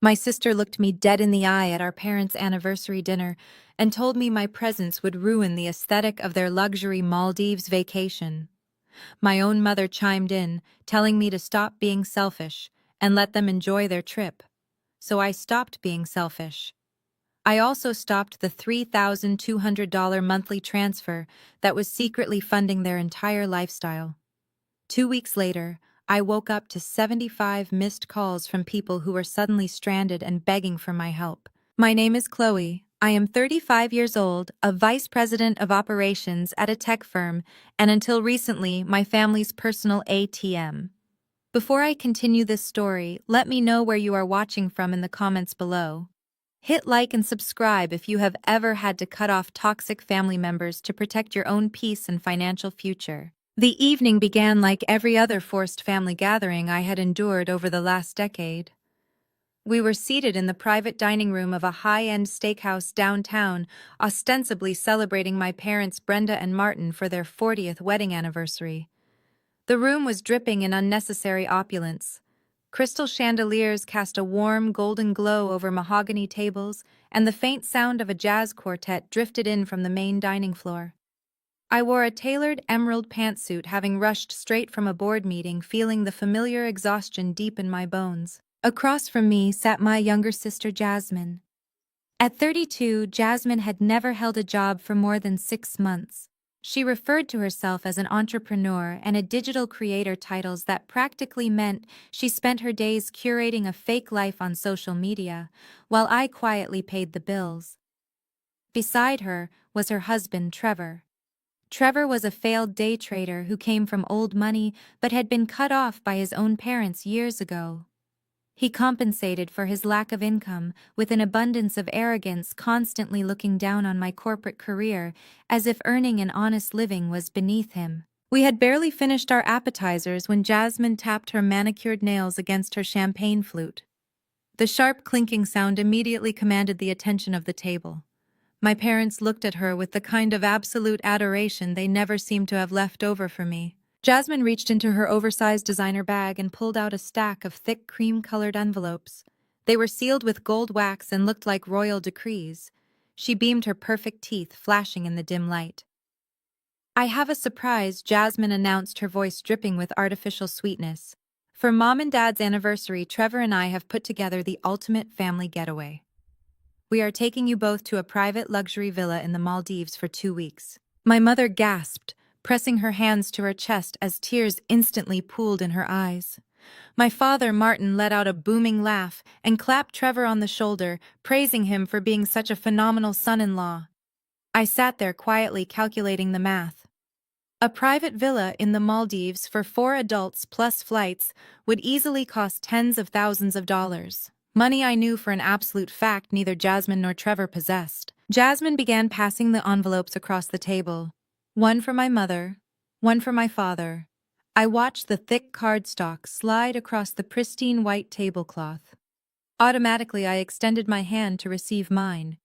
My sister looked me dead in the eye at our parents' anniversary dinner and told me my presence would ruin the aesthetic of their luxury Maldives vacation. My own mother chimed in, telling me to stop being selfish and let them enjoy their trip. So I stopped being selfish. I also stopped the $3,200 monthly transfer that was secretly funding their entire lifestyle. 2 weeks later, I woke up to 75 missed calls from people who were suddenly stranded and begging for my help. My name is Chloe. I am 35 years old, a vice president of operations at a tech firm, and until recently, my family's personal ATM. Before I continue this story, let me know where you are watching from in the comments below. Hit like and subscribe if you have ever had to cut off toxic family members to protect your own peace and financial future. The evening began like every other forced family gathering I had endured over the last decade. We were seated in the private dining room of a high-end steakhouse downtown, ostensibly celebrating my parents Brenda and Martin for their 40th wedding anniversary. The room was dripping in unnecessary opulence. Crystal chandeliers cast a warm, golden glow over mahogany tables, and the faint sound of a jazz quartet drifted in from the main dining floor. I wore a tailored emerald pantsuit, having rushed straight from a board meeting, feeling the familiar exhaustion deep in my bones. Across from me sat my younger sister Jasmine. At 32, Jasmine had never held a job for more than 6 months. She referred to herself as an entrepreneur and a digital creator, titles that practically meant she spent her days curating a fake life on social media, while I quietly paid the bills. Beside her was her husband, Trevor. Trevor was a failed day trader who came from old money but had been cut off by his own parents years ago. He compensated for his lack of income with an abundance of arrogance, constantly looking down on my corporate career as if earning an honest living was beneath him. We had barely finished our appetizers when Jasmine tapped her manicured nails against her champagne flute. The sharp clinking sound immediately commanded the attention of the table. My parents looked at her with the kind of absolute adoration they never seemed to have left over for me. Jasmine reached into her oversized designer bag and pulled out a stack of thick cream-colored envelopes. They were sealed with gold wax and looked like royal decrees. She beamed, her perfect teeth flashing in the dim light. "I have a surprise," Jasmine announced, her voice dripping with artificial sweetness. "For Mom and Dad's anniversary, Trevor and I have put together the ultimate family getaway. We are taking you both to a private luxury villa in the Maldives for 2 weeks." My mother gasped, pressing her hands to her chest as tears instantly pooled in her eyes. My father, Martin, let out a booming laugh and clapped Trevor on the shoulder, praising him for being such a phenomenal son-in-law. I sat there quietly calculating the math. A private villa in the Maldives for 4 adults plus flights would easily cost tens of thousands of dollars. Money I knew for an absolute fact neither Jasmine nor Trevor possessed. Jasmine began passing the envelopes across the table. One for my mother, one for my father. I watched the thick cardstock slide across the pristine white tablecloth. Automatically, I extended my hand to receive mine.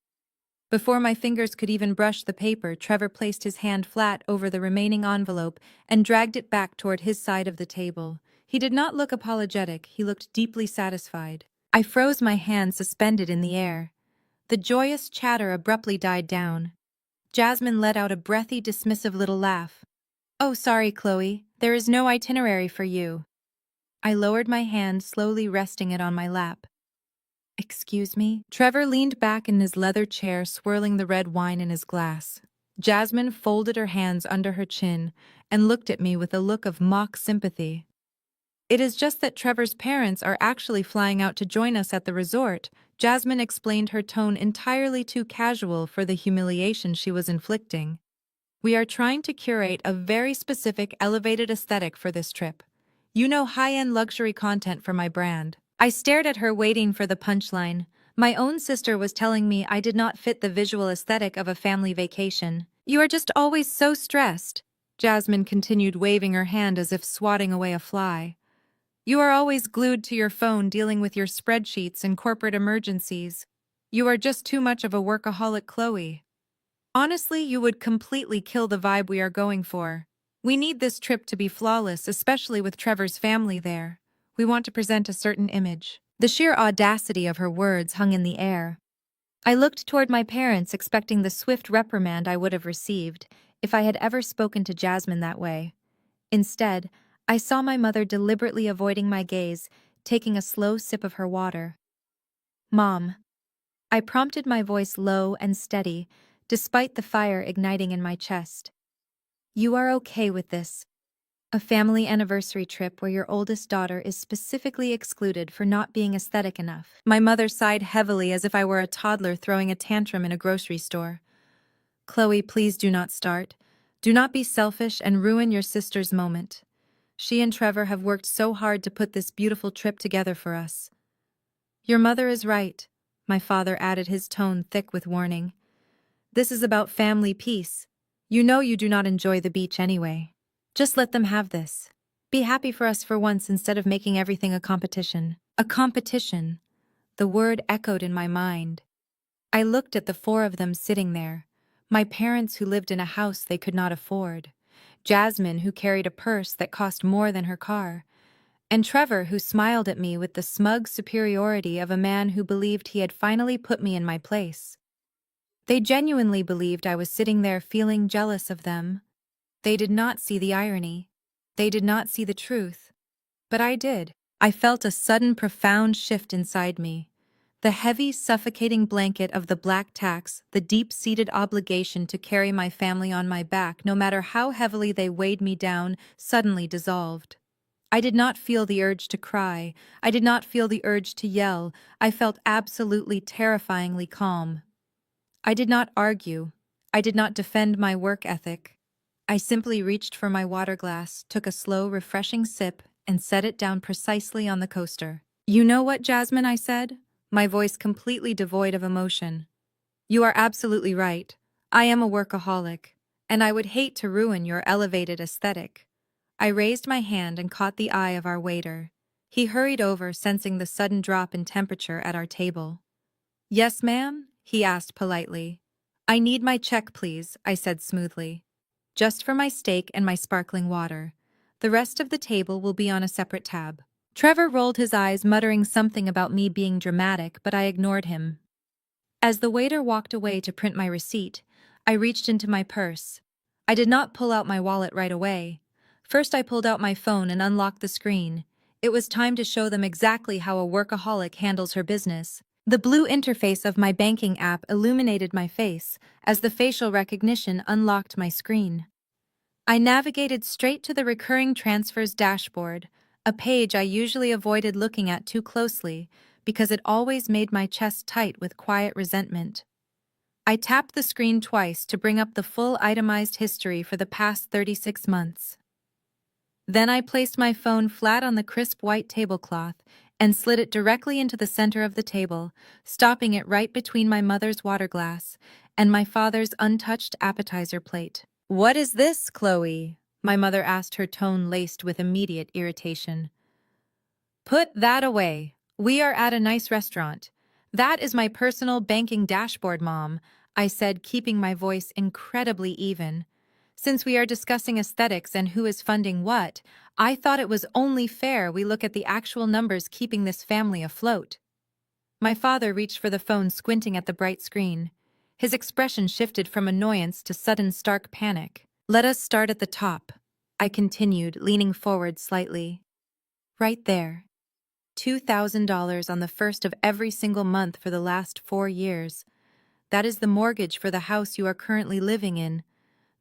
Before my fingers could even brush the paper, Trevor placed his hand flat over the remaining envelope and dragged it back toward his side of the table. He did not look apologetic, he looked deeply satisfied. I froze, my hand suspended in the air. The joyous chatter abruptly died down. Jasmine let out a breathy, dismissive little laugh. "Oh, sorry, Chloe. There is no itinerary for you." I lowered my hand, slowly resting it on my lap. "Excuse me?" Trevor leaned back in his leather chair, swirling the red wine in his glass. Jasmine folded her hands under her chin and looked at me with a look of mock sympathy. "It is just that Trevor's parents are actually flying out to join us at the resort," Jasmine explained, her tone entirely too casual for the humiliation she was inflicting. "We are trying to curate a very specific, elevated aesthetic for this trip. You know, high-end luxury content for my brand." I stared at her, waiting for the punchline. My own sister was telling me I did not fit the visual aesthetic of a family vacation. "You are just always so stressed," Jasmine continued, waving her hand as if swatting away a fly. "You are always glued to your phone, dealing with your spreadsheets and corporate emergencies. You are just too much of a workaholic, Chloe. Honestly, you would completely kill the vibe we are going for. We need this trip to be flawless, especially with Trevor's family there. We want to present a certain image." The sheer audacity of her words hung in the air. I looked toward my parents, expecting the swift reprimand I would have received if I had ever spoken to Jasmine that way. Instead, I saw my mother deliberately avoiding my gaze, taking a slow sip of her water. "Mom." I prompted, my voice low and steady, despite the fire igniting in my chest. "You are okay with this. A family anniversary trip where your oldest daughter is specifically excluded for not being aesthetic enough." My mother sighed heavily as if I were a toddler throwing a tantrum in a grocery store. "Chloe, please do not start. Do not be selfish and ruin your sister's moment. She and Trevor have worked so hard to put this beautiful trip together for us." "Your mother is right," my father added, his tone thick with warning. "This is about family peace. You know you do not enjoy the beach anyway. Just let them have this. Be happy for us for once instead of making everything a competition." A competition. The word echoed in my mind. I looked at the four of them sitting there. My parents, who lived in a house they could not afford. Jasmine, who carried a purse that cost more than her car. And Trevor, who smiled at me with the smug superiority of a man who believed he had finally put me in my place. They genuinely believed I was sitting there feeling jealous of them. They did not see the irony. They did not see the truth. But I did. I felt a sudden profound shift inside me. The heavy, suffocating blanket of the black tax, the deep-seated obligation to carry my family on my back no matter how heavily they weighed me down, suddenly dissolved. I did not feel the urge to cry. I did not feel the urge to yell. I felt absolutely terrifyingly calm. I did not argue. I did not defend my work ethic. I simply reached for my water glass, took a slow, refreshing sip, and set it down precisely on the coaster. "You know what, Jasmine?" I said, my voice completely devoid of emotion. "You are absolutely right. I am a workaholic, and I would hate to ruin your elevated aesthetic." I raised my hand and caught the eye of our waiter. He hurried over, sensing the sudden drop in temperature at our table. "Yes, ma'am?" he asked politely. "I need my check, please," I said smoothly. "Just for my steak and my sparkling water. The rest of the table will be on a separate tab." Trevor rolled his eyes, muttering something about me being dramatic, but I ignored him. As the waiter walked away to print my receipt, I reached into my purse. I did not pull out my wallet right away. First, I pulled out my phone and unlocked the screen. It was time to show them exactly how a workaholic handles her business. The blue interface of my banking app illuminated my face as the facial recognition unlocked my screen. I navigated straight to the recurring transfers dashboard, a page I usually avoided looking at too closely because it always made my chest tight with quiet resentment. I tapped the screen twice to bring up the full itemized history for the past 36 months. Then I placed my phone flat on the crisp white tablecloth and slid it directly into the center of the table, stopping it right between my mother's water glass and my father's untouched appetizer plate. "What is this, Chloe?" my mother asked, her tone laced with immediate irritation. "Put that away. We are at a nice restaurant. That is my personal banking dashboard, Mom," I said, keeping my voice incredibly even. Since we are discussing aesthetics and who is funding what, I thought it was only fair we look at the actual numbers keeping this family afloat. My father reached for the phone, squinting at the bright screen. His expression shifted from annoyance to sudden stark panic. "Let us start at the top," I continued, leaning forward slightly. "Right there. $2,000 on the first of every single month for the last 4 years. That is the mortgage for the house you are currently living in.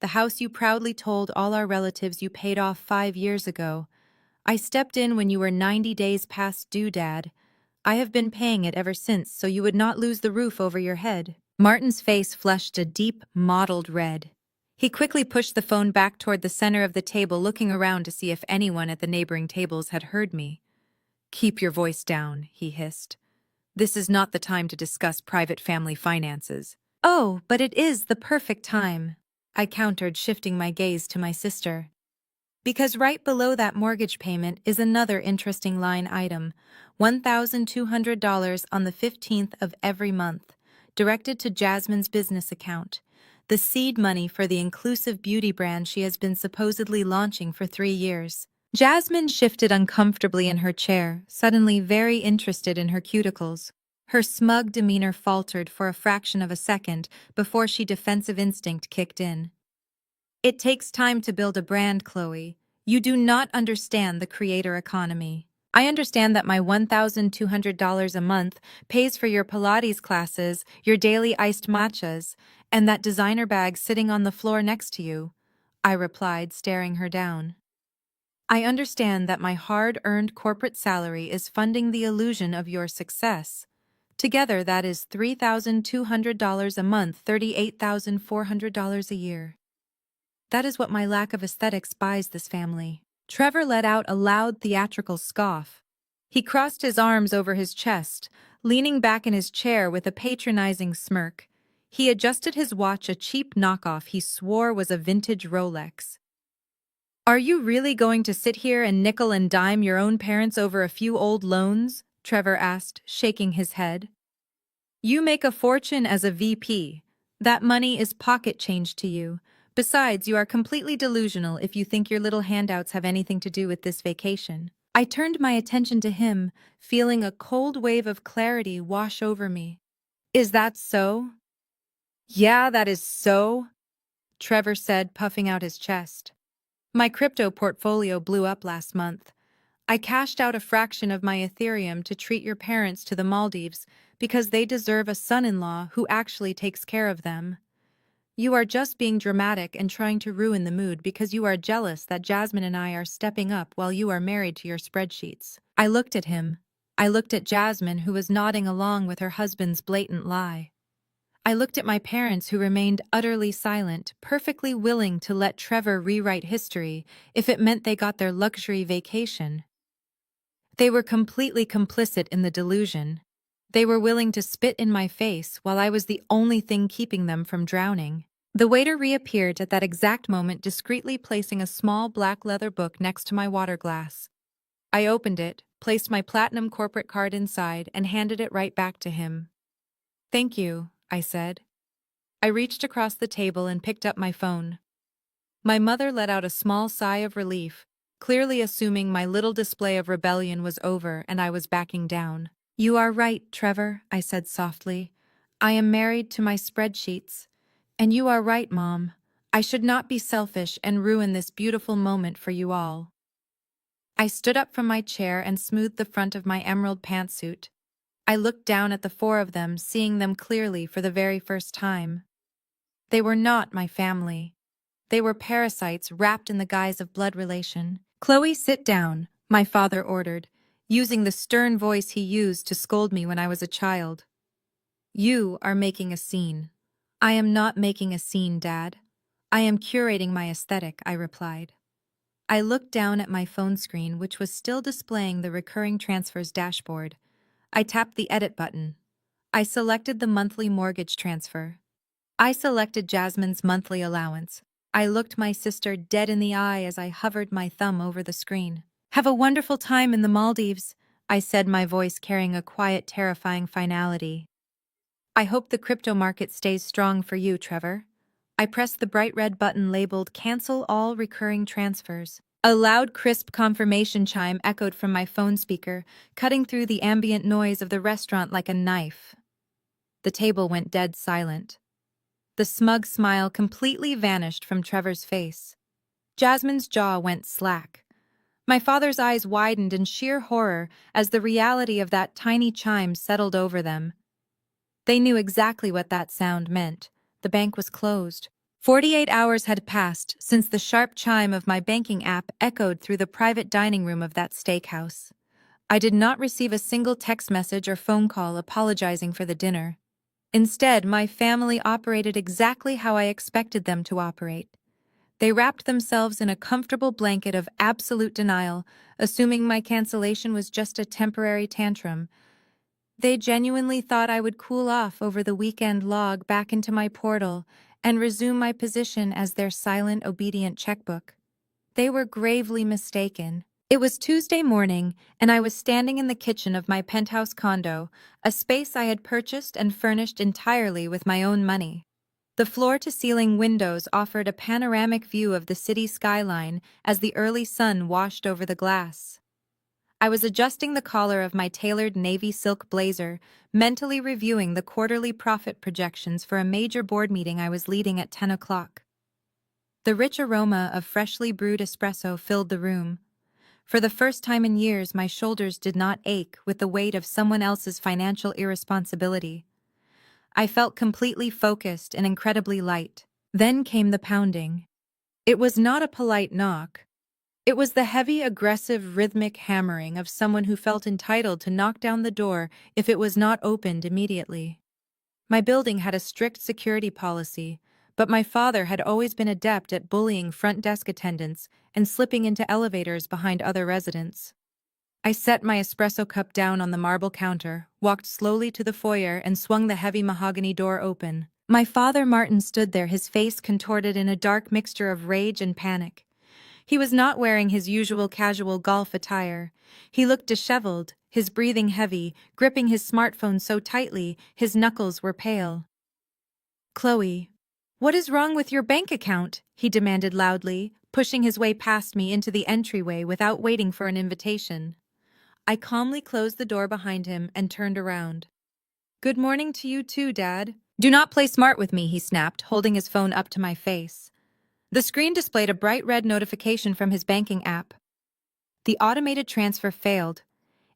The house you proudly told all our relatives you paid off 5 years ago. I stepped in when you were 90 days past due, Dad. I have been paying it ever since so you would not lose the roof over your head." Martin's face flushed a deep, mottled red. He quickly pushed the phone back toward the center of the table, looking around to see if anyone at the neighboring tables had heard me. "Keep your voice down," he hissed. "This is not the time to discuss private family finances." "Oh, but it is the perfect time," I countered, shifting my gaze to my sister. "Because right below that mortgage payment is another interesting line item, $1,200 on the 15th of every month, directed to Jasmine's business account, the seed money for the inclusive beauty brand she has been supposedly launching for 3 years. Jasmine shifted uncomfortably in her chair, suddenly very interested in her cuticles. Her smug demeanor faltered for a fraction of a second before she defensive instinct kicked in. It takes time to build a brand, Chloe. You do not understand the creator economy. I understand that my $1,200 a month pays for your Pilates classes, your daily iced matchas, and that designer bag sitting on the floor next to you, I replied, staring her down. I understand that my hard-earned corporate salary is funding the illusion of your success. Together, that is $3,200 a month, $38,400 a year. That is what my lack of aesthetics buys this family. Trevor let out a loud theatrical scoff. He crossed his arms over his chest, leaning back in his chair with a patronizing smirk. He adjusted his watch, a cheap knockoff he swore was a vintage Rolex. Are you really going to sit here and nickel and dime your own parents over a few old loans? Trevor asked, shaking his head. You make a fortune as a VP. That money is pocket change to you. Besides, you are completely delusional if you think your little handouts have anything to do with this vacation. I turned my attention to him, feeling a cold wave of clarity wash over me. Is that so? Yeah, that is so, Trevor said, puffing out his chest. My crypto portfolio blew up last month. I cashed out a fraction of my Ethereum to treat your parents to the Maldives because they deserve a son-in-law who actually takes care of them. You are just being dramatic and trying to ruin the mood because you are jealous that Jasmine and I are stepping up while you are married to your spreadsheets. I looked at him. I looked at Jasmine, who was nodding along with her husband's blatant lie. I looked at my parents, who remained utterly silent, perfectly willing to let Trevor rewrite history if it meant they got their luxury vacation. They were completely complicit in the delusion. They were willing to spit in my face while I was the only thing keeping them from drowning. The waiter reappeared at that exact moment, discreetly placing a small black leather book next to my water glass. I opened it, placed my platinum corporate card inside, and handed it right back to him. Thank you, I said. I reached across the table and picked up my phone. My mother let out a small sigh of relief, clearly assuming my little display of rebellion was over and I was backing down. You are right, Trevor, I said softly. I am married to my spreadsheets. And you are right, Mom. I should not be selfish and ruin this beautiful moment for you all. I stood up from my chair and smoothed the front of my emerald pantsuit. I looked down at the four of them, seeing them clearly for the very first time. They were not my family. They were parasites wrapped in the guise of blood relation. Chloe, sit down, my father ordered, using the stern voice he used to scold me when I was a child. You are making a scene. I am not making a scene, Dad. I am curating my aesthetic, I replied. I looked down at my phone screen, which was still displaying the recurring transfers dashboard. I tapped the edit button. I selected the monthly mortgage transfer. I selected Jasmine's monthly allowance. I looked my sister dead in the eye as I hovered my thumb over the screen. Have a wonderful time in the Maldives, I said, my voice carrying a quiet, terrifying finality. I hope the crypto market stays strong for you, Trevor. I pressed the bright red button labeled Cancel All Recurring Transfers. A loud, crisp confirmation chime echoed from my phone speaker, cutting through the ambient noise of the restaurant like a knife. The table went dead silent. The smug smile completely vanished from Trevor's face. Jasmine's jaw went slack. My father's eyes widened in sheer horror as the reality of that tiny chime settled over them. They knew exactly what that sound meant. The bank was closed. 48 hours had passed since the sharp chime of my banking app echoed through the private dining room of that steakhouse. I did not receive a single text message or phone call apologizing for the dinner. Instead, my family operated exactly how I expected them to operate. They wrapped themselves in a comfortable blanket of absolute denial, assuming my cancellation was just a temporary tantrum. They genuinely thought I would cool off over the weekend, log back into my portal, and resume my position as their silent, obedient checkbook. They were gravely mistaken. It was Tuesday morning, and I was standing in the kitchen of my penthouse condo, a space I had purchased and furnished entirely with my own money. The floor-to-ceiling windows offered a panoramic view of the city skyline as the early sun washed over the glass. I was adjusting the collar of my tailored navy silk blazer, mentally reviewing the quarterly profit projections for a major board meeting I was leading at 10 o'clock. The rich aroma of freshly brewed espresso filled the room. For the first time in years, my shoulders did not ache with the weight of someone else's financial irresponsibility. I felt completely focused and incredibly light. Then came the pounding. It was not a polite knock. It was the heavy, aggressive, rhythmic hammering of someone who felt entitled to knock down the door if it was not opened immediately. My building had a strict security policy, but my father had always been adept at bullying front desk attendants and slipping into elevators behind other residents. I set my espresso cup down on the marble counter, walked slowly to the foyer, and swung the heavy mahogany door open. My father, Martin, stood there, his face contorted in a dark mixture of rage and panic. He was not wearing his usual casual golf attire. He looked disheveled, his breathing heavy, gripping his smartphone so tightly his knuckles were pale. "Chloe, what is wrong with your bank account?" he demanded loudly, pushing his way past me into the entryway without waiting for an invitation. I calmly closed the door behind him and turned around. "Good morning to you too, Dad." "Do not play smart with me," he snapped, holding his phone up to my face. The screen displayed a bright red notification from his banking app. The automated transfer failed.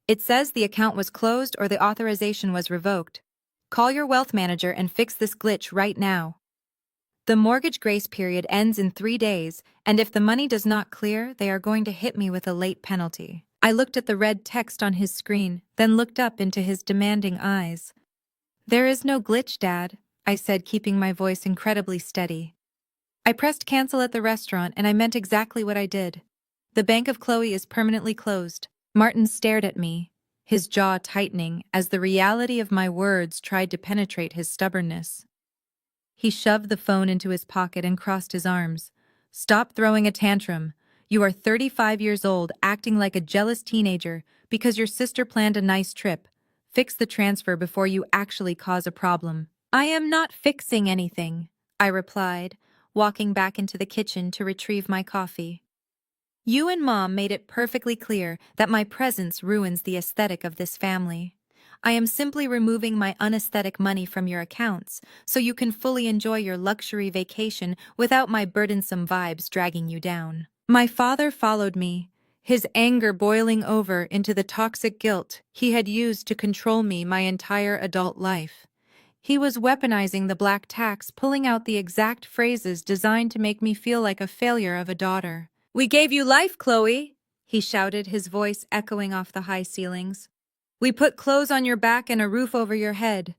It says the account was closed or the authorization was revoked. Call your wealth manager and fix this glitch right now. The mortgage grace period ends in 3 days, and if the money does not clear, they are going to hit me with a late penalty. I looked at the red text on his screen, then looked up into his demanding eyes. "There is no glitch, Dad," I said, keeping my voice incredibly steady. I pressed cancel at the restaurant, and I meant exactly what I did. "The Bank of Chloe is permanently closed." Martin stared at me, his jaw tightening as the reality of my words tried to penetrate his stubbornness. He shoved the phone into his pocket and crossed his arms. "Stop throwing a tantrum. You are 35 years old, acting like a jealous teenager because your sister planned a nice trip. Fix the transfer before you actually cause a problem." "I am not fixing anything," I replied, walking back into the kitchen to retrieve my coffee. "You and Mom made it perfectly clear that my presence ruins the aesthetic of this family. I am simply removing my unaesthetic money from your accounts so you can fully enjoy your luxury vacation without my burdensome vibes dragging you down." My father followed me, his anger boiling over into the toxic guilt he had used to control me my entire adult life. He was weaponizing the black tax, pulling out the exact phrases designed to make me feel like a failure of a daughter. "We gave you life, Chloe," he shouted, his voice echoing off the high ceilings. "We put clothes on your back and a roof over your head.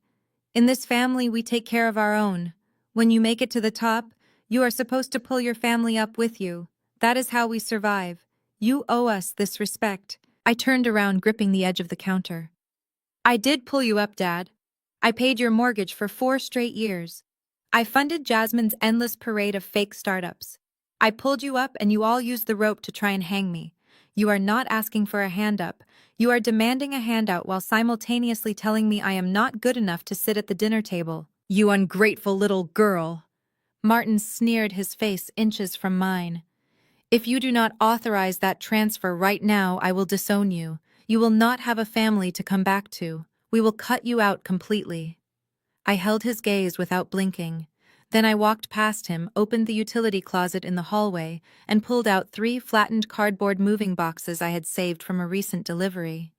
In this family, we take care of our own. When you make it to the top, you are supposed to pull your family up with you. That is how we survive. You owe us this respect." I turned around, gripping the edge of the counter. "I did pull you up, Dad. I paid your mortgage for 4 straight years. I funded Jasmine's endless parade of fake startups. I pulled you up and you all used the rope to try and hang me. You are not asking for a hand up. You are demanding a handout while simultaneously telling me I am not good enough to sit at the dinner table. You ungrateful little girl." Martin sneered, his face inches from mine. "If you do not authorize that transfer right now, I will disown you. You will not have a family to come back to. We will cut you out completely." I held his gaze without blinking. Then I walked past him, opened the utility closet in the hallway, and pulled out 3 flattened cardboard moving boxes I had saved from a recent delivery.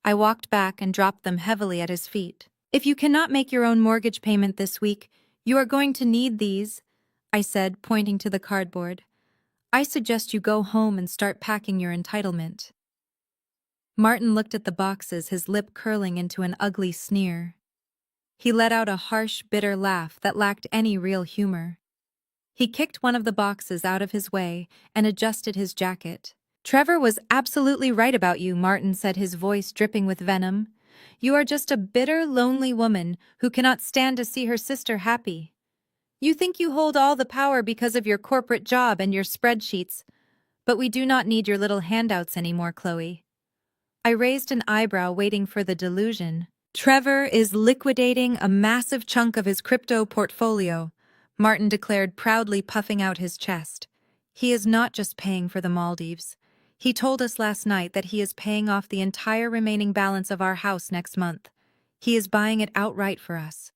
I walked back and dropped them heavily at his feet. "If you cannot make your own mortgage payment this week, you are going to need these," I said, pointing to the cardboard. "I suggest you go home and start packing your entitlement." Martin looked at the boxes, his lip curling into an ugly sneer. He let out a harsh, bitter laugh that lacked any real humor. He kicked one of the boxes out of his way and adjusted his jacket. "Trevor was absolutely right about you," Martin said, his voice dripping with venom. "You are just a bitter, lonely woman who cannot stand to see her sister happy. You think you hold all the power because of your corporate job and your spreadsheets, but we do not need your little handouts anymore, Chloe." I raised an eyebrow, waiting for the delusion. "Trevor is liquidating a massive chunk of his crypto portfolio. Martin declared, proudly puffing out his chest. He is not just paying for the Maldives. He told us last night that he is paying off the entire remaining balance of our house next month. He is buying it outright for us.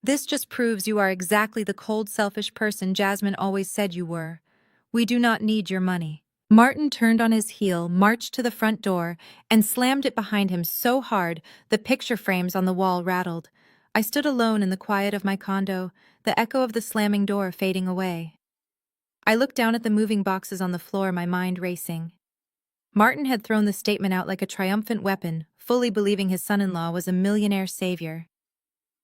This just proves you are exactly the cold, selfish person Jasmine always said you were. We do not need your money. Martin turned on his heel, marched to the front door, and slammed it behind him so hard the picture frames on the wall rattled. I stood alone in the quiet of my condo, the echo of the slamming door fading away. I looked down at the moving boxes on the floor, my mind racing. Martin had thrown the statement out like a triumphant weapon, fully believing his son-in-law was a millionaire savior.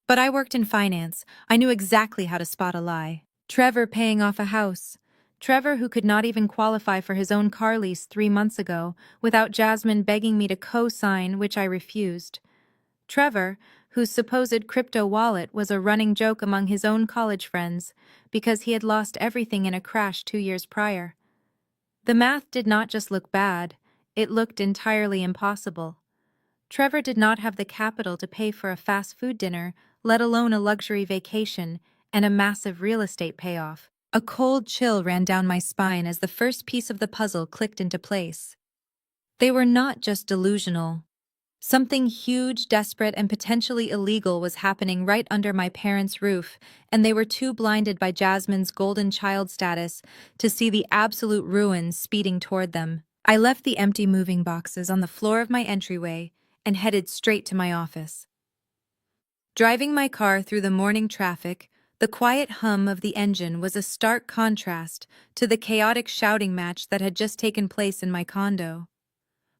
But I worked in finance. I knew exactly how to spot a lie. Trevor paying off a house. Trevor, who could not even qualify for his own car lease 3 months ago, without Jasmine begging me to co-sign, which I refused. Trevor, whose supposed crypto wallet was a running joke among his own college friends because he had lost everything in a crash 2 years prior. The math did not just look bad, it looked entirely impossible. Trevor did not have the capital to pay for a fast food dinner, let alone a luxury vacation and a massive real estate payoff. A cold chill ran down my spine as the first piece of the puzzle clicked into place. They were not just delusional. Something huge, desperate, and potentially illegal was happening right under my parents' roof, and they were too blinded by Jasmine's golden child status to see the absolute ruin speeding toward them. I left the empty moving boxes on the floor of my entryway and headed straight to my office. Driving my car through the morning traffic, the quiet hum of the engine was a stark contrast to the chaotic shouting match that had just taken place in my condo.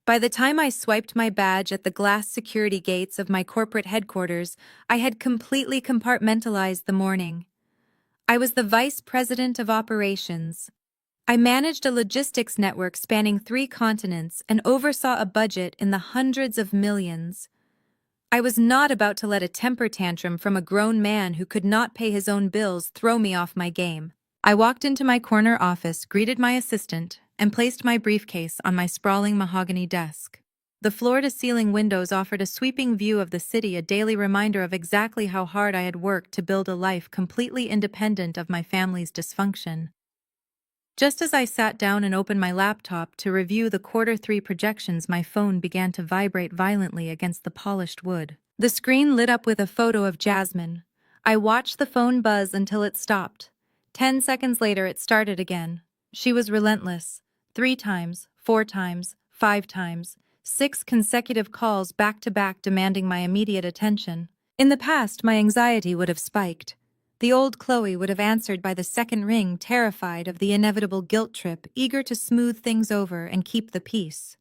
By the time I swiped my badge at the glass security gates of my corporate headquarters, I had completely compartmentalized the morning. I was the vice president of operations. I managed a logistics network spanning 3 continents and oversaw a budget in the hundreds of millions. I was not about to let a temper tantrum from a grown man who could not pay his own bills throw me off my game. I walked into my corner office, greeted my assistant, and placed my briefcase on my sprawling mahogany desk. The floor-to-ceiling windows offered a sweeping view of the city, a daily reminder of exactly how hard I had worked to build a life completely independent of my family's dysfunction. Just as I sat down and opened my laptop to review the Q3 projections, my phone began to vibrate violently against the polished wood. The screen lit up with a photo of Jasmine. I watched the phone buzz until it stopped. 10 seconds later, it started again. She was relentless. 3 times, 4 times, 5 times, 6 consecutive calls back-to-back demanding my immediate attention. In the past, my anxiety would have spiked. The old Chloe would have answered by the second ring, terrified of the inevitable guilt trip, eager to smooth things over and keep the peace.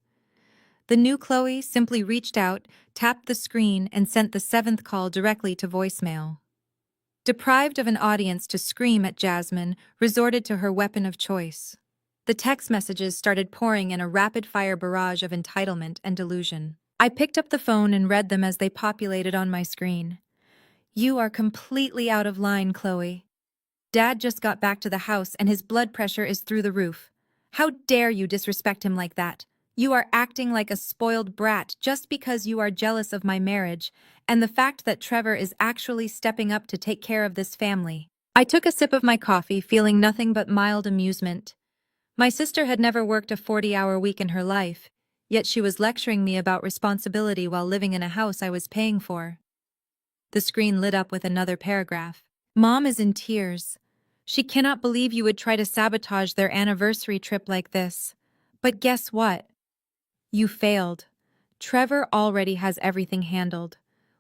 The new Chloe simply reached out, tapped the screen, and sent the 7th call directly to voicemail. Deprived of an audience to scream at Jasmine, resorted to her weapon of choice. The text messages started pouring in a rapid-fire barrage of entitlement and delusion. I picked up the phone and read them as they populated on my screen. "You are completely out of line, Chloe. Dad just got back to the house and his blood pressure is through the roof. How dare you disrespect him like that? You are acting like a spoiled brat just because you are jealous of my marriage and the fact that Trevor is actually stepping up to take care of this family." I took a sip of my coffee, feeling nothing but mild amusement. My sister had never worked a 40-hour week in her life, yet she was lecturing me about responsibility while living in a house I was paying for. The screen lit up with another paragraph. "Mom is in tears. She cannot believe you would try to sabotage their anniversary trip like this. But guess what? You failed. Trevor already has everything handled.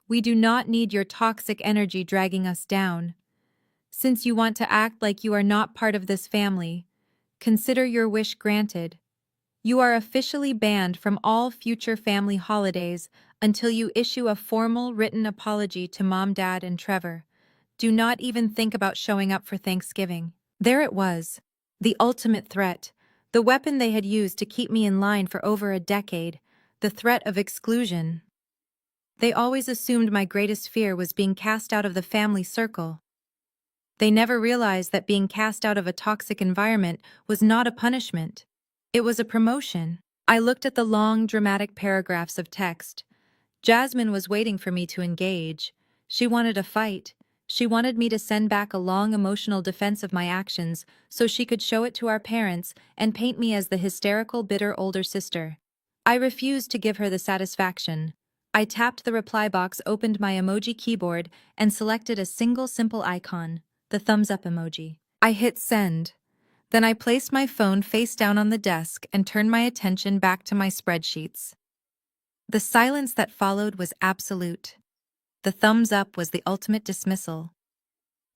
We do not need your toxic energy dragging us down. Since you want to act like you are not part of this family, consider your wish granted. You are officially banned from all future family holidays until you issue a formal written apology to Mom, Dad, and Trevor. Do not even think about showing up for Thanksgiving." There it was, the ultimate threat, the weapon they had used to keep me in line for over a decade, the threat of exclusion. They always assumed my greatest fear was being cast out of the family circle. They never realized that being cast out of a toxic environment was not a punishment. It was a promotion. I looked at the long, dramatic paragraphs of text. Jasmine was waiting for me to engage. She wanted a fight. She wanted me to send back a long emotional defense of my actions so she could show it to our parents and paint me as the hysterical, bitter older sister. I refused to give her the satisfaction. I tapped the reply box, opened my emoji keyboard, and selected a single simple icon, the thumbs up emoji. I hit send. Then I placed my phone face down on the desk and turned my attention back to my spreadsheets. The silence that followed was absolute. The thumbs up was the ultimate dismissal.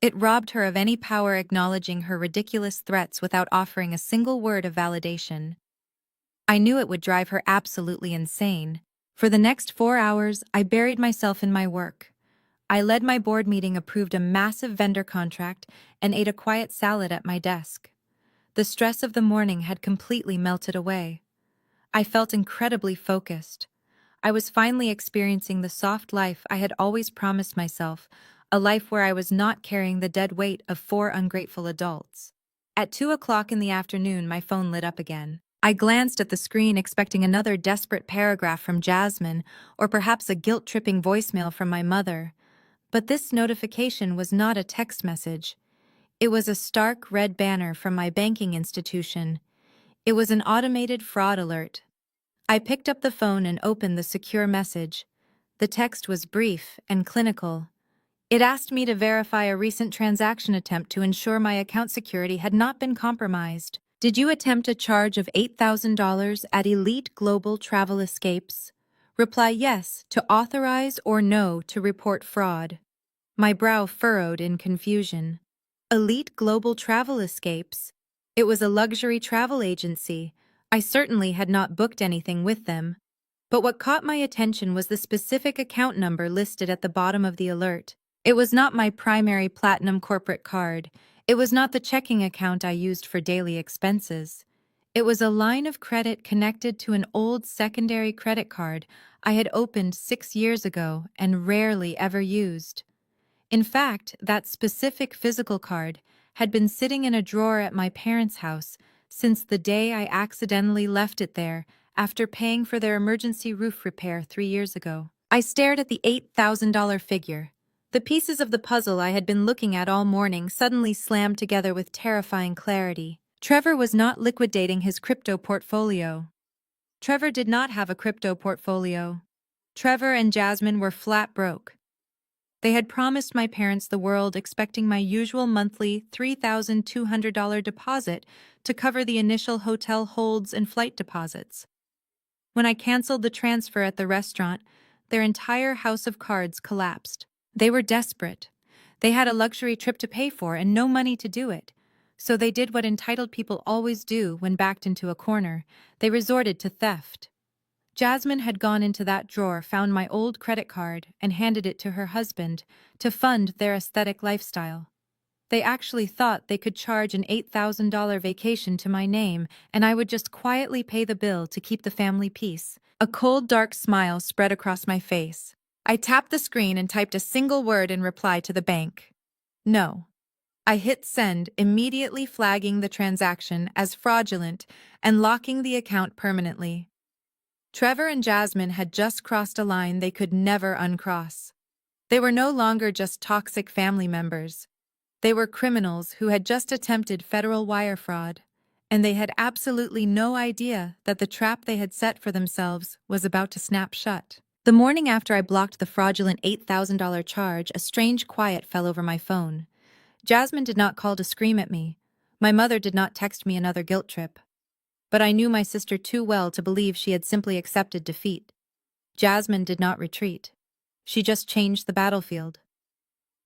It robbed her of any power, acknowledging her ridiculous threats without offering a single word of validation. I knew it would drive her absolutely insane. For the next 4 hours, I buried myself in my work. I led my board meeting, approved a massive vendor contract, and ate a quiet salad at my desk. The stress of the morning had completely melted away. I felt incredibly focused. I was finally experiencing the soft life I had always promised myself, a life where I was not carrying the dead weight of 4 ungrateful adults. At 2 o'clock in the afternoon, my phone lit up again. I glanced at the screen, expecting another desperate paragraph from Jasmine, or perhaps a guilt-tripping voicemail from my mother. But this notification was not a text message. It was a stark red banner from my banking institution. It was an automated fraud alert. I picked up the phone and opened the secure message. The text was brief and clinical. It asked me to verify a recent transaction attempt to ensure my account security had not been compromised. Did you attempt a charge of $8,000 at Elite Global Travel Escapes? Reply yes to authorize or no to report fraud. My brow furrowed in confusion. Elite Global Travel Escapes? It was a luxury travel agency. I certainly had not booked anything with them. But what caught my attention was the specific account number listed at the bottom of the alert. It was not my primary platinum corporate card. It was not the checking account I used for daily expenses. It was a line of credit connected to an old secondary credit card I had opened 6 years ago and rarely ever used. In fact, that specific physical card had been sitting in a drawer at my parents' house since the day I accidentally left it there after paying for their emergency roof repair 3 years ago. I stared at the $8,000 figure. The pieces of the puzzle I had been looking at all morning suddenly slammed together with terrifying clarity. Trevor was not liquidating his crypto portfolio. Trevor did not have a crypto portfolio. Trevor and Jasmine were flat broke. They had promised my parents the world, expecting my usual monthly $3,200 deposit to cover the initial hotel holds and flight deposits. When I canceled the transfer at the restaurant, their entire house of cards collapsed. They were desperate. They had a luxury trip to pay for and no money to do it. So they did what entitled people always do when backed into a corner. They resorted to theft. Jasmine had gone into that drawer, found my old credit card, and handed it to her husband to fund their aesthetic lifestyle. They actually thought they could charge an $8,000 vacation to my name, and I would just quietly pay the bill to keep the family peace. A cold, dark smile spread across my face. I tapped the screen and typed a single word in reply to the bank. No. I hit send, immediately flagging the transaction as fraudulent and locking the account permanently. Trevor and Jasmine had just crossed a line they could never uncross. They were no longer just toxic family members. They were criminals who had just attempted federal wire fraud, and they had absolutely no idea that the trap they had set for themselves was about to snap shut. The morning after I blocked the fraudulent $8,000 charge, a strange quiet fell over my phone. Jasmine did not call to scream at me. My mother did not text me another guilt trip. But I knew my sister too well to believe she had simply accepted defeat. Jasmine did not retreat. She just changed the battlefield.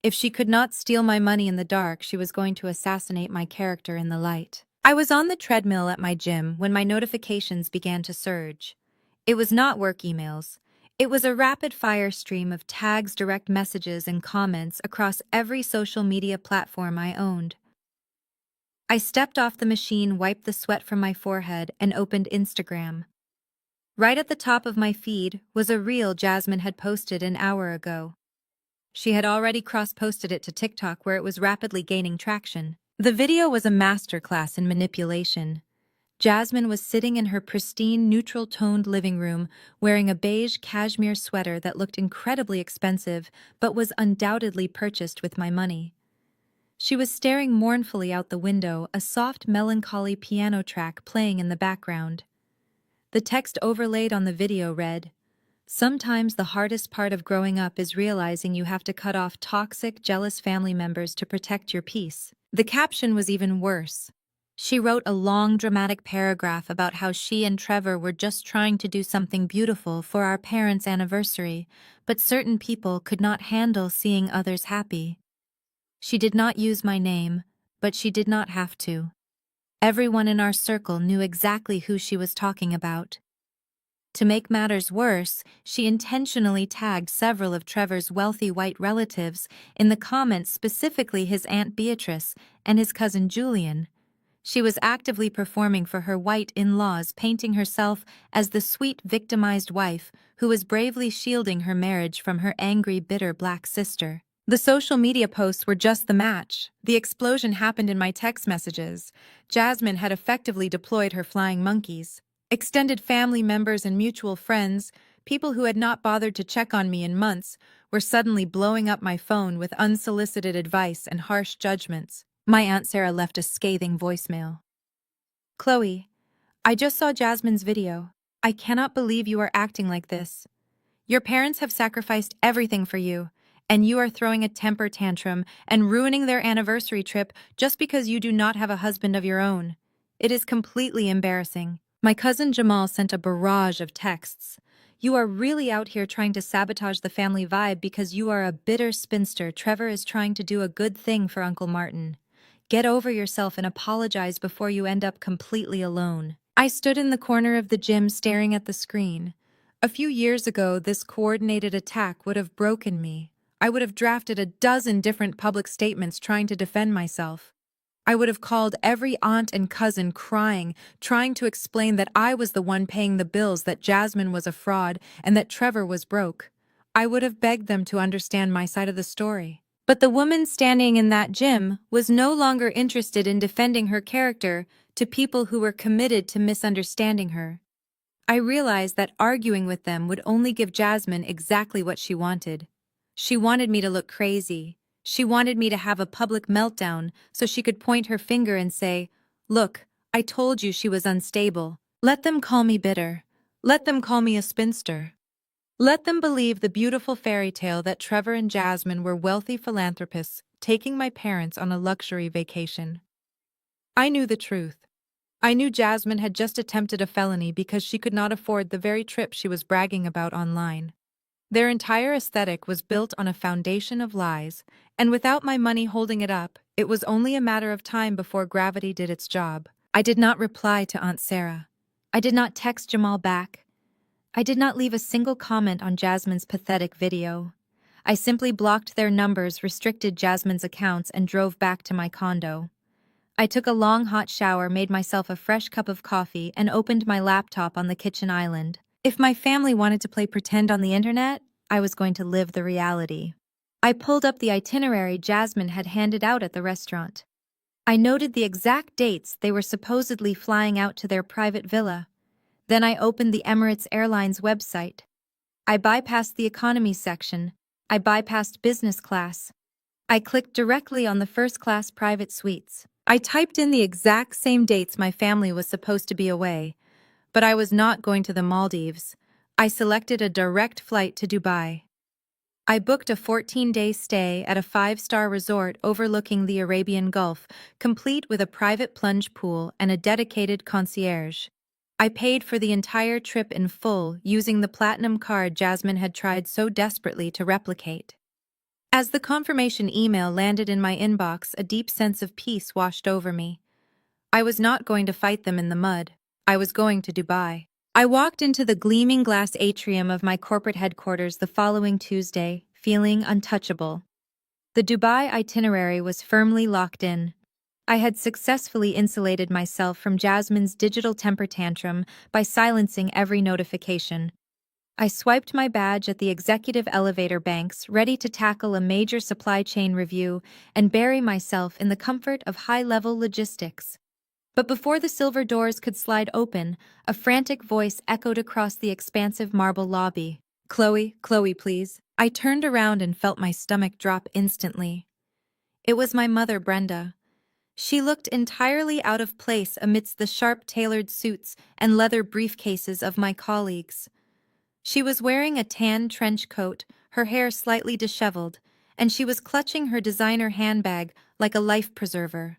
If she could not steal my money in the dark, she was going to assassinate my character in the light. I was on the treadmill at my gym when my notifications began to surge. It was not work emails. It was a rapid-fire stream of tags, direct messages, and comments across every social media platform I owned. I stepped off the machine, wiped the sweat from my forehead, and opened Instagram. Right at the top of my feed was a reel Jasmine had posted an hour ago. She had already cross-posted it to TikTok, where it was rapidly gaining traction. The video was a masterclass in manipulation. Jasmine was sitting in her pristine, neutral-toned living room, wearing a beige cashmere sweater that looked incredibly expensive but was undoubtedly purchased with my money. She was staring mournfully out the window, a soft, melancholy piano track playing in the background. The text overlaid on the video read, "Sometimes the hardest part of growing up is realizing you have to cut off toxic, jealous family members to protect your peace." The caption was even worse. She wrote a long, dramatic paragraph about how she and Trevor were just trying to do something beautiful for our parents' anniversary, but certain people could not handle seeing others happy. She did not use my name, but she did not have to. Everyone in our circle knew exactly who she was talking about. To make matters worse, she intentionally tagged several of Trevor's wealthy white relatives in the comments, specifically his Aunt Beatrice and his cousin Julian. She was actively performing for her white in-laws, painting herself as the sweet, victimized wife who was bravely shielding her marriage from her angry, bitter black sister. The social media posts were just the match. The explosion happened in my text messages. Jasmine had effectively deployed her flying monkeys. Extended family members and mutual friends, people who had not bothered to check on me in months, were suddenly blowing up my phone with unsolicited advice and harsh judgments. My Aunt Sarah left a scathing voicemail. "Chloe, I just saw Jasmine's video. I cannot believe you are acting like this. Your parents have sacrificed everything for you, and you are throwing a temper tantrum and ruining their anniversary trip just because you do not have a husband of your own. It is completely embarrassing." My cousin Jamal sent a barrage of texts. "You are really out here trying to sabotage the family vibe because you are a bitter spinster. Trevor is trying to do a good thing for Uncle Martin. Get over yourself and apologize before you end up completely alone." I stood in the corner of the gym staring at the screen. A few years ago, this coordinated attack would have broken me. I would have drafted a dozen different public statements trying to defend myself. I would have called every aunt and cousin crying, trying to explain that I was the one paying the bills, that Jasmine was a fraud, and that Trevor was broke. I would have begged them to understand my side of the story. But the woman standing in that gym was no longer interested in defending her character to people who were committed to misunderstanding her. I realized that arguing with them would only give Jasmine exactly what she wanted. She wanted me to look crazy. She wanted me to have a public meltdown so she could point her finger and say, "Look, I told you she was unstable." Let them call me bitter. Let them call me a spinster. Let them believe the beautiful fairy tale that Trevor and Jasmine were wealthy philanthropists taking my parents on a luxury vacation. I knew the truth. I knew Jasmine had just attempted a felony because she could not afford the very trip she was bragging about online. Their entire aesthetic was built on a foundation of lies, and without my money holding it up, it was only a matter of time before gravity did its job. I did not reply to Aunt Sarah. I did not text Jamal back. I did not leave a single comment on Jasmine's pathetic video. I simply blocked their numbers, restricted Jasmine's accounts, and drove back to my condo. I took a long hot shower, made myself a fresh cup of coffee, and opened my laptop on the kitchen island. If my family wanted to play pretend on the internet, I was going to live the reality. I pulled up the itinerary Jasmine had handed out at the restaurant. I noted the exact dates they were supposedly flying out to their private villa. Then I opened the Emirates Airlines website. I bypassed the economy section. I bypassed business class. I clicked directly on the first-class private suites. I typed in the exact same dates my family was supposed to be away, but I was not going to the Maldives. I selected a direct flight to Dubai. I booked a 14-day stay at a 5-star resort overlooking the Arabian Gulf, complete with a private plunge pool and a dedicated concierge. I paid for the entire trip in full using the platinum card Jasmine had tried so desperately to replicate. As the confirmation email landed in my inbox, a deep sense of peace washed over me. I was not going to fight them in the mud. I was going to Dubai. I walked into the gleaming glass atrium of my corporate headquarters the following Tuesday, feeling untouchable. The Dubai itinerary was firmly locked in. I had successfully insulated myself from Jasmine's digital temper tantrum by silencing every notification. I swiped my badge at the executive elevator banks, ready to tackle a major supply chain review and bury myself in the comfort of high-level logistics. But before the silver doors could slide open, a frantic voice echoed across the expansive marble lobby. "Chloe, Chloe, please." I turned around and felt my stomach drop instantly. It was my mother, Brenda. She looked entirely out of place amidst the sharp-tailored suits and leather briefcases of my colleagues. She was wearing a tan trench coat, her hair slightly disheveled, and she was clutching her designer handbag like a life preserver.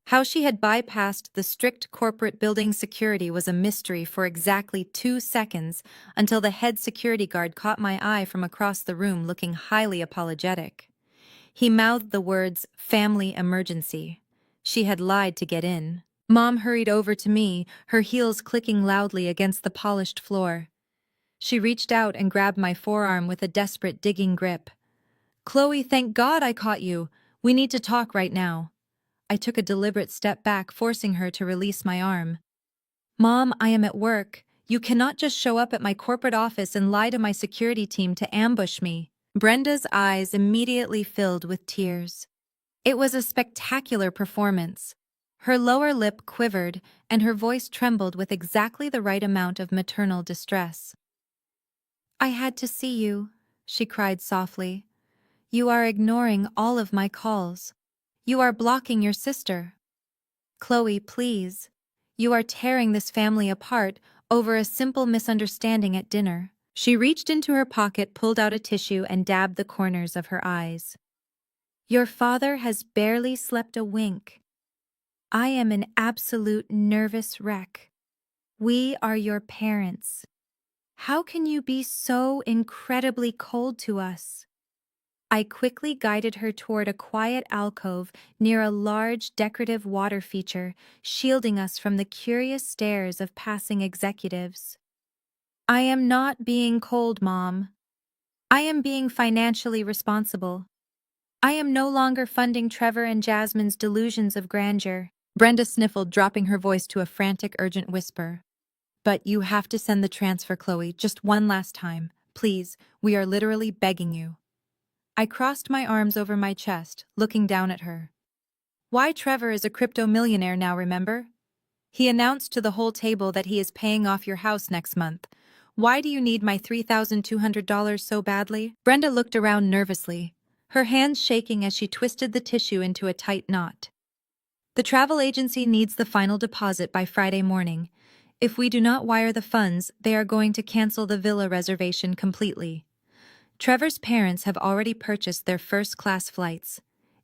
How she had bypassed the strict corporate building security was a mystery for exactly 2 seconds until the head security guard caught my eye from across the room looking highly apologetic. He mouthed the words, "family emergency." She had lied to get in. Mom hurried over to me, her heels clicking loudly against the polished floor. She reached out and grabbed my forearm with a desperate digging grip. "Chloe, thank God I caught you. We need to talk right now." I took a deliberate step back, forcing her to release my arm. "Mom, I am at work. You cannot just show up at my corporate office and lie to my security team to ambush me." Brenda's eyes immediately filled with tears. It was a spectacular performance. Her lower lip quivered, and her voice trembled with exactly the right amount of maternal distress. "I had to see you," she cried softly. "You are ignoring all of my calls. You are blocking your sister. Chloe, please. You are tearing this family apart over a simple misunderstanding at dinner." She reached into her pocket, pulled out a tissue, and dabbed the corners of her eyes. "Your father has barely slept a wink. I am an absolute nervous wreck. We are your parents. How can you be so incredibly cold to us?" I quickly guided her toward a quiet alcove near a large decorative water feature, shielding us from the curious stares of passing executives. "I am not being cold, Mom. I am being financially responsible. I am no longer funding Trevor and Jasmine's delusions of grandeur." Brenda sniffled, dropping her voice to a frantic, urgent whisper. "But you have to send the transfer, Chloe, just one last time. Please, we are literally begging you." I crossed my arms over my chest, looking down at her. "Why, Trevor is a crypto millionaire now, remember? He announced to the whole table that he is paying off your house next month. Why do you need my $3,200 so badly?" Brenda looked around nervously, her hands shaking as she twisted the tissue into a tight knot. "The travel agency needs the final deposit by Friday morning. If we do not wire the funds, they are going to cancel the villa reservation completely. Trevor's parents have already purchased their first-class flights.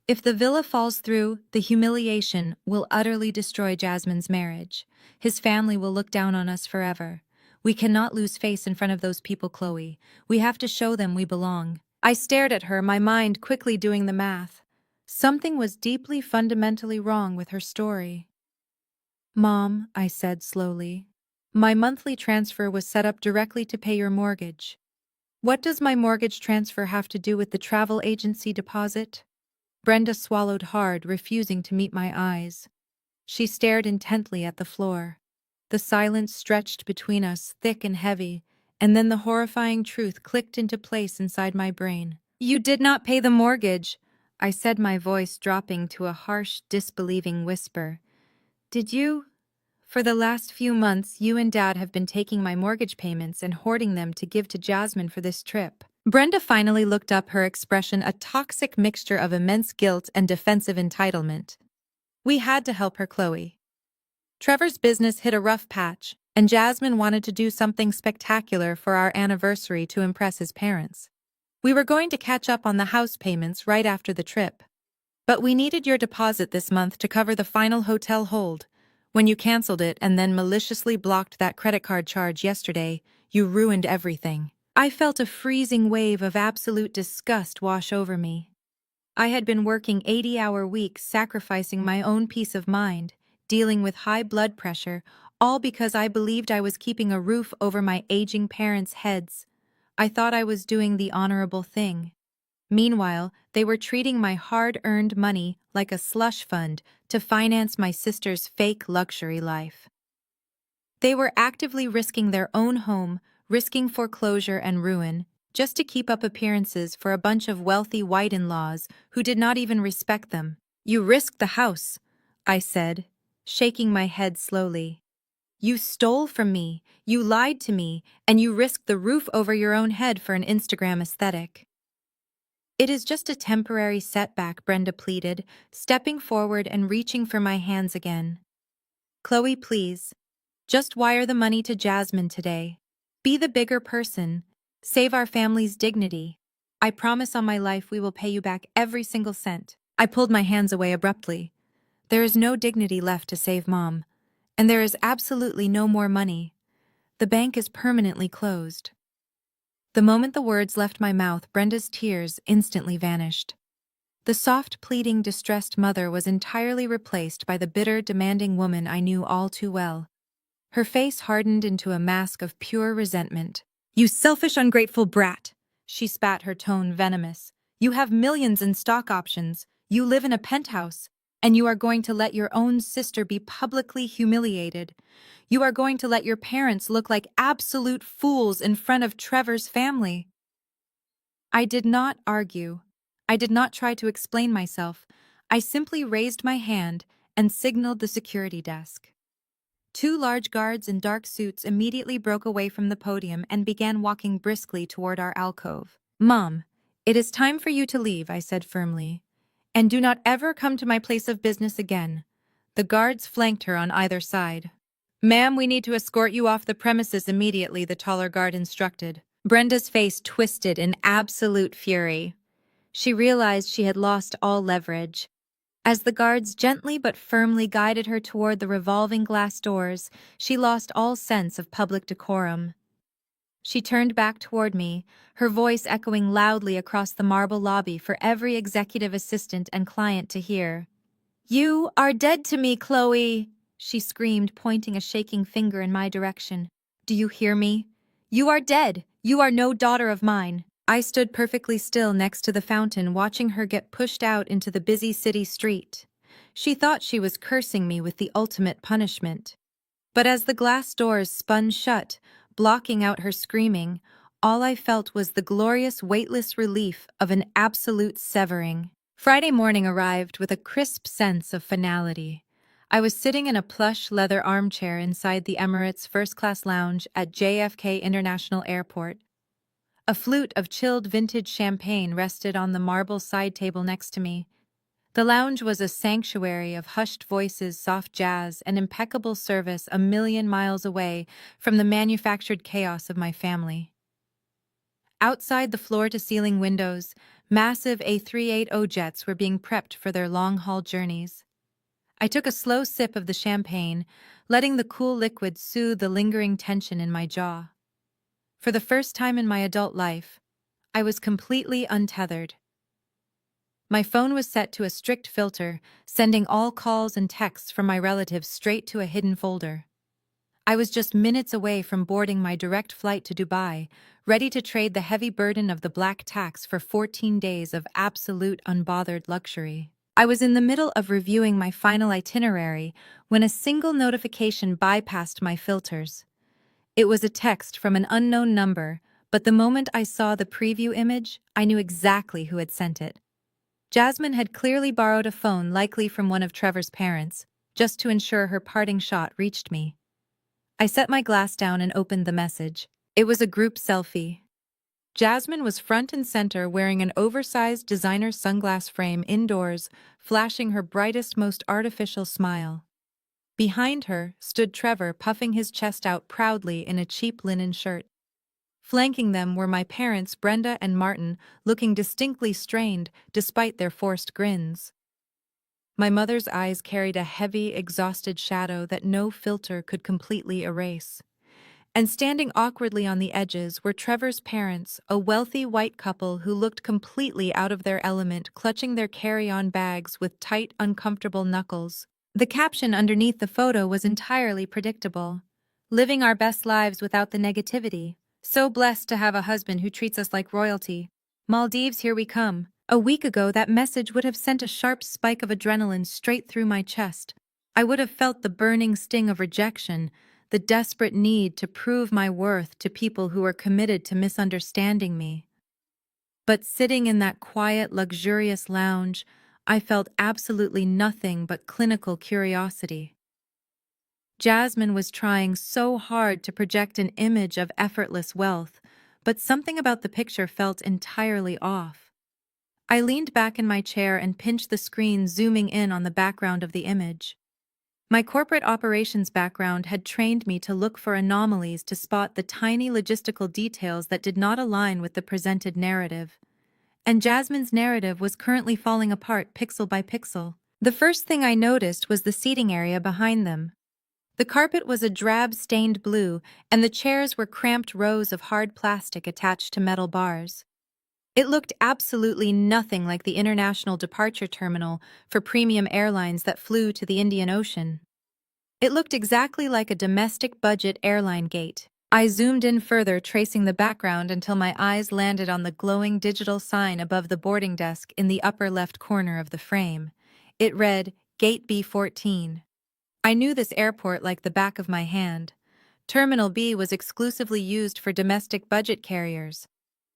If the villa falls through, the humiliation will utterly destroy Jasmine's marriage. His family will look down on us forever. We cannot lose face in front of those people, Chloe. We have to show them we belong." I stared at her, my mind quickly doing the math. Something was deeply, fundamentally wrong with her story. "Mom," I said slowly, "my monthly transfer was set up directly to pay your mortgage. What does my mortgage transfer have to do with the travel agency deposit?" Brenda swallowed hard, refusing to meet my eyes. She stared intently at the floor. The silence stretched between us, thick and heavy, and then the horrifying truth clicked into place inside my brain. "You did not pay the mortgage," I said, my voice dropping to a harsh, disbelieving whisper. "Did you? For the last few months, you and Dad have been taking my mortgage payments and hoarding them to give to Jasmine for this trip." Brenda finally looked up, her expression a toxic mixture of immense guilt and defensive entitlement. "We had to help her, Chloe. Trevor's business hit a rough patch, and Jasmine wanted to do something spectacular for our anniversary to impress his parents. We were going to catch up on the house payments right after the trip. But we needed your deposit this month to cover the final hotel hold. When you canceled it and then maliciously blocked that credit card charge yesterday, you ruined everything." I felt a freezing wave of absolute disgust wash over me. I had been working 80-hour weeks, sacrificing my own peace of mind, dealing with high blood pressure, all because I believed I was keeping a roof over my aging parents' heads. I thought I was doing the honorable thing. Meanwhile, they were treating my hard-earned money like a slush fund to finance my sister's fake luxury life. They were actively risking their own home, risking foreclosure and ruin, just to keep up appearances for a bunch of wealthy white-in-laws who did not even respect them. "You risked the house," I said, shaking my head slowly. You stole from me, you lied to me, and you risked the roof over your own head for an Instagram aesthetic. It is just a temporary setback, Brenda pleaded, stepping forward and reaching for my hands again. Chloe, please. Just wire the money to Jasmine today. Be the bigger person. Save our family's dignity. I promise on my life we will pay you back every single cent. I pulled my hands away abruptly. There is no dignity left to save Mom. And there is absolutely no more money. The bank is permanently closed. The moment the words left my mouth, Brenda's tears instantly vanished. The soft, pleading, distressed mother was entirely replaced by the bitter, demanding woman I knew all too well. Her face hardened into a mask of pure resentment. You selfish, ungrateful brat! She spat, her tone venomous. You have millions in stock options. You live in a penthouse. And you are going to let your own sister be publicly humiliated. You are going to let your parents look like absolute fools in front of Trevor's family. I did not argue. I did not try to explain myself. I simply raised my hand and signaled the security desk. Two large guards in dark suits immediately broke away from the podium and began walking briskly toward our alcove. Mom, it is time for you to leave, I said firmly. And do not ever come to my place of business again. The guards flanked her on either side. Ma'am, we need to escort you off the premises immediately, the taller guard instructed. Brenda's face twisted in absolute fury. She realized she had lost all leverage. As the guards gently but firmly guided her toward the revolving glass doors, she lost all sense of public decorum. She turned back toward me, her voice echoing loudly across the marble lobby for every executive assistant and client to hear. You are dead to me, Chloe, she screamed, pointing a shaking finger in my direction. Do you hear me? You are dead. You are no daughter of mine. I stood perfectly still next to the fountain, watching her get pushed out into the busy city street. She thought she was cursing me with the ultimate punishment. But as the glass doors spun shut, blocking out her screaming, all I felt was the glorious, weightless relief of an absolute severing. Friday morning arrived with a crisp sense of finality. I was sitting in a plush leather armchair inside the Emirates first-class lounge at JFK International Airport. A flute of chilled vintage champagne rested on the marble side table next to me. The lounge was a sanctuary of hushed voices, soft jazz, and impeccable service a million miles away from the manufactured chaos of my family. Outside the floor-to-ceiling windows, massive A380 jets were being prepped for their long-haul journeys. I took a slow sip of the champagne, letting the cool liquid soothe the lingering tension in my jaw. For the first time in my adult life, I was completely untethered. My phone was set to a strict filter, sending all calls and texts from my relatives straight to a hidden folder. I was just minutes away from boarding my direct flight to Dubai, ready to trade the heavy burden of the black tax for 14 days of absolute unbothered luxury. I was in the middle of reviewing my final itinerary when a single notification bypassed my filters. It was a text from an unknown number, but the moment I saw the preview image, I knew exactly who had sent it. Jasmine had clearly borrowed a phone, likely from one of Trevor's parents, just to ensure her parting shot reached me. I set my glass down and opened the message. It was a group selfie. Jasmine was front and center, wearing an oversized designer sunglass frame indoors, flashing her brightest, most artificial smile. Behind her stood Trevor, puffing his chest out proudly in a cheap linen shirt. Flanking them were my parents, Brenda and Martin, looking distinctly strained despite their forced grins. My mother's eyes carried a heavy, exhausted shadow that no filter could completely erase. And standing awkwardly on the edges were Trevor's parents, a wealthy white couple who looked completely out of their element, clutching their carry-on bags with tight, uncomfortable knuckles. The caption underneath the photo was entirely predictable. Living our best lives without the negativity. So blessed to have a husband who treats us like royalty. Maldives, here we come. A week ago, that message would have sent a sharp spike of adrenaline straight through my chest. I would have felt the burning sting of rejection, the desperate need to prove my worth to people who were committed to misunderstanding me. But sitting in that quiet, luxurious lounge, I felt absolutely nothing but clinical curiosity. Jasmine was trying so hard to project an image of effortless wealth, but something about the picture felt entirely off. I leaned back in my chair and pinched the screen, zooming in on the background of the image. My corporate operations background had trained me to look for anomalies to spot the tiny logistical details that did not align with the presented narrative. And Jasmine's narrative was currently falling apart pixel by pixel. The first thing I noticed was the seating area behind them. The carpet was a drab stained blue, and the chairs were cramped rows of hard plastic attached to metal bars. It looked absolutely nothing like the international departure terminal for premium airlines that flew to the Indian Ocean. It looked exactly like a domestic budget airline gate. I zoomed in further, tracing the background until my eyes landed on the glowing digital sign above the boarding desk in the upper left corner of the frame. It read, Gate B14. I knew this airport like the back of my hand. Terminal B was exclusively used for domestic budget carriers.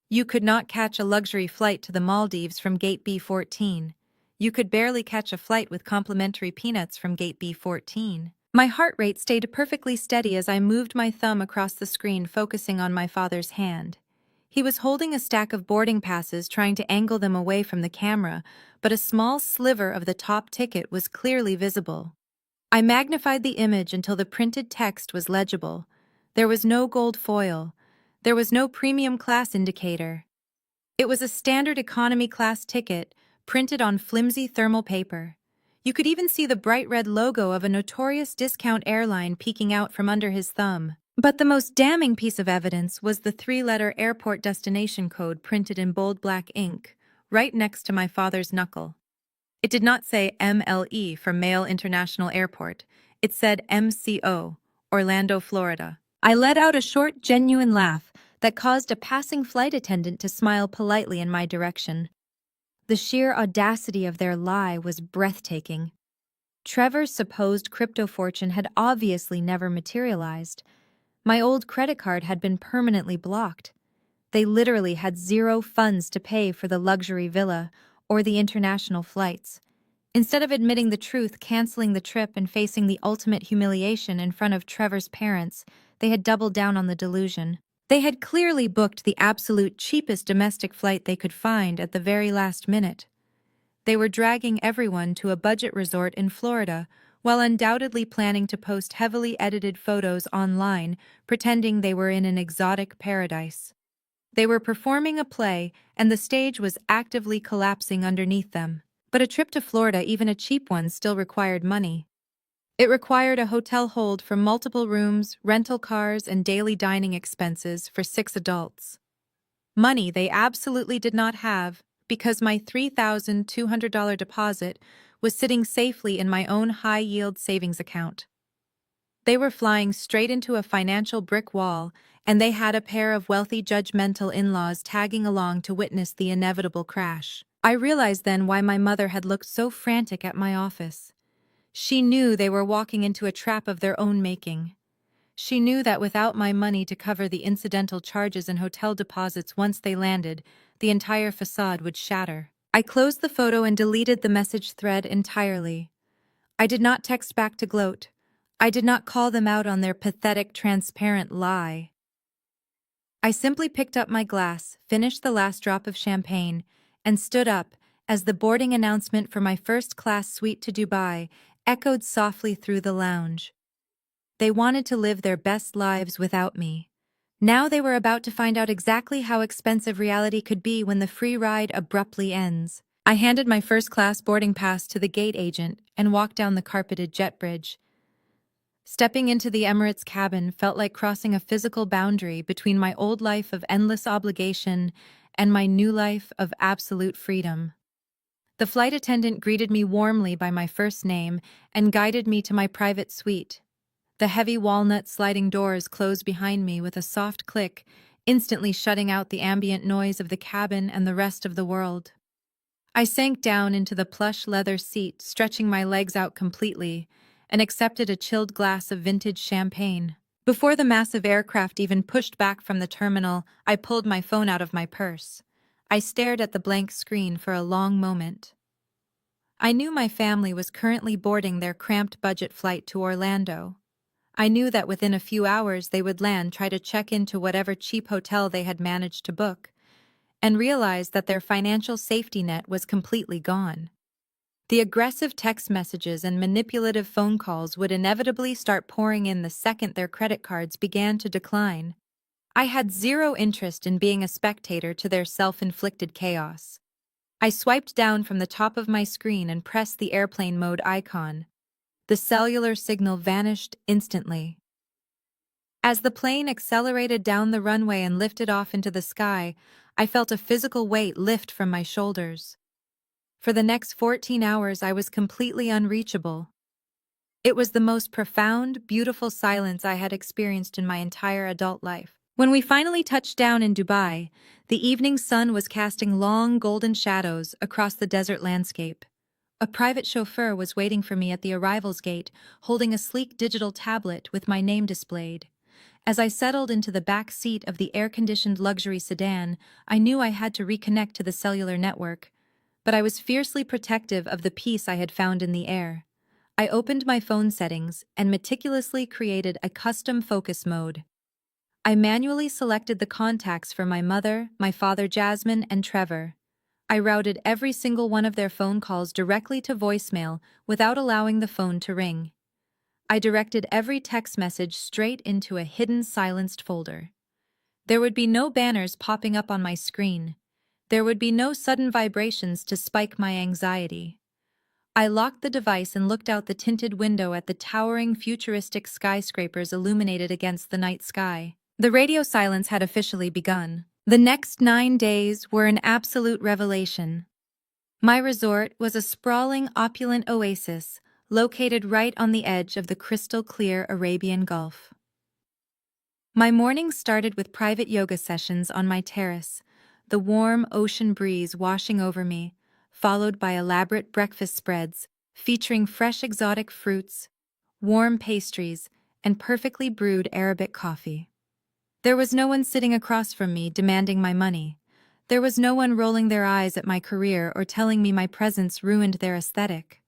You could not catch a luxury flight to the Maldives from Gate B14. You could barely catch a flight with complimentary peanuts from Gate B14. My heart rate stayed perfectly steady as I moved my thumb across the screen, focusing on my father's hand. He was holding a stack of boarding passes, trying to angle them away from the camera, but a small sliver of the top ticket was clearly visible. I magnified the image until the printed text was legible. There was no gold foil. There was no premium class indicator. It was a standard economy class ticket, printed on flimsy thermal paper. You could even see the bright red logo of a notorious discount airline peeking out from under his thumb. But the most damning piece of evidence was the three-letter airport destination code printed in bold black ink, right next to my father's knuckle. It did not say MLE for Male International Airport. It said MCO, Orlando, Florida. I let out a short, genuine laugh that caused a passing flight attendant to smile politely in my direction. The sheer audacity of their lie was breathtaking. Trevor's supposed crypto fortune had obviously never materialized. My old credit card had been permanently blocked. They literally had zero funds to pay for the luxury villa or the international flights. Instead of admitting the truth, canceling the trip, and facing the ultimate humiliation in front of Trevor's parents, they had doubled down on the delusion. They had clearly booked the absolute cheapest domestic flight they could find at the very last minute. They were dragging everyone to a budget resort in Florida, while undoubtedly planning to post heavily edited photos online, pretending they were in an exotic paradise. They were performing a play, and the stage was actively collapsing underneath them. But a trip to Florida, even a cheap one, still required money. It required a hotel hold for multiple rooms, rental cars, and daily dining expenses for 6 adults. Money they absolutely did not have, because my $3,200 deposit was sitting safely in my own high-yield savings account. They were flying straight into a financial brick wall, and they had a pair of wealthy, judgmental in-laws tagging along to witness the inevitable crash. I realized then why my mother had looked so frantic at my office. She knew they were walking into a trap of their own making. She knew that without my money to cover the incidental charges and hotel deposits once they landed, the entire facade would shatter. I closed the photo and deleted the message thread entirely. I did not text back to gloat. I did not call them out on their pathetic, transparent lie. I simply picked up my glass, finished the last drop of champagne, and stood up as the boarding announcement for my first-class suite to Dubai echoed softly through the lounge. They wanted to live their best lives without me. Now they were about to find out exactly how expensive reality could be when the free ride abruptly ends. I handed my first-class boarding pass to the gate agent and walked down the carpeted jet bridge. Stepping into the Emirates cabin felt like crossing a physical boundary between my old life of endless obligation and my new life of absolute freedom. The flight attendant greeted me warmly by my first name and guided me to my private suite. The heavy walnut sliding doors closed behind me with a soft click, instantly shutting out the ambient noise of the cabin and the rest of the world. I sank down into the plush leather seat, stretching my legs out completely, and accepted a chilled glass of vintage champagne. Before the massive aircraft even pushed back from the terminal, I pulled my phone out of my purse. I stared at the blank screen for a long moment. I knew my family was currently boarding their cramped budget flight to Orlando. I knew that within a few hours they would land, try to check into whatever cheap hotel they had managed to book, and realize that their financial safety net was completely gone. The aggressive text messages and manipulative phone calls would inevitably start pouring in the second their credit cards began to decline. I had zero interest in being a spectator to their self-inflicted chaos. I swiped down from the top of my screen and pressed the airplane mode icon. The cellular signal vanished instantly. As the plane accelerated down the runway and lifted off into the sky, I felt a physical weight lift from my shoulders. For the next 14 hours, I was completely unreachable. It was the most profound, beautiful silence I had experienced in my entire adult life. When we finally touched down in Dubai, the evening sun was casting long golden shadows across the desert landscape. A private chauffeur was waiting for me at the arrivals gate, holding a sleek digital tablet with my name displayed. As I settled into the back seat of the air-conditioned luxury sedan, I knew I had to reconnect to the cellular network, but I was fiercely protective of the peace I had found in the air. I opened my phone settings and meticulously created a custom focus mode. I manually selected the contacts for my mother, my father Jasmine, and Trevor. I routed every single one of their phone calls directly to voicemail without allowing the phone to ring. I directed every text message straight into a hidden silenced folder. There would be no banners popping up on my screen. There would be no sudden vibrations to spike my anxiety. I locked the device and looked out the tinted window at the towering futuristic skyscrapers illuminated against the night sky. The radio silence had officially begun. The next 9 days were an absolute revelation. My resort was a sprawling, opulent oasis, located right on the edge of the crystal-clear Arabian Gulf. My mornings started with private yoga sessions on my terrace, the warm ocean breeze washing over me, followed by elaborate breakfast spreads featuring fresh exotic fruits, warm pastries, and perfectly brewed Arabic coffee. There was no one sitting across from me demanding my money. There was no one rolling their eyes at my career or telling me my presence ruined their aesthetic.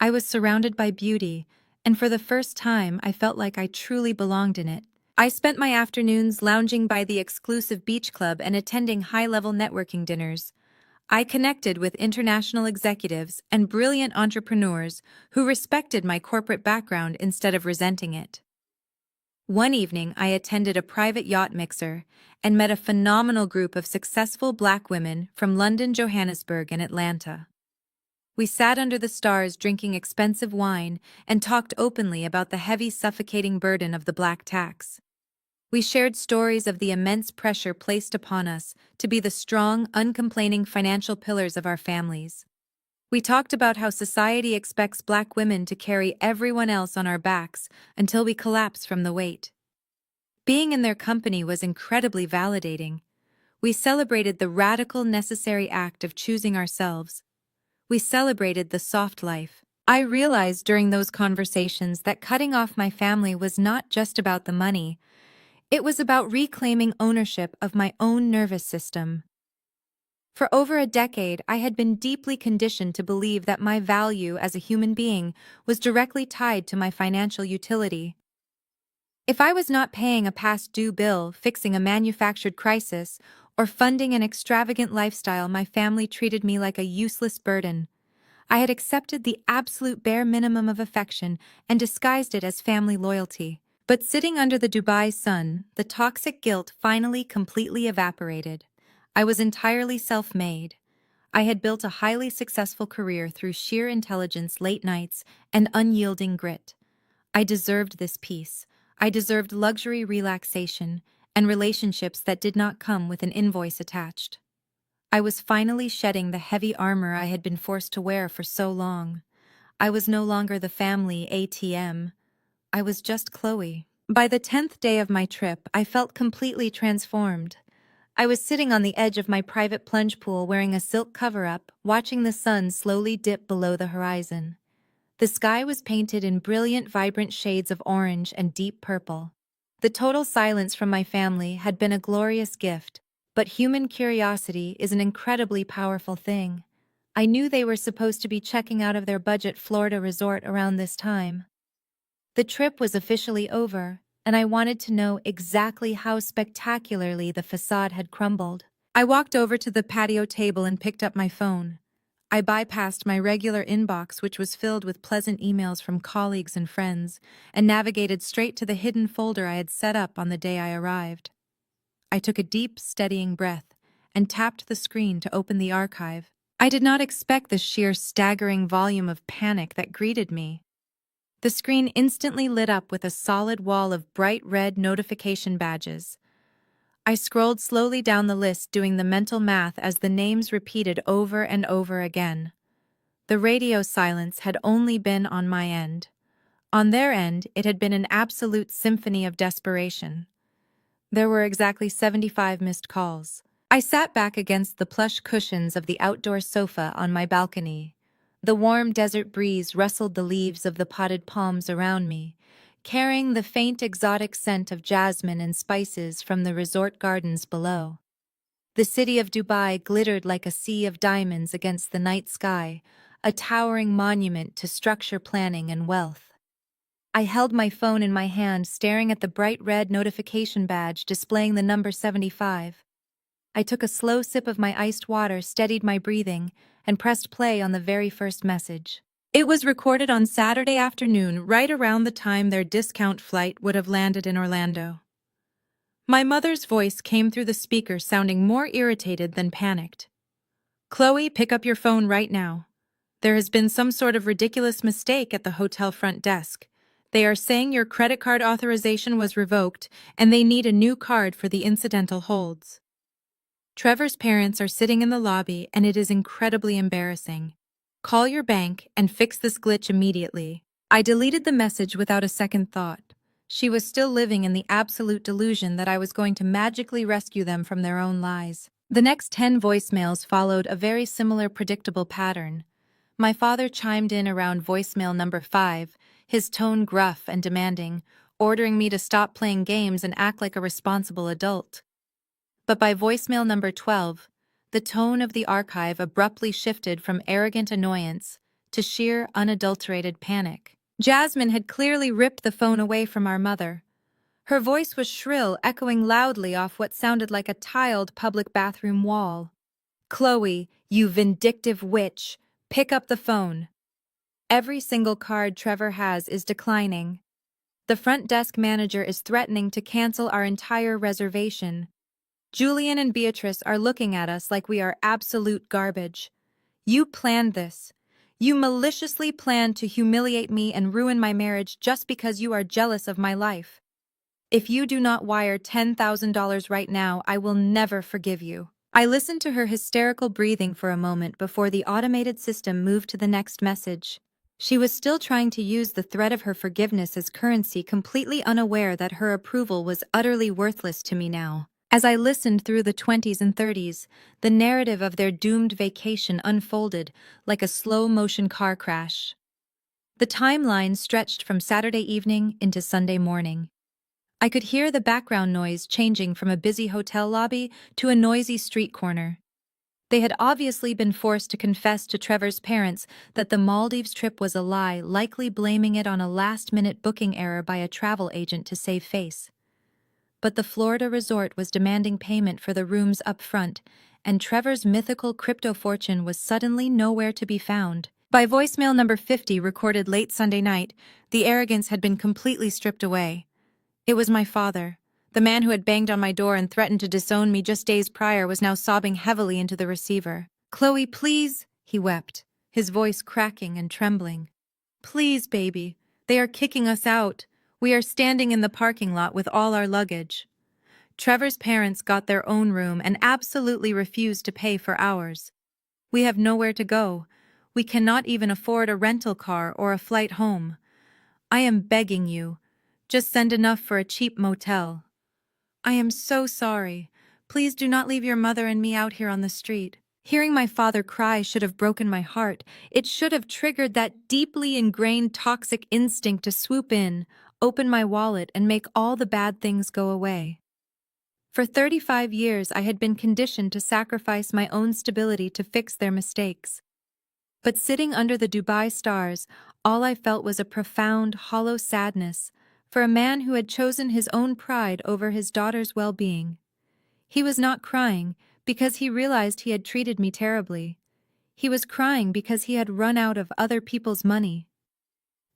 I was surrounded by beauty, and for the first time I felt like I truly belonged in it. I spent my afternoons lounging by the exclusive beach club and attending high-level networking dinners. I connected with international executives and brilliant entrepreneurs who respected my corporate background instead of resenting it. One evening, I attended a private yacht mixer and met a phenomenal group of successful Black women from London, Johannesburg, and Atlanta. We sat under the stars drinking expensive wine and talked openly about the heavy, suffocating burden of the black tax. We shared stories of the immense pressure placed upon us to be the strong, uncomplaining financial pillars of our families. We talked about how society expects Black women to carry everyone else on our backs until we collapse from the weight. Being in their company was incredibly validating. We celebrated the radical, necessary act of choosing ourselves. We celebrated the soft life. I realized during those conversations that cutting off my family was not just about the money. It was about reclaiming ownership of my own nervous system. For over a decade, I had been deeply conditioned to believe that my value as a human being was directly tied to my financial utility. If I was not paying a past due bill, fixing a manufactured crisis, or funding an extravagant lifestyle, my family treated me like a useless burden. I had accepted the absolute bare minimum of affection and disguised it as family loyalty. But sitting under the Dubai sun, the toxic guilt finally completely evaporated. I was entirely self-made. I had built a highly successful career through sheer intelligence, late nights, and unyielding grit. I deserved this peace. I deserved luxury relaxation and relationships that did not come with an invoice attached. I was finally shedding the heavy armor I had been forced to wear for so long. I was no longer the family ATM. I was just Chloe. By the 10th day of my trip, I felt completely transformed. I was sitting on the edge of my private plunge pool wearing a silk cover-up, watching the sun slowly dip below the horizon. The sky was painted in brilliant, vibrant shades of orange and deep purple. The total silence from my family had been a glorious gift, but human curiosity is an incredibly powerful thing. I knew they were supposed to be checking out of their budget Florida resort around this time. The trip was officially over, and I wanted to know exactly how spectacularly the facade had crumbled. I walked over to the patio table and picked up my phone. I bypassed my regular inbox, which was filled with pleasant emails from colleagues and friends, and navigated straight to the hidden folder I had set up on the day I arrived. I took a deep, steadying breath and tapped the screen to open the archive. I did not expect the sheer staggering volume of panic that greeted me. The screen instantly lit up with a solid wall of bright red notification badges. I scrolled slowly down the list, doing the mental math as the names repeated over and over again. The radio silence had only been on my end. On their end, it had been an absolute symphony of desperation. There were exactly 75 missed calls. I sat back against the plush cushions of the outdoor sofa on my balcony. The warm desert breeze rustled the leaves of the potted palms around me, carrying the faint exotic scent of jasmine and spices from the resort gardens below. The city of Dubai glittered like a sea of diamonds against the night sky, a towering monument to structure planning and wealth. I held my phone in my hand, staring at the bright red notification badge displaying the number 75. I took a slow sip of my iced water, steadied my breathing, and pressed play on the very first message. It was recorded on Saturday afternoon, right around the time their discount flight would have landed in Orlando. My mother's voice came through the speaker, sounding more irritated than panicked. "Chloe, pick up your phone right now. There has been some sort of ridiculous mistake at the hotel front desk. They are saying your credit card authorization was revoked, and they need a new card for the incidental holds. Trevor's parents are sitting in the lobby, and it is incredibly embarrassing. Call your bank and fix this glitch immediately." I deleted the message without a second thought. She was still living in the absolute delusion that I was going to magically rescue them from their own lies. The next 10 voicemails followed a very similar predictable pattern. My father chimed in around voicemail number 5, his tone gruff and demanding, ordering me to stop playing games and act like a responsible adult. But by voicemail number 12, the tone of the archive abruptly shifted from arrogant annoyance to sheer, unadulterated panic. Jasmine had clearly ripped the phone away from our mother. Her voice was shrill, echoing loudly off what sounded like a tiled public bathroom wall. "Chloe, you vindictive witch, pick up the phone. Every single card Trevor has is declining. The front desk manager is threatening to cancel our entire reservation. Julian and Beatrice are looking at us like we are absolute garbage. You planned this. You maliciously planned to humiliate me and ruin my marriage just because you are jealous of my life. If you do not wire $10,000 right now, I will never forgive you." I listened to her hysterical breathing for a moment before the automated system moved to the next message. She was still trying to use the threat of her forgiveness as currency, completely unaware that her approval was utterly worthless to me now. As I listened through the 20s and 30s, the narrative of their doomed vacation unfolded like a slow-motion car crash. The timeline stretched from Saturday evening into Sunday morning. I could hear the background noise changing from a busy hotel lobby to a noisy street corner. They had obviously been forced to confess to Trevor's parents that the Maldives trip was a lie, likely blaming it on a last-minute booking error by a travel agent to save face. But the Florida resort was demanding payment for the rooms up front, and Trevor's mythical crypto fortune was suddenly nowhere to be found. By voicemail number 50, recorded late Sunday night, the arrogance had been completely stripped away. It was my father. The man who had banged on my door and threatened to disown me just days prior was now sobbing heavily into the receiver. "Chloe, please," he wept, his voice cracking and trembling. "Please, baby. They are kicking us out. We are standing in the parking lot with all our luggage." Trevor's parents got their own room and absolutely refused to pay for ours. "We have nowhere to go. We cannot even afford a rental car or a flight home. I am begging you. Just send enough for a cheap motel. I am so sorry. Please do not leave your mother and me out here on the street." Hearing my father cry should have broken my heart. It should have triggered that deeply ingrained toxic instinct to swoop in, open my wallet, and make all the bad things go away. For 35 years, I had been conditioned to sacrifice my own stability to fix their mistakes. But sitting under the Dubai stars, all I felt was a profound, hollow sadness for a man who had chosen his own pride over his daughter's well-being. He was not crying because he realized he had treated me terribly. He was crying because he had run out of other people's money.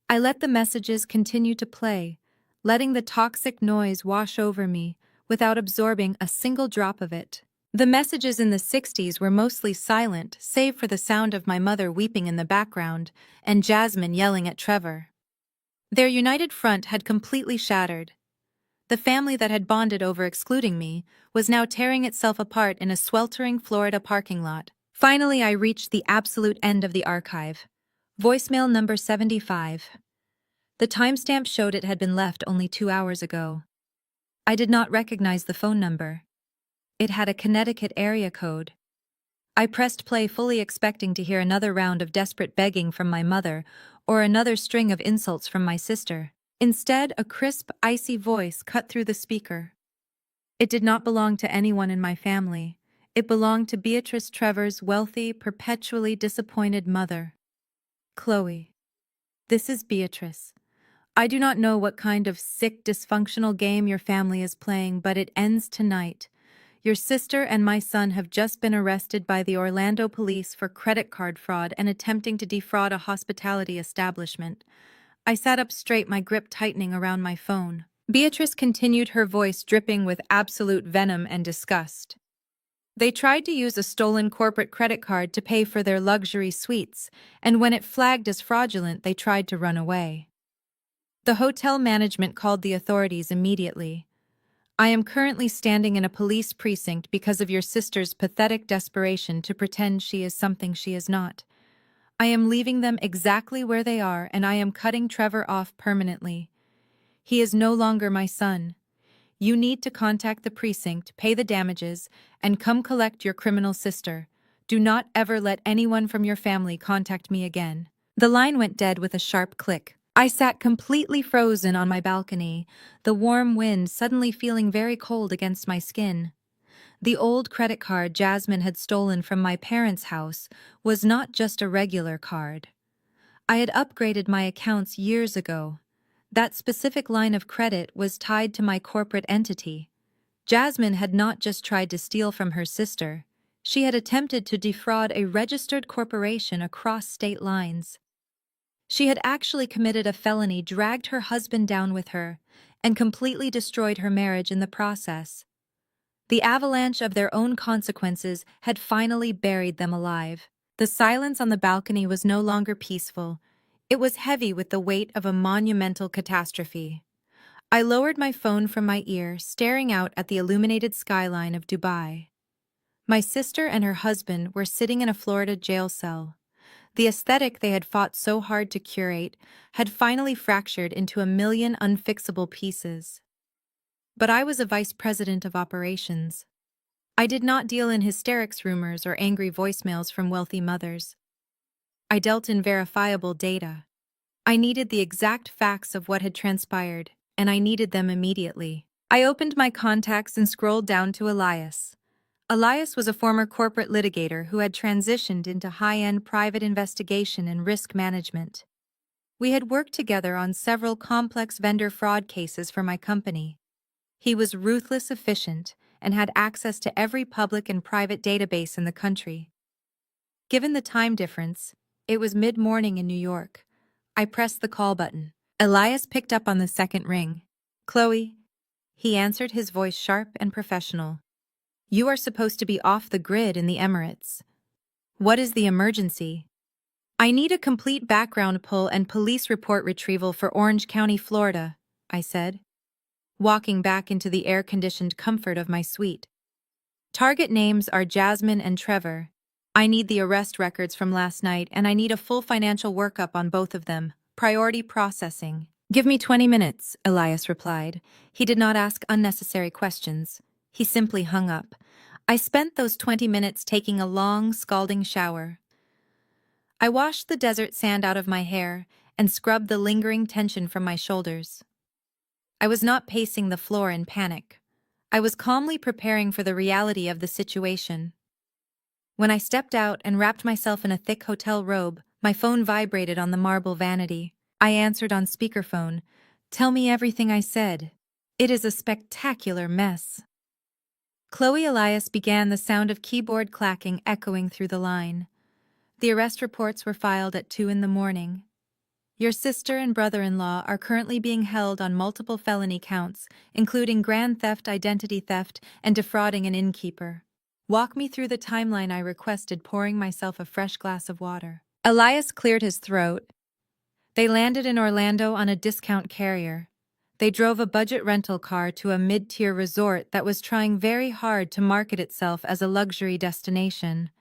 I let the messages continue to play, letting the toxic noise wash over me without absorbing a single drop of it. The messages in the 60s were mostly silent, save for the sound of my mother weeping in the background and Jasmine yelling at Trevor. Their united front had completely shattered. The family that had bonded over excluding me was now tearing itself apart in a sweltering Florida parking lot. Finally, I reached the absolute end of the archive. Voicemail number 75. The timestamp showed it had been left only 2 hours ago. I did not recognize the phone number. It had a Connecticut area code. I pressed play fully expecting to hear another round of desperate begging from my mother or another string of insults from my sister. Instead, a crisp, icy voice cut through the speaker. It did not belong to anyone in my family. It belonged to Beatrice Trevor's wealthy, perpetually disappointed mother. Chloe. This is Beatrice. I do not know what kind of sick, dysfunctional game your family is playing, but it ends tonight. Your sister and my son have just been arrested by the Orlando police for credit card fraud and attempting to defraud a hospitality establishment. I sat up straight, my grip tightening around my phone. Beatrice continued, her voice dripping with absolute venom and disgust. They tried to use a stolen corporate credit card to pay for their luxury suites, and when it flagged as fraudulent, they tried to run away. The hotel management called the authorities immediately. I am currently standing in a police precinct because of your sister's pathetic desperation to pretend she is something she is not. I am leaving them exactly where they are, and I am cutting Trevor off permanently. He is no longer my son. You need to contact the precinct, pay the damages, and come collect your criminal sister. Do not ever let anyone from your family contact me again. The line went dead with a sharp click. I sat completely frozen on my balcony, the warm wind suddenly feeling very cold against my skin. The old credit card Jasmine had stolen from my parents' house was not just a regular card. I had upgraded my accounts years ago. That specific line of credit was tied to my corporate entity. Jasmine had not just tried to steal from her sister. She had attempted to defraud a registered corporation across state lines. She had actually committed a felony, dragged her husband down with her, and completely destroyed her marriage in the process. The avalanche of their own consequences had finally buried them alive. The silence on the balcony was no longer peaceful. It was heavy with the weight of a monumental catastrophe. I lowered my phone from my ear, staring out at the illuminated skyline of Dubai. My sister and her husband were sitting in a Florida jail cell. The aesthetic they had fought so hard to curate had finally fractured into a million unfixable pieces. But I was a vice president of operations. I did not deal in hysterics rumors or angry voicemails from wealthy mothers. I dealt in verifiable data. I needed the exact facts of what had transpired, and I needed them immediately. I opened my contacts and scrolled down to Elias. Elias was a former corporate litigator who had transitioned into high-end private investigation and risk management. We had worked together on several complex vendor fraud cases for my company. He was ruthless, efficient, and had access to every public and private database in the country. Given the time difference, it was mid-morning in New York. I pressed the call button. Elias picked up on the second ring. "Chloe," he answered, his voice sharp and professional. "You are supposed to be off the grid in the Emirates. What is the emergency?" "I need a complete background pull and police report retrieval for Orange County, Florida," I said, walking back into the air-conditioned comfort of my suite. "Target names are Jasmine and Trevor. I need the arrest records from last night, and I need a full financial workup on both of them. Priority processing." "Give me 20 minutes, Elias replied. He did not ask unnecessary questions. He simply hung up. I spent those 20 minutes taking a long, scalding shower. I washed the desert sand out of my hair and scrubbed the lingering tension from my shoulders. I was not pacing the floor in panic. I was calmly preparing for the reality of the situation. When I stepped out and wrapped myself in a thick hotel robe, my phone vibrated on the marble vanity. I answered on speakerphone. "Tell me everything," I said. "It is a spectacular mess." Chloe Elias began, the sound of keyboard clacking echoing through the line. "The arrest reports were filed at 2 in the morning. Your sister and brother-in-law are currently being held on multiple felony counts, including grand theft, identity theft, and defrauding an innkeeper." "Walk me through the timeline," I requested, pouring myself a fresh glass of water. Elias cleared his throat. "They landed in Orlando on a discount carrier. They drove a budget rental car to a mid-tier resort that was trying very hard to market itself as a luxury destination.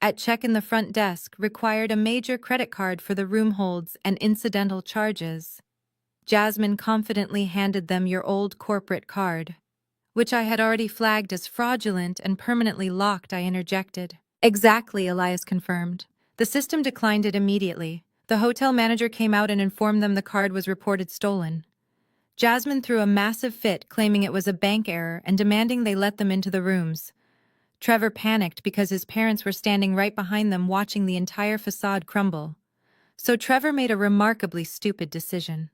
At check-in, the front desk required a major credit card for the room holds and incidental charges. Jasmine confidently handed them your old corporate card, which I had already flagged as fraudulent and permanently locked," I interjected. "Exactly," Elias confirmed. "The system declined it immediately. The hotel manager came out and informed them the card was reported stolen." Jasmine threw a massive fit, claiming it was a bank error and demanding they let them into the rooms. Trevor panicked because his parents were standing right behind them, watching the entire facade crumble. So Trevor made a remarkably stupid decision.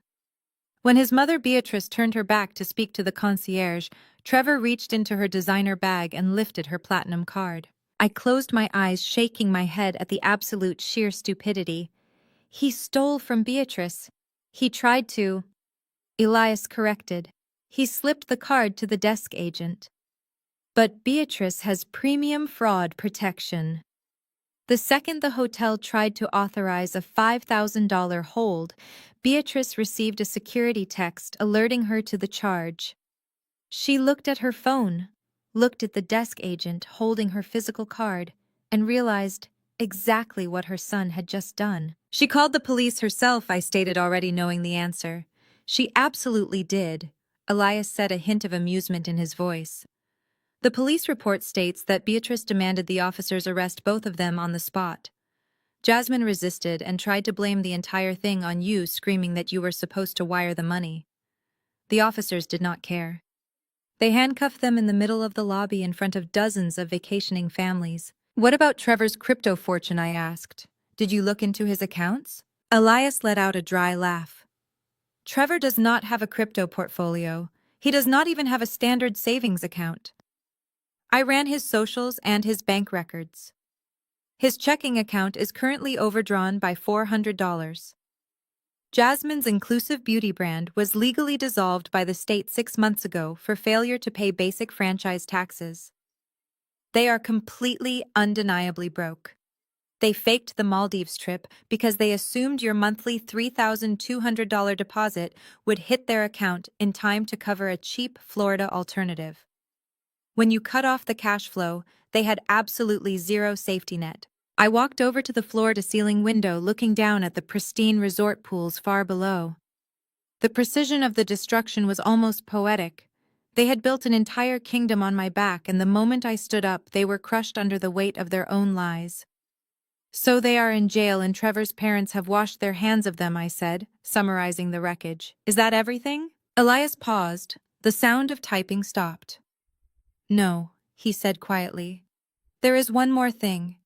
When his mother Beatrice turned her back to speak to the concierge, Trevor reached into her designer bag and lifted her platinum card. I closed my eyes, shaking my head at the absolute sheer stupidity. "He stole from Beatrice. He tried to..." Elias corrected. "He slipped the card to the desk agent. But Beatrice has premium fraud protection." The second the hotel tried to authorize a $5,000 hold, Beatrice received a security text alerting her to the charge. She looked at her phone, looked at the desk agent holding her physical card, and realized exactly what her son had just done. "She called the police herself," I stated, already knowing the answer. "She absolutely did," Elias said, a hint of amusement in his voice. "The police report states that Beatrice demanded the officers arrest both of them on the spot. Jasmine resisted and tried to blame the entire thing on you, screaming that you were supposed to wire the money. The officers did not care. They handcuffed them in the middle of the lobby in front of dozens of vacationing families." "What about Trevor's crypto fortune?" I asked. "Did you look into his accounts?" Elias let out a dry laugh. "Trevor does not have a crypto portfolio. He does not even have a standard savings account. I ran his socials and his bank records. His checking account is currently overdrawn by $400. Jasmine's inclusive beauty brand was legally dissolved by the state 6 months ago for failure to pay basic franchise taxes. They are completely, undeniably broke. They faked the Maldives trip because they assumed your monthly $3,200 deposit would hit their account in time to cover a cheap Florida alternative. When you cut off the cash flow, they had absolutely zero safety net." I walked over to the floor-to-ceiling window, looking down at the pristine resort pools far below. The precision of the destruction was almost poetic. They had built an entire kingdom on my back, and the moment I stood up, they were crushed under the weight of their own lies. "So they are in jail and Trevor's parents have washed their hands of them," I said, summarizing the wreckage. "Is that everything?" Elias paused. The sound of typing stopped. "No," he said quietly. "There is one more thing.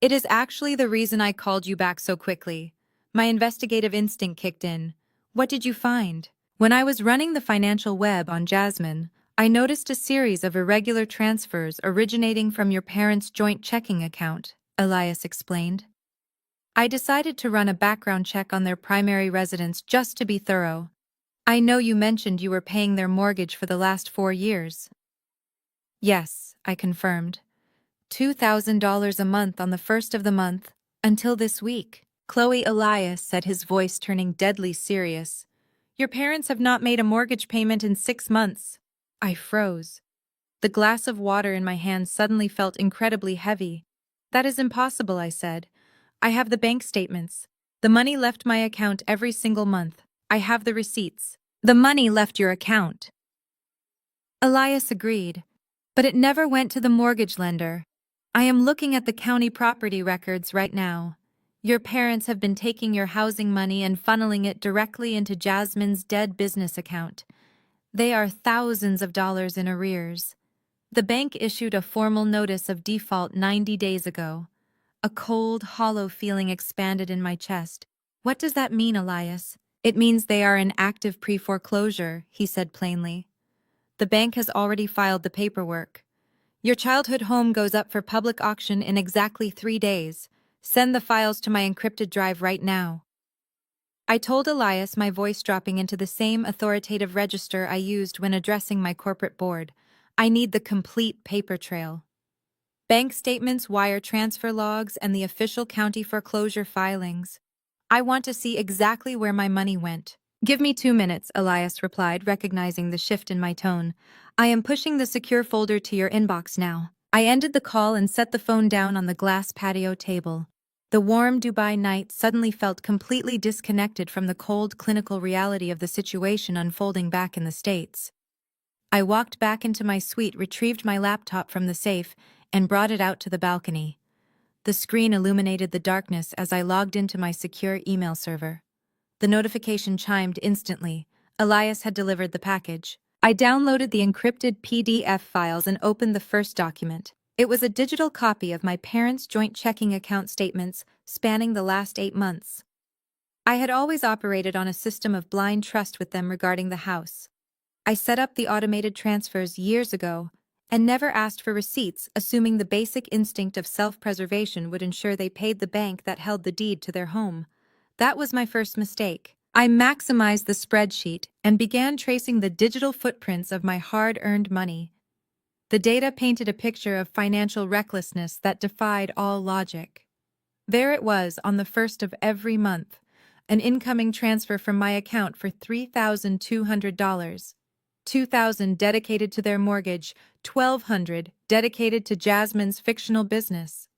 It is actually the reason I called you back so quickly. My investigative instinct kicked in. What did you find?" "When I was running the financial web on Jasmine, I noticed a series of irregular transfers originating from your parents' joint checking account," Elias explained. "I decided to run a background check on their primary residence just to be thorough. I know you mentioned you were paying their mortgage for the last 4 years. "Yes," I confirmed. $2,000 a month on the first of the month, until this week." Chloe Elias said, his voice turning deadly serious. "Your parents have not made a mortgage payment in 6 months. I froze. The glass of water in my hand suddenly felt incredibly heavy. "That is impossible," I said. "I have the bank statements. The money left my account every single month. I have the receipts." "The money left your account," Elias agreed, "but it never went to the mortgage lender. I am looking at the county property records right now. Your parents have been taking your housing money and funneling it directly into Jasmine's dead business account. They are thousands of dollars in arrears. The bank issued a formal notice of default 90 days ago. A cold, hollow feeling expanded in my chest. What does that mean, Elias? It means they are in active pre-foreclosure, he said plainly. The bank has already filed the paperwork. Your childhood home goes up for public auction in exactly 3 days. Send the files to my encrypted drive right now. I told Elias, my voice dropping into the same authoritative register I used when addressing my corporate board. I need the complete paper trail. Bank statements, wire transfer logs, and the official county foreclosure filings. I want to see exactly where my money went. Give me 2 minutes, Elias replied, recognizing the shift in my tone. I am pushing the secure folder to your inbox now. I ended the call and set the phone down on the glass patio table. The warm Dubai night suddenly felt completely disconnected from the cold clinical reality of the situation unfolding back in the States. I walked back into my suite, retrieved my laptop from the safe, and brought it out to the balcony. The screen illuminated the darkness as I logged into my secure email server. The notification chimed instantly. Elias had delivered the package. I downloaded the encrypted PDF files and opened the first document. It was a digital copy of my parents' joint checking account statements spanning the last 8 months. I had always operated on a system of blind trust with them regarding the house. I set up the automated transfers years ago and never asked for receipts, assuming the basic instinct of self-preservation would ensure they paid the bank that held the deed to their home. That was my first mistake. I maximized the spreadsheet and began tracing the digital footprints of my hard-earned money. The data painted a picture of financial recklessness that defied all logic. There it was on the first of every month, an incoming transfer from my account for $3,200. $2,000 dedicated to their mortgage, $1,200 dedicated to Jasmine's fictional business.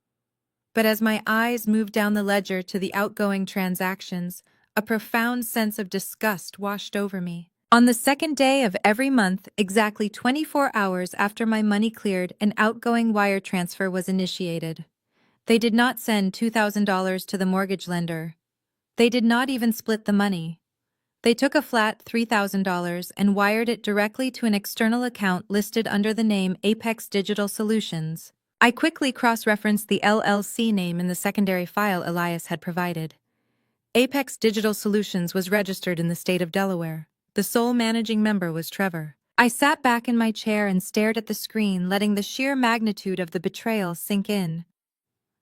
But as my eyes moved down the ledger to the outgoing transactions, a profound sense of disgust washed over me. On the second day of every month, exactly 24 hours after my money cleared, an outgoing wire transfer was initiated. They did not send $2,000 to the mortgage lender. They did not even split the money. They took a flat $3,000 and wired it directly to an external account listed under the name Apex Digital Solutions. I quickly cross-referenced the LLC name in the secondary file Elias had provided. Apex Digital Solutions was registered in the state of Delaware. The sole managing member was Trevor. I sat back in my chair and stared at the screen, letting the sheer magnitude of the betrayal sink in.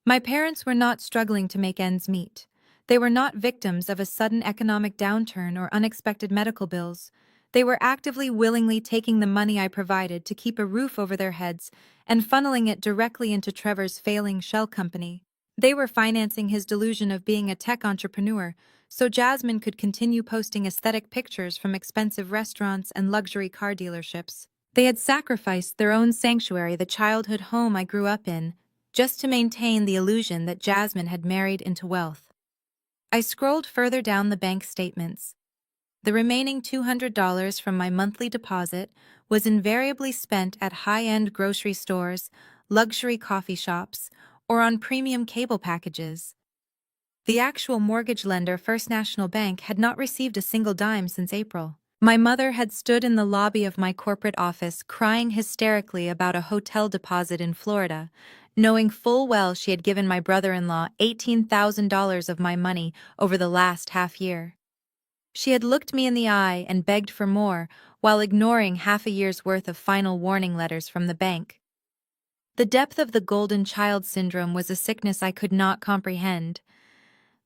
My parents were not struggling to make ends meet. They were not victims of a sudden economic downturn or unexpected medical bills. They were actively, willingly taking the money I provided to keep a roof over their heads and funneling it directly into Trevor's failing shell company. They were financing his delusion of being a tech entrepreneur so Jasmine could continue posting aesthetic pictures from expensive restaurants and luxury car dealerships. They had sacrificed their own sanctuary, the childhood home I grew up in, just to maintain the illusion that Jasmine had married into wealth. I scrolled further down the bank statements. The remaining $200 from my monthly deposit was invariably spent at high-end grocery stores, luxury coffee shops, or on premium cable packages. The actual mortgage lender, First National Bank, had not received a single dime since April. My mother had stood in the lobby of my corporate office crying hysterically about a hotel deposit in Florida, knowing full well she had given my brother-in-law $18,000 of my money over the last half year. She had looked me in the eye and begged for more, while ignoring half a year's worth of final warning letters from the bank. The depth of the golden child syndrome was a sickness I could not comprehend.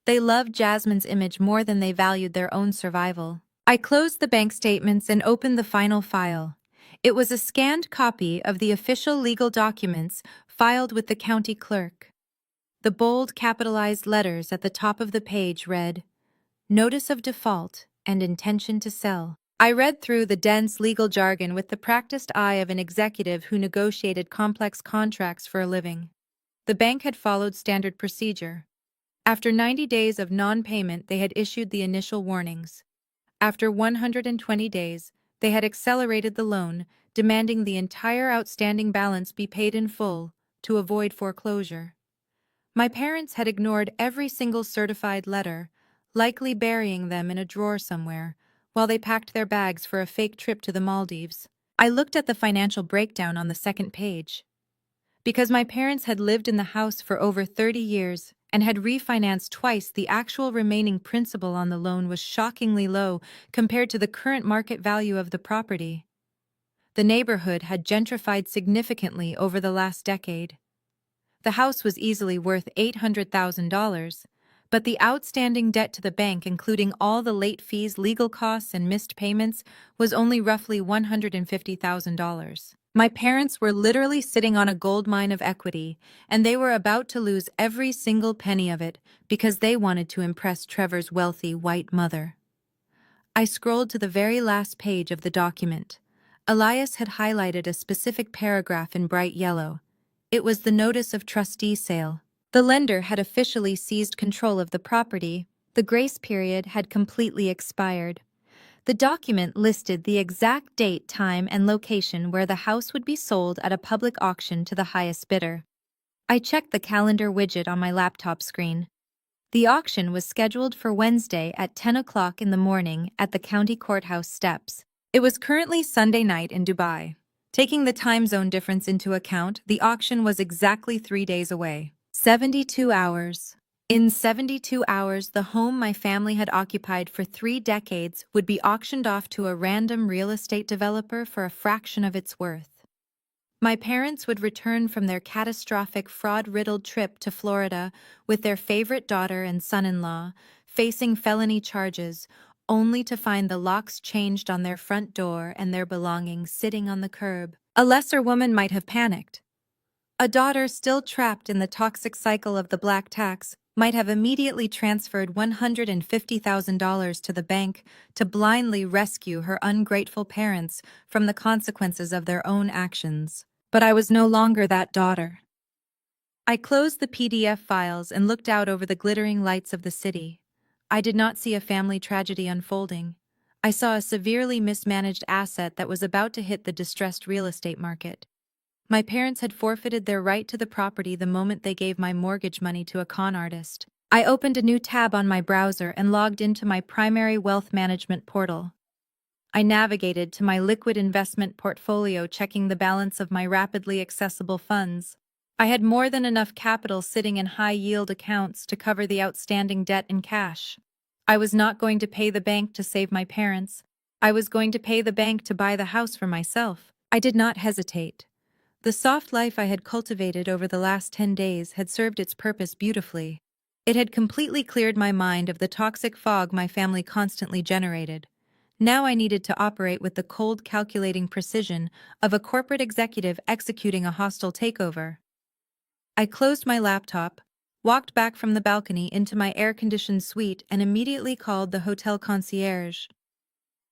They loved Jasmine's image more than they valued their own survival. I closed the bank statements and opened the final file. It was a scanned copy of the official legal documents filed with the county clerk. The bold capitalized letters at the top of the page read, "Notice of default and intention to sell." I read through the dense legal jargon with the practiced eye of an executive who negotiated complex contracts for a living. The bank had followed standard procedure. After 90 days of non-payment, they had issued the initial warnings. After 120 days, they had accelerated the loan, demanding the entire outstanding balance be paid in full to avoid foreclosure. My parents had ignored every single certified letter, likely burying them in a drawer somewhere, while they packed their bags for a fake trip to the Maldives. I looked at the financial breakdown on the second page. Because my parents had lived in the house for over 30 years and had refinanced twice, the actual remaining principal on the loan was shockingly low compared to the current market value of the property. The neighborhood had gentrified significantly over the last decade. The house was easily worth $800,000, but the outstanding debt to the bank, including all the late fees, legal costs, and missed payments, was only roughly $150,000. My parents were literally sitting on a goldmine of equity, and they were about to lose every single penny of it because they wanted to impress Trevor's wealthy white mother. I scrolled to the very last page of the document. Elias had highlighted a specific paragraph in bright yellow. It was the notice of trustee sale. The lender had officially seized control of the property. The grace period had completely expired. The document listed the exact date, time, and location where the house would be sold at a public auction to the highest bidder. I checked the calendar widget on my laptop screen. The auction was scheduled for Wednesday at 10 o'clock in the morning at the county courthouse steps. It was currently Sunday night in Dubai. Taking the time zone difference into account, the auction was exactly 3 days away. 72 hours. In 72 hours, the home my family had occupied for 3 decades would be auctioned off to a random real estate developer for a fraction of its worth. My parents would return from their catastrophic fraud-riddled trip to Florida with their favorite daughter and son-in-law, facing felony charges, only to find the locks changed on their front door and their belongings sitting on the curb. A lesser woman might have panicked. A daughter still trapped in the toxic cycle of the black tax might have immediately transferred $150,000 to the bank to blindly rescue her ungrateful parents from the consequences of their own actions. But I was no longer that daughter. I closed the PDF files and looked out over the glittering lights of the city. I did not see a family tragedy unfolding. I saw a severely mismanaged asset that was about to hit the distressed real estate market. My parents had forfeited their right to the property the moment they gave my mortgage money to a con artist. I opened a new tab on my browser and logged into my primary wealth management portal. I navigated to my liquid investment portfolio, checking the balance of my rapidly accessible funds. I had more than enough capital sitting in high-yield accounts to cover the outstanding debt in cash. I was not going to pay the bank to save my parents. I was going to pay the bank to buy the house for myself. I did not hesitate. The soft life I had cultivated over the last 10 days had served its purpose beautifully. It had completely cleared my mind of the toxic fog my family constantly generated. Now I needed to operate with the cold, calculating precision of a corporate executive executing a hostile takeover. I closed my laptop, walked back from the balcony into my air-conditioned suite, and immediately called the hotel concierge.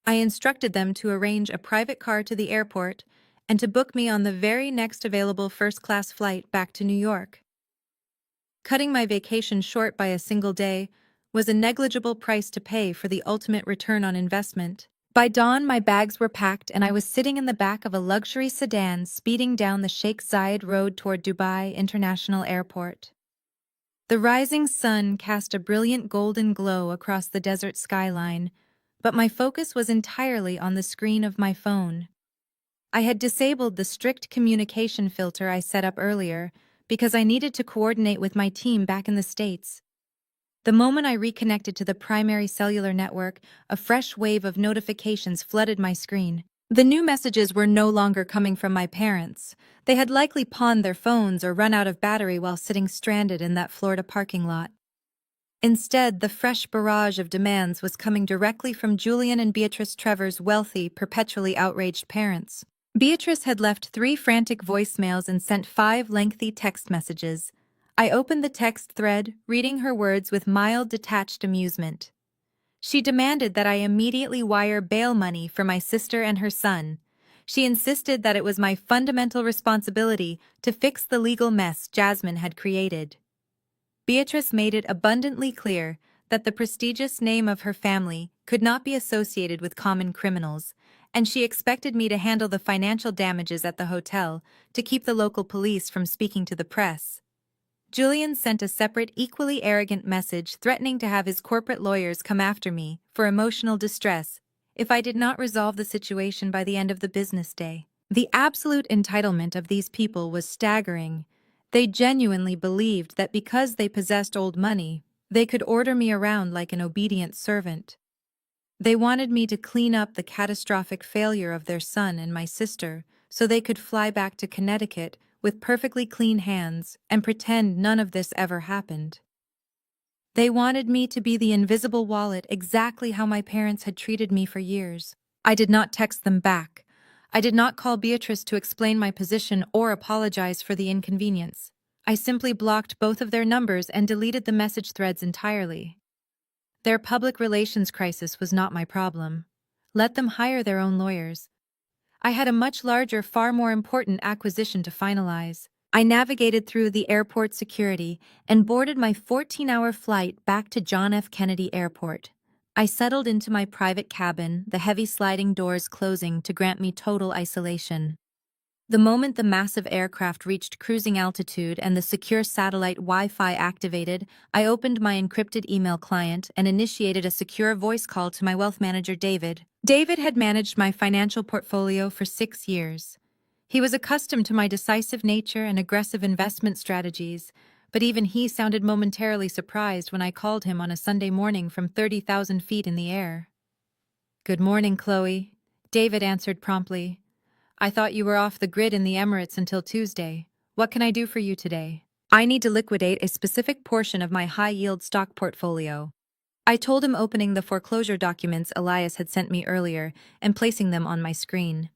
I instructed them to arrange a private car to the airport and to book me on the very next available first-class flight back to New York. Cutting my vacation short by a single day was a negligible price to pay for the ultimate return on investment. By dawn, my bags were packed and I was sitting in the back of a luxury sedan speeding down the Sheikh Zayed Road toward Dubai International Airport. The rising sun cast a brilliant golden glow across the desert skyline, but my focus was entirely on the screen of my phone. I had disabled the strict communication filter I set up earlier because I needed to coordinate with my team back in the States. The moment I reconnected to the primary cellular network, a fresh wave of notifications flooded my screen. The new messages were no longer coming from my parents. They had likely pawned their phones or run out of battery while sitting stranded in that Florida parking lot. Instead, the fresh barrage of demands was coming directly from Julian and Beatrice Trevor's wealthy, perpetually outraged parents. Beatrice had left 3 frantic voicemails and sent 5 lengthy text messages. I opened the text thread, reading her words with mild, detached amusement. She demanded that I immediately wire bail money for my sister and her son. She insisted that it was my fundamental responsibility to fix the legal mess Jasmine had created. Beatrice made it abundantly clear that the prestigious name of her family could not be associated with common criminals, and she expected me to handle the financial damages at the hotel to keep the local police from speaking to the press. Julian sent a separate, equally arrogant message threatening to have his corporate lawyers come after me for emotional distress if I did not resolve the situation by the end of the business day. The absolute entitlement of these people was staggering. They genuinely believed that because they possessed old money, they could order me around like an obedient servant. They wanted me to clean up the catastrophic failure of their son and my sister so they could fly back to Connecticut with perfectly clean hands and pretend none of this ever happened. They wanted me to be the invisible wallet, exactly how my parents had treated me for years. I did not text them back. I did not call Beatrice to explain my position or apologize for the inconvenience. I simply blocked both of their numbers and deleted the message threads entirely. Their public relations crisis was not my problem. Let them hire their own lawyers. I had a much larger, far more important acquisition to finalize. I navigated through the airport security and boarded my 14-hour flight back to John F. Kennedy Airport. I settled into my private cabin, the heavy sliding doors closing to grant me total isolation. The moment the massive aircraft reached cruising altitude and the secure satellite Wi-Fi activated, I opened my encrypted email client and initiated a secure voice call to my wealth manager, David. David had managed my financial portfolio for 6 years. He was accustomed to my decisive nature and aggressive investment strategies, but even he sounded momentarily surprised when I called him on a Sunday morning from 30,000 feet in the air. "Good morning, Chloe," David answered promptly. "I thought you were off the grid in the Emirates until Tuesday. What can I do for you today?" "I need to liquidate a specific portion of my high-yield stock portfolio." I told him, opening the foreclosure documents Elias had sent me earlier and placing them on my screen.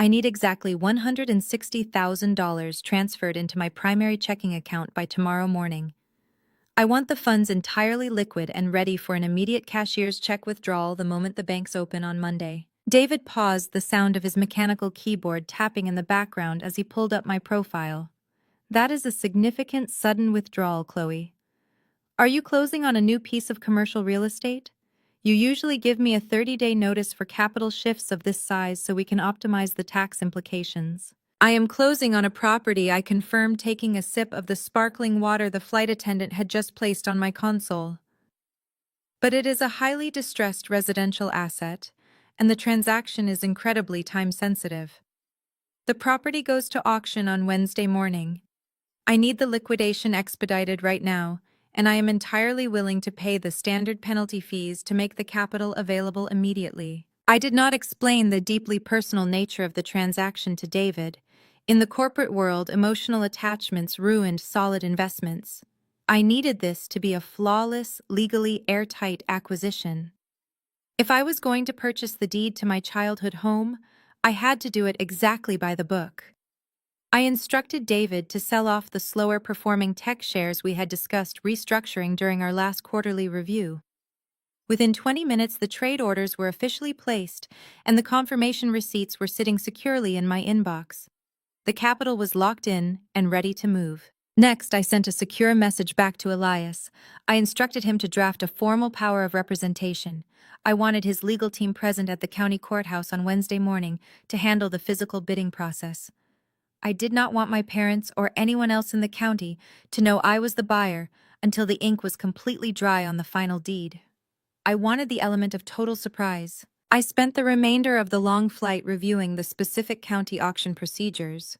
"I need exactly $160,000 transferred into my primary checking account by tomorrow morning. I want the funds entirely liquid and ready for an immediate cashier's check withdrawal the moment the banks open on Monday." David paused, the sound of his mechanical keyboard tapping in the background as he pulled up my profile. "That is a significant, sudden withdrawal, Chloe. Are you closing on a new piece of commercial real estate? You usually give me a 30-day notice for capital shifts of this size so we can optimize the tax implications." "I am closing on a property," I confirmed, taking a sip of the sparkling water the flight attendant had just placed on my console. "But it is a highly distressed residential asset, and the transaction is incredibly time-sensitive. The property goes to auction on Wednesday morning. I need the liquidation expedited right now, and I am entirely willing to pay the standard penalty fees to make the capital available immediately." I did not explain the deeply personal nature of the transaction to David. In the corporate world, emotional attachments ruined solid investments. I needed this to be a flawless, legally airtight acquisition. If I was going to purchase the deed to my childhood home, I had to do it exactly by the book. I instructed David to sell off the slower-performing tech shares we had discussed restructuring during our last quarterly review. Within 20 minutes, the trade orders were officially placed, and the confirmation receipts were sitting securely in my inbox. The capital was locked in and ready to move. Next, I sent a secure message back to Elias. I instructed him to draft a formal power of representation. I wanted his legal team present at the county courthouse on Wednesday morning to handle the physical bidding process. I did not want my parents or anyone else in the county to know I was the buyer until the ink was completely dry on the final deed. I wanted the element of total surprise. I spent the remainder of the long flight reviewing the specific county auction procedures.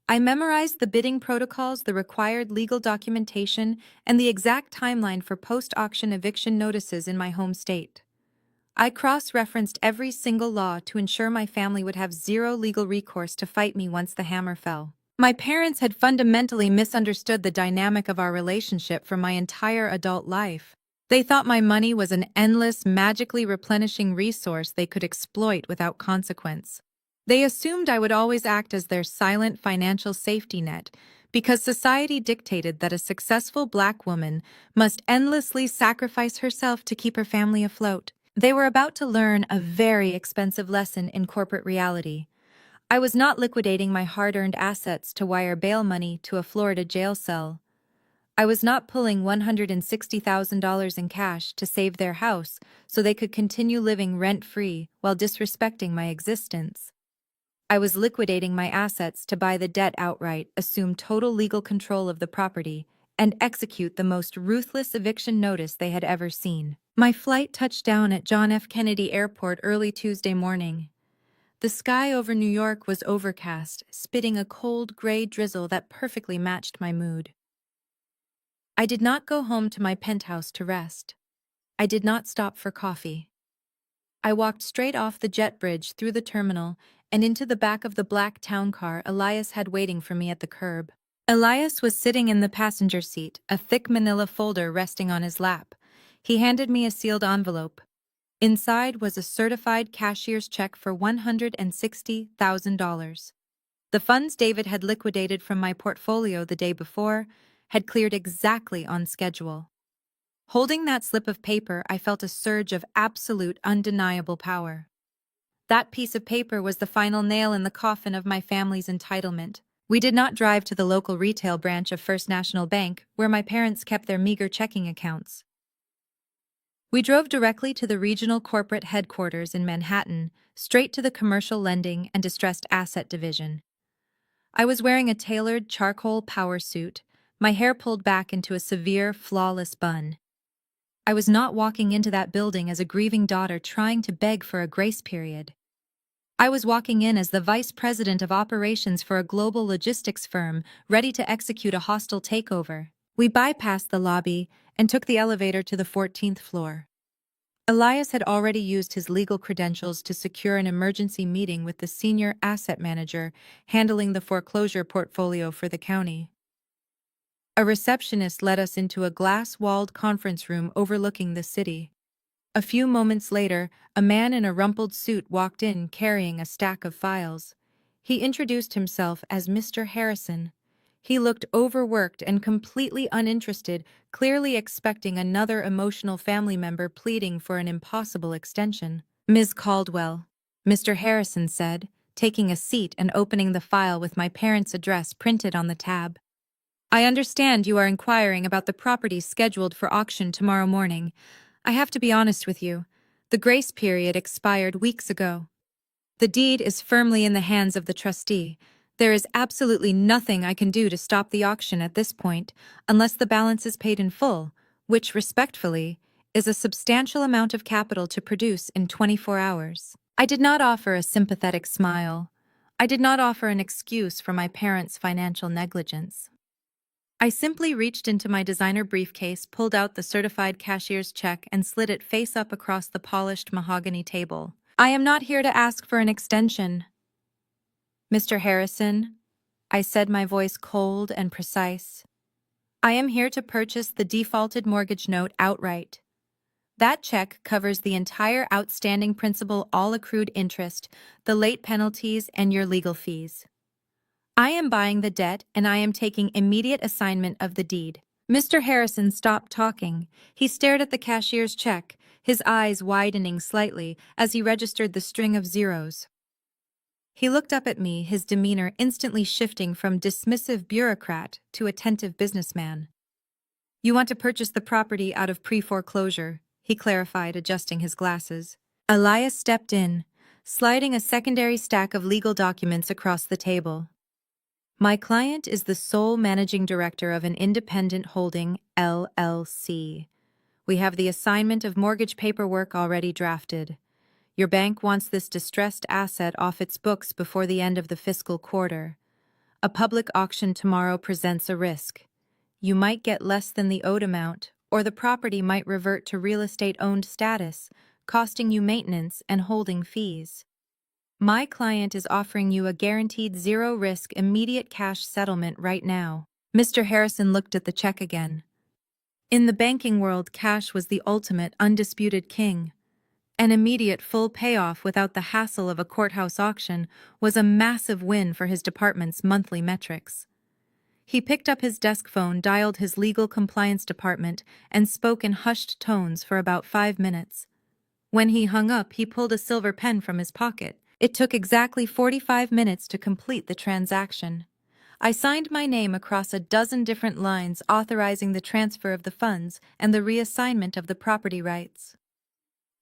I memorized the bidding protocols, the required legal documentation, and the exact timeline for post-auction eviction notices in my home state. I cross-referenced every single law to ensure my family would have zero legal recourse to fight me once the hammer fell. My parents had fundamentally misunderstood the dynamic of our relationship for my entire adult life. They thought my money was an endless, magically replenishing resource they could exploit without consequence. They assumed I would always act as their silent financial safety net because society dictated that a successful Black woman must endlessly sacrifice herself to keep her family afloat. They were about to learn a very expensive lesson in corporate reality. I was not liquidating my hard-earned assets to wire bail money to a Florida jail cell. I was not pulling $160,000 in cash to save their house so they could continue living rent-free while disrespecting my existence. I was liquidating my assets to buy the debt outright, assume total legal control of the property, and execute the most ruthless eviction notice they had ever seen. My flight touched down at John F. Kennedy Airport early Tuesday morning. The sky over New York was overcast, spitting a cold gray drizzle that perfectly matched my mood. I did not go home to my penthouse to rest. I did not stop for coffee. I walked straight off the jet bridge through the terminal and into the back of the black town car Elias had waiting for me at the curb. Elias was sitting in the passenger seat, a thick manila folder resting on his lap. He handed me a sealed envelope. Inside was a certified cashier's check for $160,000. The funds David had liquidated from my portfolio the day before had cleared exactly on schedule. Holding that slip of paper, I felt a surge of absolute, undeniable power. That piece of paper was the final nail in the coffin of my family's entitlement. We did not drive to the local retail branch of First National Bank, where my parents kept their meager checking accounts. We drove directly to the regional corporate headquarters in Manhattan, straight to the commercial lending and distressed asset division. I was wearing a tailored charcoal power suit, my hair pulled back into a severe, flawless bun. I was not walking into that building as a grieving daughter trying to beg for a grace period. I was walking in as the vice president of operations for a global logistics firm ready to execute a hostile takeover. We bypassed the lobby and took the elevator to the 14th floor. Elias had already used his legal credentials to secure an emergency meeting with the senior asset manager handling the foreclosure portfolio for the county. A receptionist led us into a glass-walled conference room overlooking the city. A few moments later, a man in a rumpled suit walked in carrying a stack of files. He introduced himself as Mr. Harrison. He looked overworked and completely uninterested, clearly expecting another emotional family member pleading for an impossible extension. "Ms. Caldwell," Mr. Harrison said, taking a seat and opening the file with my parents' address printed on the tab. "I understand you are inquiring about the property scheduled for auction tomorrow morning. I have to be honest with you. The grace period expired weeks ago. The deed is firmly in the hands of the trustee. There is absolutely nothing I can do to stop the auction at this point unless the balance is paid in full, which, respectfully, is a substantial amount of capital to produce in 24 hours. I did not offer a sympathetic smile. I did not offer an excuse for my parents' financial negligence. I simply reached into my designer briefcase, pulled out the certified cashier's check, and slid it face up across the polished mahogany table. "I am not here to ask for an extension, Mr. Harrison," I said, my voice cold and precise. "I am here to purchase the defaulted mortgage note outright. That check covers the entire outstanding principal, all accrued interest, the late penalties, and your legal fees. I am buying the debt, and I am taking immediate assignment of the deed." Mr. Harrison stopped talking. He stared at the cashier's check, his eyes widening slightly as he registered the string of zeros. He looked up at me, his demeanor instantly shifting from dismissive bureaucrat to attentive businessman. "You want to purchase the property out of pre-foreclosure," he clarified, adjusting his glasses. Elias stepped in, sliding a secondary stack of legal documents across the table. "My client is the sole managing director of an independent holding, LLC. We have the assignment of mortgage paperwork already drafted. Your bank wants this distressed asset off its books before the end of the fiscal quarter. A public auction tomorrow presents a risk. You might get less than the owed amount, or the property might revert to real estate-owned status, costing you maintenance and holding fees. My client is offering you a guaranteed zero-risk immediate cash settlement right now." Mr. Harrison looked at the check again. In the banking world, cash was the ultimate, undisputed king. An immediate full payoff without the hassle of a courthouse auction was a massive win for his department's monthly metrics. He picked up his desk phone, dialed his legal compliance department, and spoke in hushed tones for about 5 minutes. When he hung up, he pulled a silver pen from his pocket. It took exactly 45 minutes to complete the transaction. I signed my name across a dozen different lines authorizing the transfer of the funds and the reassignment of the property rights.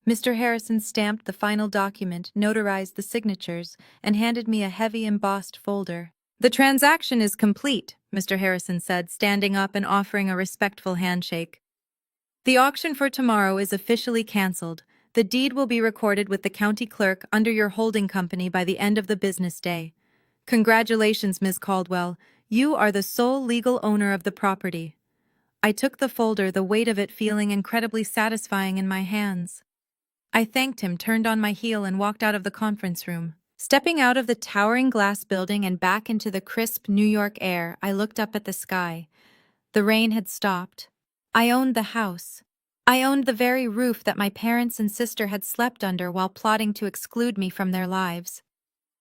Mr. Harrison stamped the final document, notarized the signatures, and handed me a heavy embossed folder. "The transaction is complete," Mr. Harrison said, standing up and offering a respectful handshake. The auction for tomorrow is officially cancelled. The deed will be recorded with the county clerk under your holding company by the end of the business day. Congratulations, Ms. Caldwell. You are the sole legal owner of the property. I took the folder, the weight of it feeling incredibly satisfying in my hands. I thanked him, turned on my heel, and walked out of the conference room. Stepping out of the towering glass building and back into the crisp New York air, I looked up at the sky. The rain had stopped. I owned the house. I owned the very roof that my parents and sister had slept under while plotting to exclude me from their lives.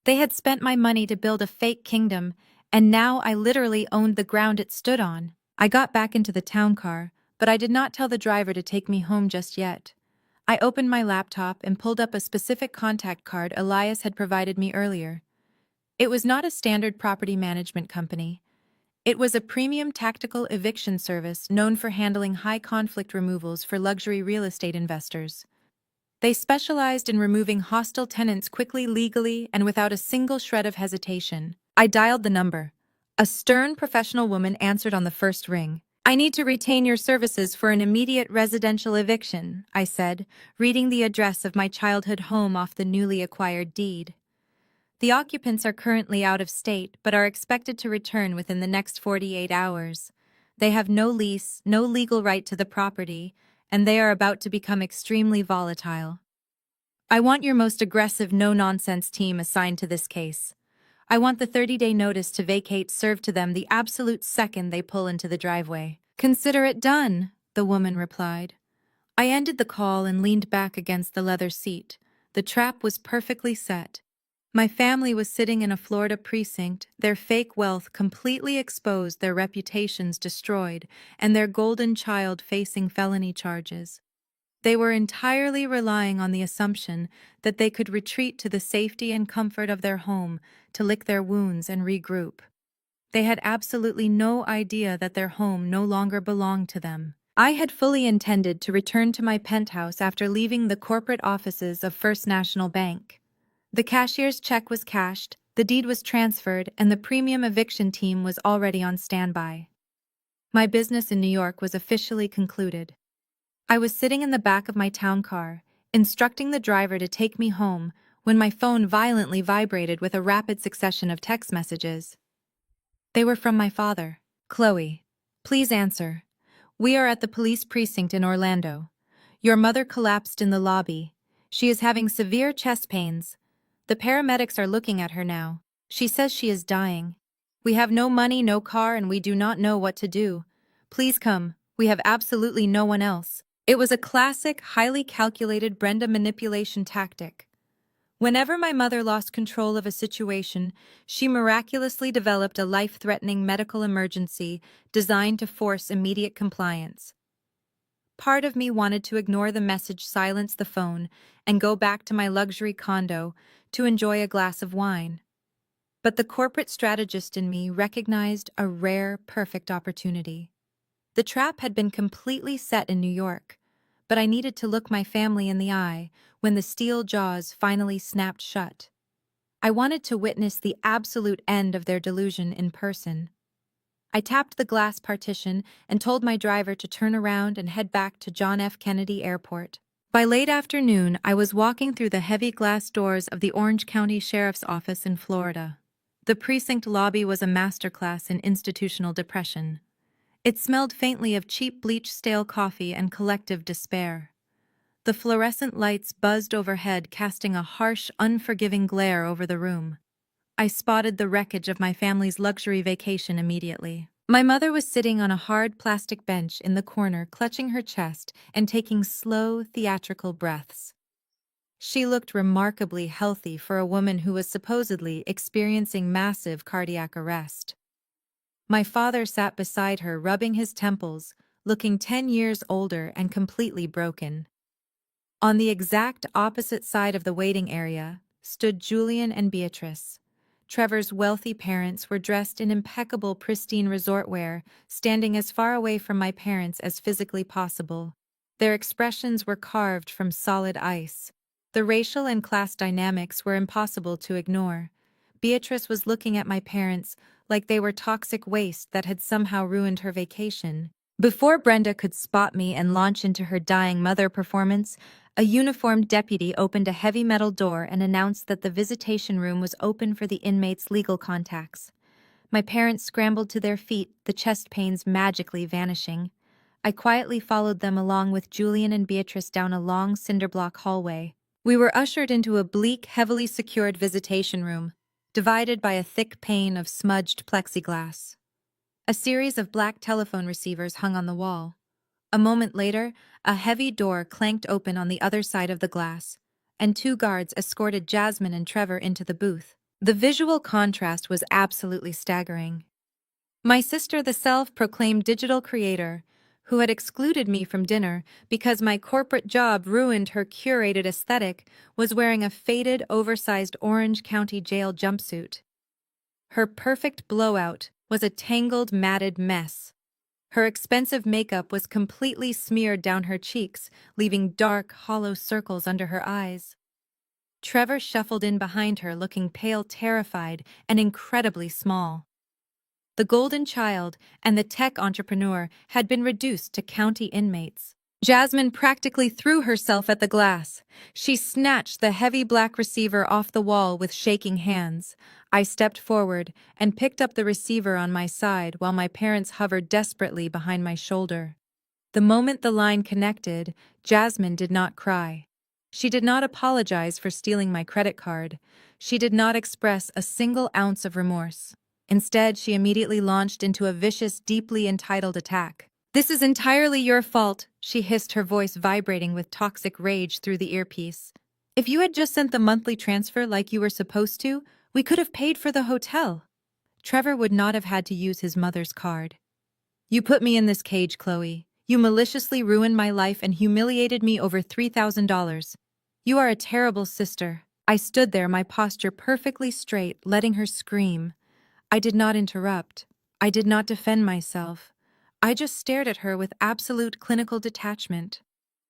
They had spent my money to build a fake kingdom, and now I literally owned the ground it stood on. I got back into the town car, but I did not tell the driver to take me home just yet. I opened my laptop and pulled up a specific contact card Elias had provided me earlier. It was not a standard property management company. It was a premium tactical eviction service known for handling high-conflict removals for luxury real estate investors. They specialized in removing hostile tenants quickly, legally, and without a single shred of hesitation. I dialed the number. A stern professional woman answered on the first ring. "I need to retain your services for an immediate residential eviction," I said, reading the address of my childhood home off the newly acquired deed. "The occupants are currently out of state, but are expected to return within the next 48 hours. They have no lease, no legal right to the property, and they are about to become extremely volatile. I want your most aggressive, no-nonsense team assigned to this case. I want the 30-day notice to vacate served to them the absolute second they pull into the driveway." "Consider it done," the woman replied. I ended the call and leaned back against the leather seat. The trap was perfectly set. My family was sitting in a Florida precinct, their fake wealth completely exposed, their reputations destroyed, and their golden child facing felony charges. They were entirely relying on the assumption that they could retreat to the safety and comfort of their home to lick their wounds and regroup. They had absolutely no idea that their home no longer belonged to them. I had fully intended to return to my penthouse after leaving the corporate offices of First National Bank. The cashier's check was cashed, the deed was transferred, and the premium eviction team was already on standby. My business in New York was officially concluded. I was sitting in the back of my town car, instructing the driver to take me home, when my phone violently vibrated with a rapid succession of text messages. They were from my father. "Chloe, please answer. We are at the police precinct in Orlando. Your mother collapsed in the lobby. She is having severe chest pains. The paramedics are looking at her now. She says she is dying. We have no money, no car, and we do not know what to do. Please come. We have absolutely no one else." It was a classic, highly calculated Brenda manipulation tactic. Whenever my mother lost control of a situation, she miraculously developed a life-threatening medical emergency designed to force immediate compliance. Part of me wanted to ignore the message, silence the phone, and go back to my luxury condo to enjoy a glass of wine. But the corporate strategist in me recognized a rare, perfect opportunity. The trap had been completely set in New York, but I needed to look my family in the eye when the steel jaws finally snapped shut. I wanted to witness the absolute end of their delusion in person. I tapped the glass partition and told my driver to turn around and head back to John F. Kennedy Airport. By late afternoon, I was walking through the heavy glass doors of the Orange County Sheriff's Office in Florida. The precinct lobby was a masterclass in institutional depression. It smelled faintly of cheap bleached stale coffee and collective despair. The fluorescent lights buzzed overhead, casting a harsh, unforgiving glare over the room. I spotted the wreckage of my family's luxury vacation immediately. My mother was sitting on a hard plastic bench in the corner, clutching her chest and taking slow, theatrical breaths. She looked remarkably healthy for a woman who was supposedly experiencing massive cardiac arrest. My father sat beside her, rubbing his temples, looking 10 years older and completely broken. On the exact opposite side of the waiting area stood Julian and Beatrice. Trevor's wealthy parents were dressed in impeccable, pristine resort wear, standing as far away from my parents as physically possible. Their expressions were carved from solid ice. The racial and class dynamics were impossible to ignore. Beatrice was looking at my parents like they were toxic waste that had somehow ruined her vacation. Before Brenda could spot me and launch into her dying mother performance, a uniformed deputy opened a heavy metal door and announced that the visitation room was open for the inmates' legal contacts. My parents scrambled to their feet, the chest pains magically vanishing. I quietly followed them along with Julian and Beatrice down a long cinderblock hallway. We were ushered into a bleak, heavily secured visitation room, divided by a thick pane of smudged plexiglass. A series of black telephone receivers hung on the wall. A moment later, a heavy door clanked open on the other side of the glass, and two guards escorted Jasmine and Trevor into the booth. The visual contrast was absolutely staggering. My sister, the self-proclaimed digital creator, who had excluded me from dinner because my corporate job ruined her curated aesthetic, was wearing a faded, oversized Orange County Jail jumpsuit. Her perfect blowout was a tangled, matted mess. Her expensive makeup was completely smeared down her cheeks, leaving dark, hollow circles under her eyes. Trevor shuffled in behind her, looking pale, terrified, and incredibly small. The golden child and the tech entrepreneur had been reduced to county inmates. Jasmine practically threw herself at the glass. She snatched the heavy black receiver off the wall with shaking hands. I stepped forward and picked up the receiver on my side while my parents hovered desperately behind my shoulder. The moment the line connected, Jasmine did not cry. She did not apologize for stealing my credit card. She did not express a single ounce of remorse. Instead, she immediately launched into a vicious, deeply entitled attack. "This is entirely your fault," she hissed, her voice vibrating with toxic rage through the earpiece. "If you had just sent the monthly transfer like you were supposed to, we could have paid for the hotel." Trevor would not have had to use his mother's card. "You put me in this cage, Chloe. You maliciously ruined my life and humiliated me over $3,000. You are a terrible sister." I stood there, my posture perfectly straight, letting her scream. I did not interrupt. I did not defend myself. I just stared at her with absolute clinical detachment.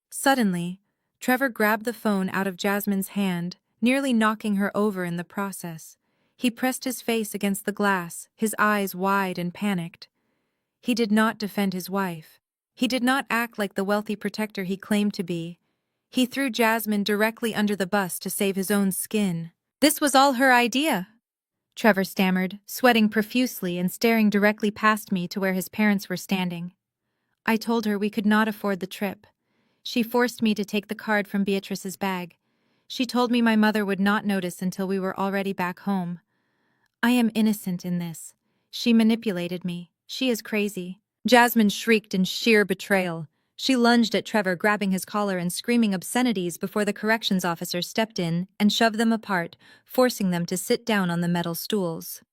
Suddenly, Trevor grabbed the phone out of Jasmine's hand, nearly knocking her over in the process. He pressed his face against the glass, his eyes wide and panicked. He did not defend his wife. He did not act like the wealthy protector he claimed to be. He threw Jasmine directly under the bus to save his own skin. "This was all her idea," Trevor stammered, sweating profusely and staring directly past me to where his parents were standing. "I told her we could not afford the trip. She forced me to take the card from Beatrice's bag. She told me my mother would not notice until we were already back home. I am innocent in this. She manipulated me. She is crazy." Jasmine shrieked in sheer betrayal. She lunged at Trevor, grabbing his collar and screaming obscenities before the corrections officer stepped in and shoved them apart, forcing them to sit down on the metal stools.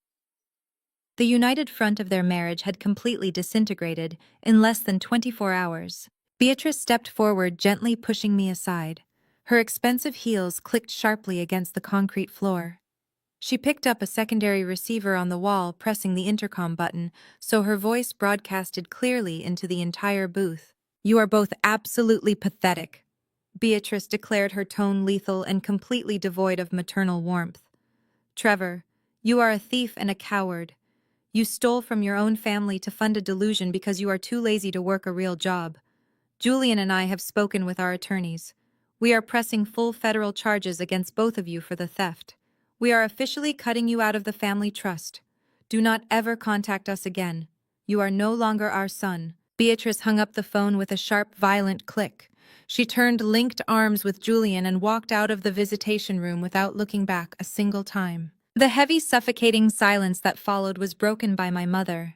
The united front of their marriage had completely disintegrated in less than 24 hours. Beatrice stepped forward, gently pushing me aside. Her expensive heels clicked sharply against the concrete floor. She picked up a secondary receiver on the wall, pressing the intercom button, so her voice broadcasted clearly into the entire booth. "You are both absolutely pathetic," Beatrice declared, her tone lethal and completely devoid of maternal warmth. "Trevor, you are a thief and a coward. You stole from your own family to fund a delusion because you are too lazy to work a real job. Julian and I have spoken with our attorneys. We are pressing full federal charges against both of you for the theft. We are officially cutting you out of the family trust. Do not ever contact us again. You are no longer our son." Beatrice hung up the phone with a sharp, violent click. She turned linked arms with Julian and walked out of the visitation room without looking back a single time. The heavy, suffocating silence that followed was broken by my mother.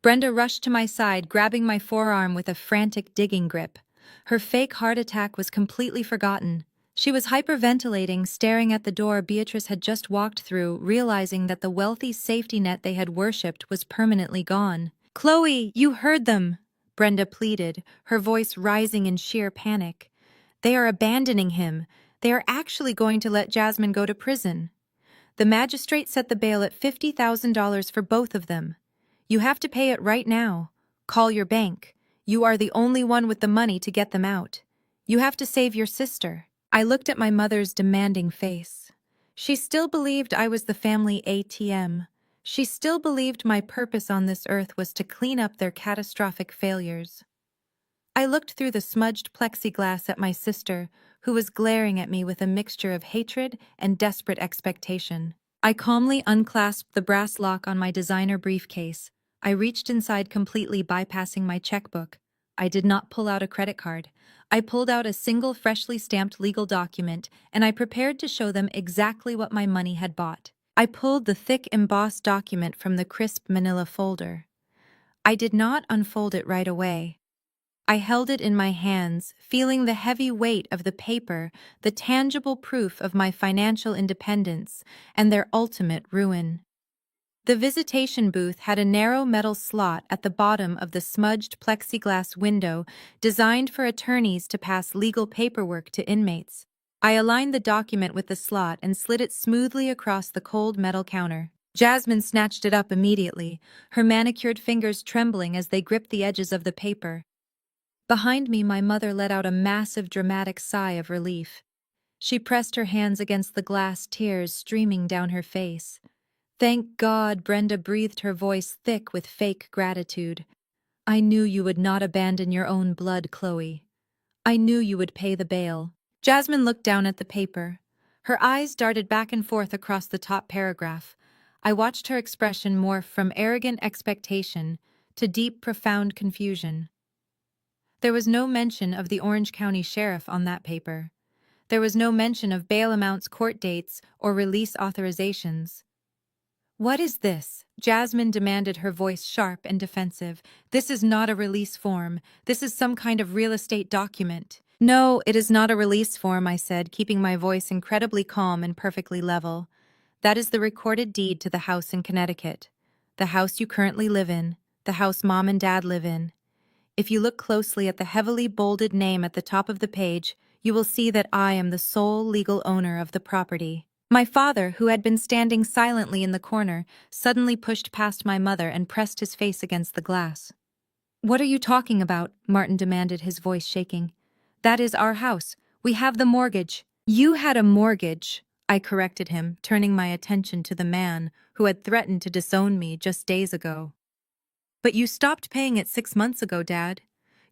Brenda rushed to my side, grabbing my forearm with a frantic, digging grip. Her fake heart attack was completely forgotten. She was hyperventilating, staring at the door Beatrice had just walked through, realizing that the wealthy safety net they had worshipped was permanently gone. "Chloe, you heard them," Brenda pleaded, her voice rising in sheer panic. "They are abandoning him. They are actually going to let Jasmine go to prison. The magistrate set the bail at $50,000 for both of them. You have to pay it right now. Call your bank. You are the only one with the money to get them out. You have to save your sister." I looked at my mother's demanding face. She still believed I was the family ATM. She still believed my purpose on this earth was to clean up their catastrophic failures. I looked through the smudged plexiglass at my sister, who was glaring at me with a mixture of hatred and desperate expectation. I calmly unclasped the brass lock on my designer briefcase. I reached inside, completely bypassing my checkbook. I did not pull out a credit card. I pulled out a single freshly stamped legal document, and I prepared to show them exactly what my money had bought. I pulled the thick embossed document from the crisp manila folder. I did not unfold it right away. I held it in my hands, feeling the heavy weight of the paper, the tangible proof of my financial independence and their ultimate ruin. The visitation booth had a narrow metal slot at the bottom of the smudged plexiglass window designed for attorneys to pass legal paperwork to inmates. I aligned the document with the slot and slid it smoothly across the cold metal counter. Jasmine snatched it up immediately, her manicured fingers trembling as they gripped the edges of the paper. Behind me, my mother let out a massive, dramatic sigh of relief. She pressed her hands against the glass, tears streaming down her face. "Thank God," Brenda breathed, her voice thick with fake gratitude. "I knew you would not abandon your own blood, Chloe. I knew you would pay the bail." Jasmine looked down at the paper. Her eyes darted back and forth across the top paragraph. I watched her expression morph from arrogant expectation to deep, profound confusion. There was no mention of the Orange County Sheriff on that paper. There was no mention of bail amounts, court dates, or release authorizations. "What is this?" Jasmine demanded, her voice sharp and defensive. "This is not a release form. This is some kind of real estate document." "No, it is not a release form," I said, keeping my voice incredibly calm and perfectly level. "That is the recorded deed to the house in Connecticut. The house you currently live in. The house Mom and Dad live in. If you look closely at the heavily bolded name at the top of the page, you will see that I am the sole legal owner of the property." My father, who had been standing silently in the corner, suddenly pushed past my mother and pressed his face against the glass. "What are you talking about?" Martin demanded, his voice shaking. "That is our house. We have the mortgage." "You had a mortgage," I corrected him, turning my attention to the man who had threatened to disown me just days ago. "But you stopped paying it 6 months ago, Dad.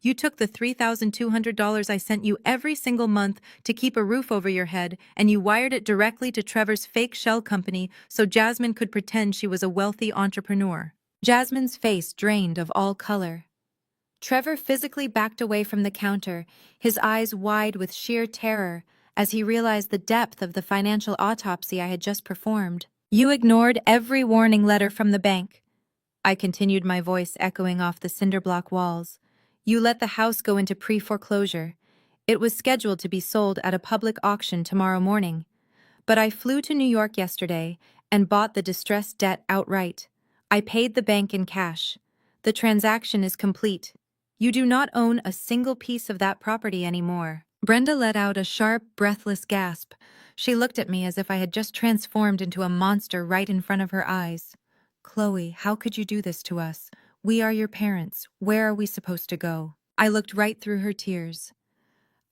You took the $3,200 I sent you every single month to keep a roof over your head, and you wired it directly to Trevor's fake shell company so Jasmine could pretend she was a wealthy entrepreneur." Jasmine's face drained of all color. Trevor physically backed away from the counter, his eyes wide with sheer terror as he realized the depth of the financial autopsy I had just performed. "You ignored every warning letter from the bank," I continued, my voice echoing off the cinderblock walls. "You let the house go into pre-foreclosure. It was scheduled to be sold at a public auction tomorrow morning. But I flew to New York yesterday and bought the distressed debt outright. I paid the bank in cash. The transaction is complete. You do not own a single piece of that property anymore." Brenda let out a sharp, breathless gasp. She looked at me as if I had just transformed into a monster right in front of her eyes. "Chloe, how could you do this to us? We are your parents. Where are we supposed to go?" I looked right through her tears.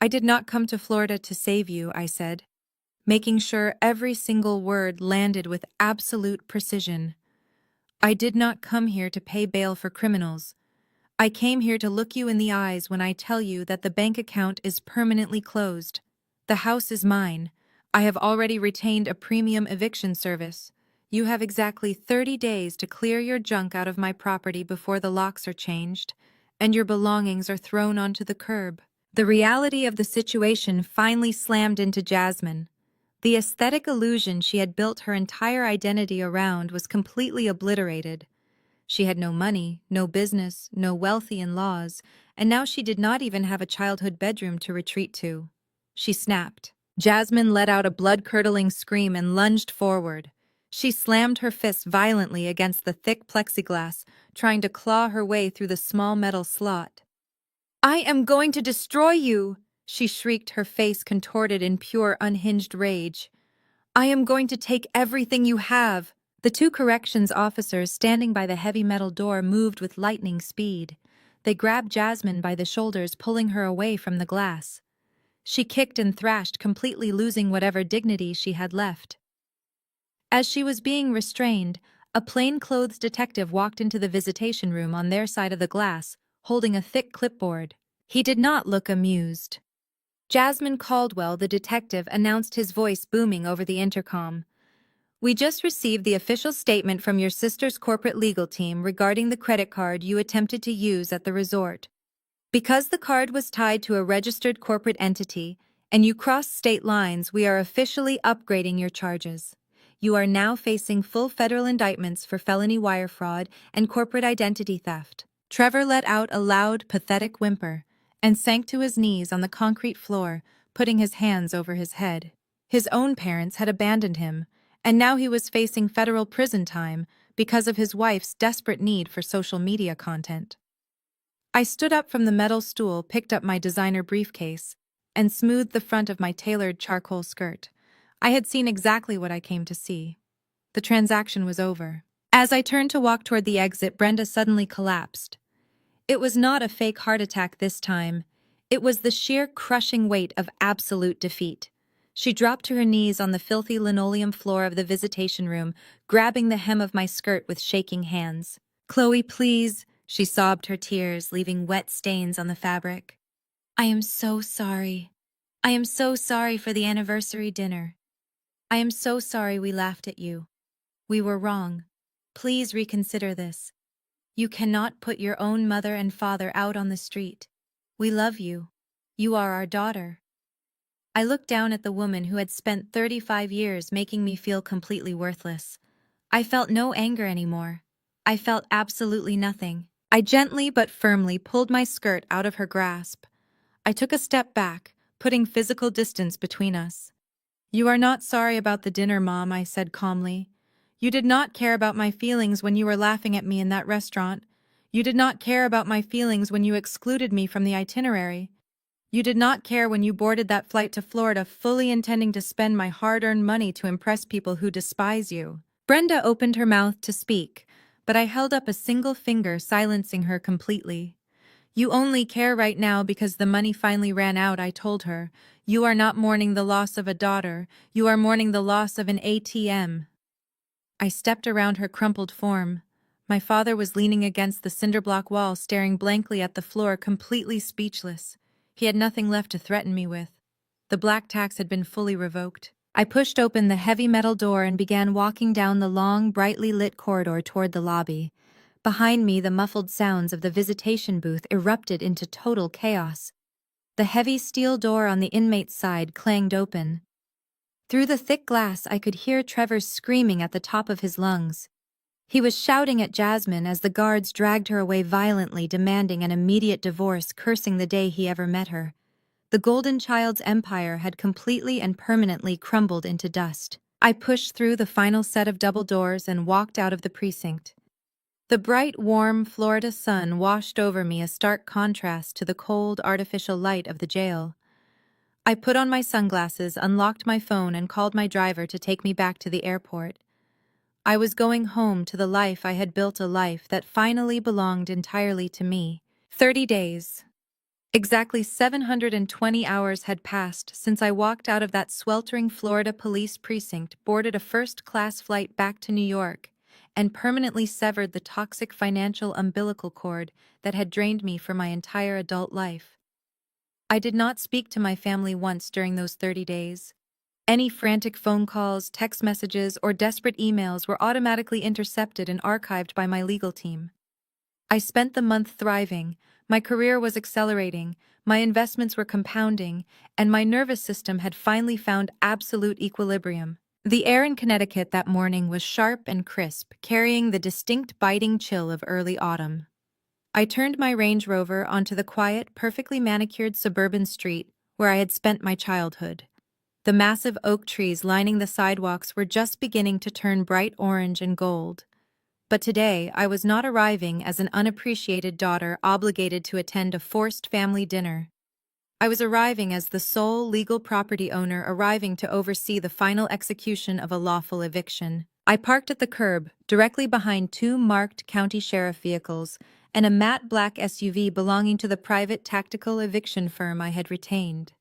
"I did not come to Florida to save you," I said, making sure every single word landed with absolute precision. "I did not come here to pay bail for criminals. I came here to look you in the eyes when I tell you that the bank account is permanently closed. The house is mine. I have already retained a premium eviction service. You have exactly 30 days to clear your junk out of my property before the locks are changed, and your belongings are thrown onto the curb." The reality of the situation finally slammed into Jasmine. The aesthetic illusion she had built her entire identity around was completely obliterated. She had no money, no business, no wealthy in-laws, and now she did not even have a childhood bedroom to retreat to. She snapped. Jasmine let out a blood-curdling scream and lunged forward. She slammed her fists violently against the thick plexiglass, trying to claw her way through the small metal slot. "I am going to destroy you!" she shrieked, her face contorted in pure, unhinged rage. "I am going to take everything you have!" The two corrections officers standing by the heavy metal door moved with lightning speed. They grabbed Jasmine by the shoulders, pulling her away from the glass. She kicked and thrashed, completely losing whatever dignity she had left. As she was being restrained, A plain-clothes detective walked into the visitation room on their side of the glass, holding a thick clipboard. He did not look amused. Jasmine Caldwell, the detective, announced, his voice booming over the intercom. "We just received the official statement from your sister's corporate legal team regarding the credit card you attempted to use at the resort. Because the card was tied to a registered corporate entity and you crossed state lines, we are officially upgrading your charges. You are now facing full federal indictments for felony wire fraud and corporate identity theft." Trevor let out a loud, pathetic whimper and sank to his knees on the concrete floor, putting his hands over his head. His own parents had abandoned him, and now he was facing federal prison time because of his wife's desperate need for social media content. I stood up from the metal stool, picked up my designer briefcase, and smoothed the front of my tailored charcoal skirt. I had seen exactly what I came to see. The transaction was over. As I turned to walk toward the exit, Brenda suddenly collapsed. It was not a fake heart attack this time. It was the sheer crushing weight of absolute defeat. She dropped to her knees on the filthy linoleum floor of the visitation room, grabbing the hem of my skirt with shaking hands. "Chloe, please," she sobbed, her tears leaving wet stains on the fabric. "I am so sorry. I am so sorry for the anniversary dinner. I am so sorry we laughed at you. We were wrong. Please reconsider this. You cannot put your own mother and father out on the street. We love you. You are our daughter." I looked down at the woman who had spent 35 years making me feel completely worthless. I felt no anger anymore. I felt absolutely nothing. I gently but firmly pulled my skirt out of her grasp. I took a step back, putting physical distance between us. "You are not sorry about the dinner, Mom," I said calmly. "You did not care about my feelings when you were laughing at me in that restaurant. You did not care about my feelings when you excluded me from the itinerary. You did not care when you boarded that flight to Florida fully intending to spend my hard-earned money to impress people who despise you." Brenda opened her mouth to speak, but I held up a single finger, silencing her completely. "You only care right now because the money finally ran out," I told her. "You are not mourning the loss of a daughter. You are mourning the loss of an ATM." I stepped around her crumpled form. My father was leaning against the cinder-block wall, staring blankly at the floor, completely speechless. He had nothing left to threaten me with. The black tax had been fully revoked. I pushed open the heavy metal door and began walking down the long, brightly lit corridor toward the lobby. Behind me, the muffled sounds of the visitation booth erupted into total chaos. The heavy steel door on the inmate's side clanged open. Through the thick glass, I could hear Trevor screaming at the top of his lungs. He was shouting at Jasmine as the guards dragged her away violently, demanding an immediate divorce, cursing the day he ever met her. The Golden Child's empire had completely and permanently crumbled into dust. I pushed through the final set of double doors and walked out of the precinct. The bright, warm Florida sun washed over me, a stark contrast to the cold, artificial light of the jail. I put on my sunglasses, unlocked my phone, and called my driver to take me back to the airport. I was going home to the life I had built, a life that finally belonged entirely to me. 30 days. Exactly 720 hours had passed since I walked out of that sweltering Florida police precinct, boarded a first-class flight back to New York, and permanently severed the toxic financial umbilical cord that had drained me for my entire adult life. I did not speak to my family once during those 30 days. Any frantic phone calls, text messages, or desperate emails were automatically intercepted and archived by my legal team. I spent the month thriving. My career was accelerating, my investments were compounding, and my nervous system had finally found absolute equilibrium. The air in Connecticut that morning was sharp and crisp, carrying the distinct biting chill of early autumn. I turned my Range Rover onto the quiet, perfectly manicured suburban street where I had spent my childhood. The massive oak trees lining the sidewalks were just beginning to turn bright orange and gold. But today, I was not arriving as an unappreciated daughter obligated to attend a forced family dinner. I was arriving as the sole legal property owner arriving to oversee the final execution of a lawful eviction. I parked at the curb, directly behind two marked county sheriff vehicles and a matte black SUV belonging to the private tactical eviction firm I had retained.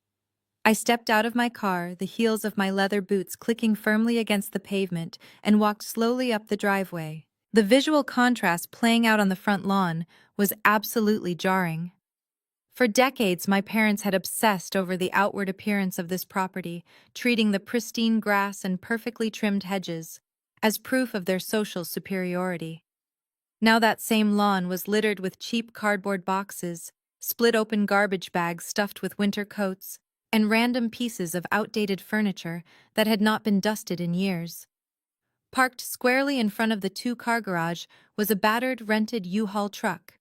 I stepped out of my car, the heels of my leather boots clicking firmly against the pavement, and walked slowly up the driveway. The visual contrast playing out on the front lawn was absolutely jarring. For decades, my parents had obsessed over the outward appearance of this property, treating the pristine grass and perfectly trimmed hedges as proof of their social superiority. Now that same lawn was littered with cheap cardboard boxes, split-open garbage bags stuffed with winter coats, and random pieces of outdated furniture that had not been dusted in years. Parked squarely in front of the two-car garage was a battered rented U-Haul truck.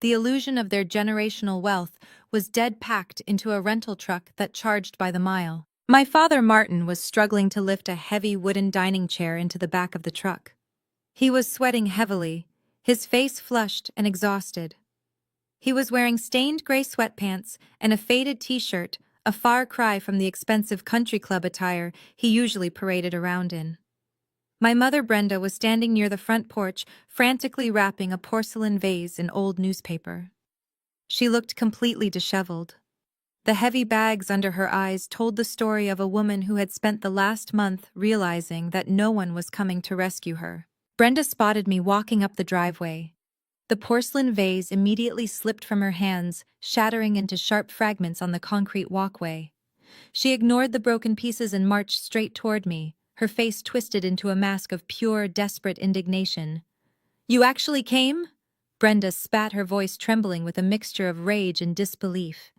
The illusion of their generational wealth was dead packed into a rental truck that charged by the mile. My father, Martin, was struggling to lift a heavy wooden dining chair into the back of the truck. He was sweating heavily, his face flushed and exhausted. He was wearing stained gray sweatpants and a faded t-shirt, a far cry from the expensive country club attire he usually paraded around in. My mother, Brenda, was standing near the front porch, frantically wrapping a porcelain vase in old newspaper. She looked completely disheveled. The heavy bags under her eyes told the story of a woman who had spent the last month realizing that no one was coming to rescue her. Brenda spotted me walking up the driveway. The porcelain vase immediately slipped from her hands, shattering into sharp fragments on the concrete walkway. She ignored the broken pieces and marched straight toward me, her face twisted into a mask of pure, desperate indignation. "You actually came?" Brenda spat, her voice trembling with a mixture of rage and disbelief.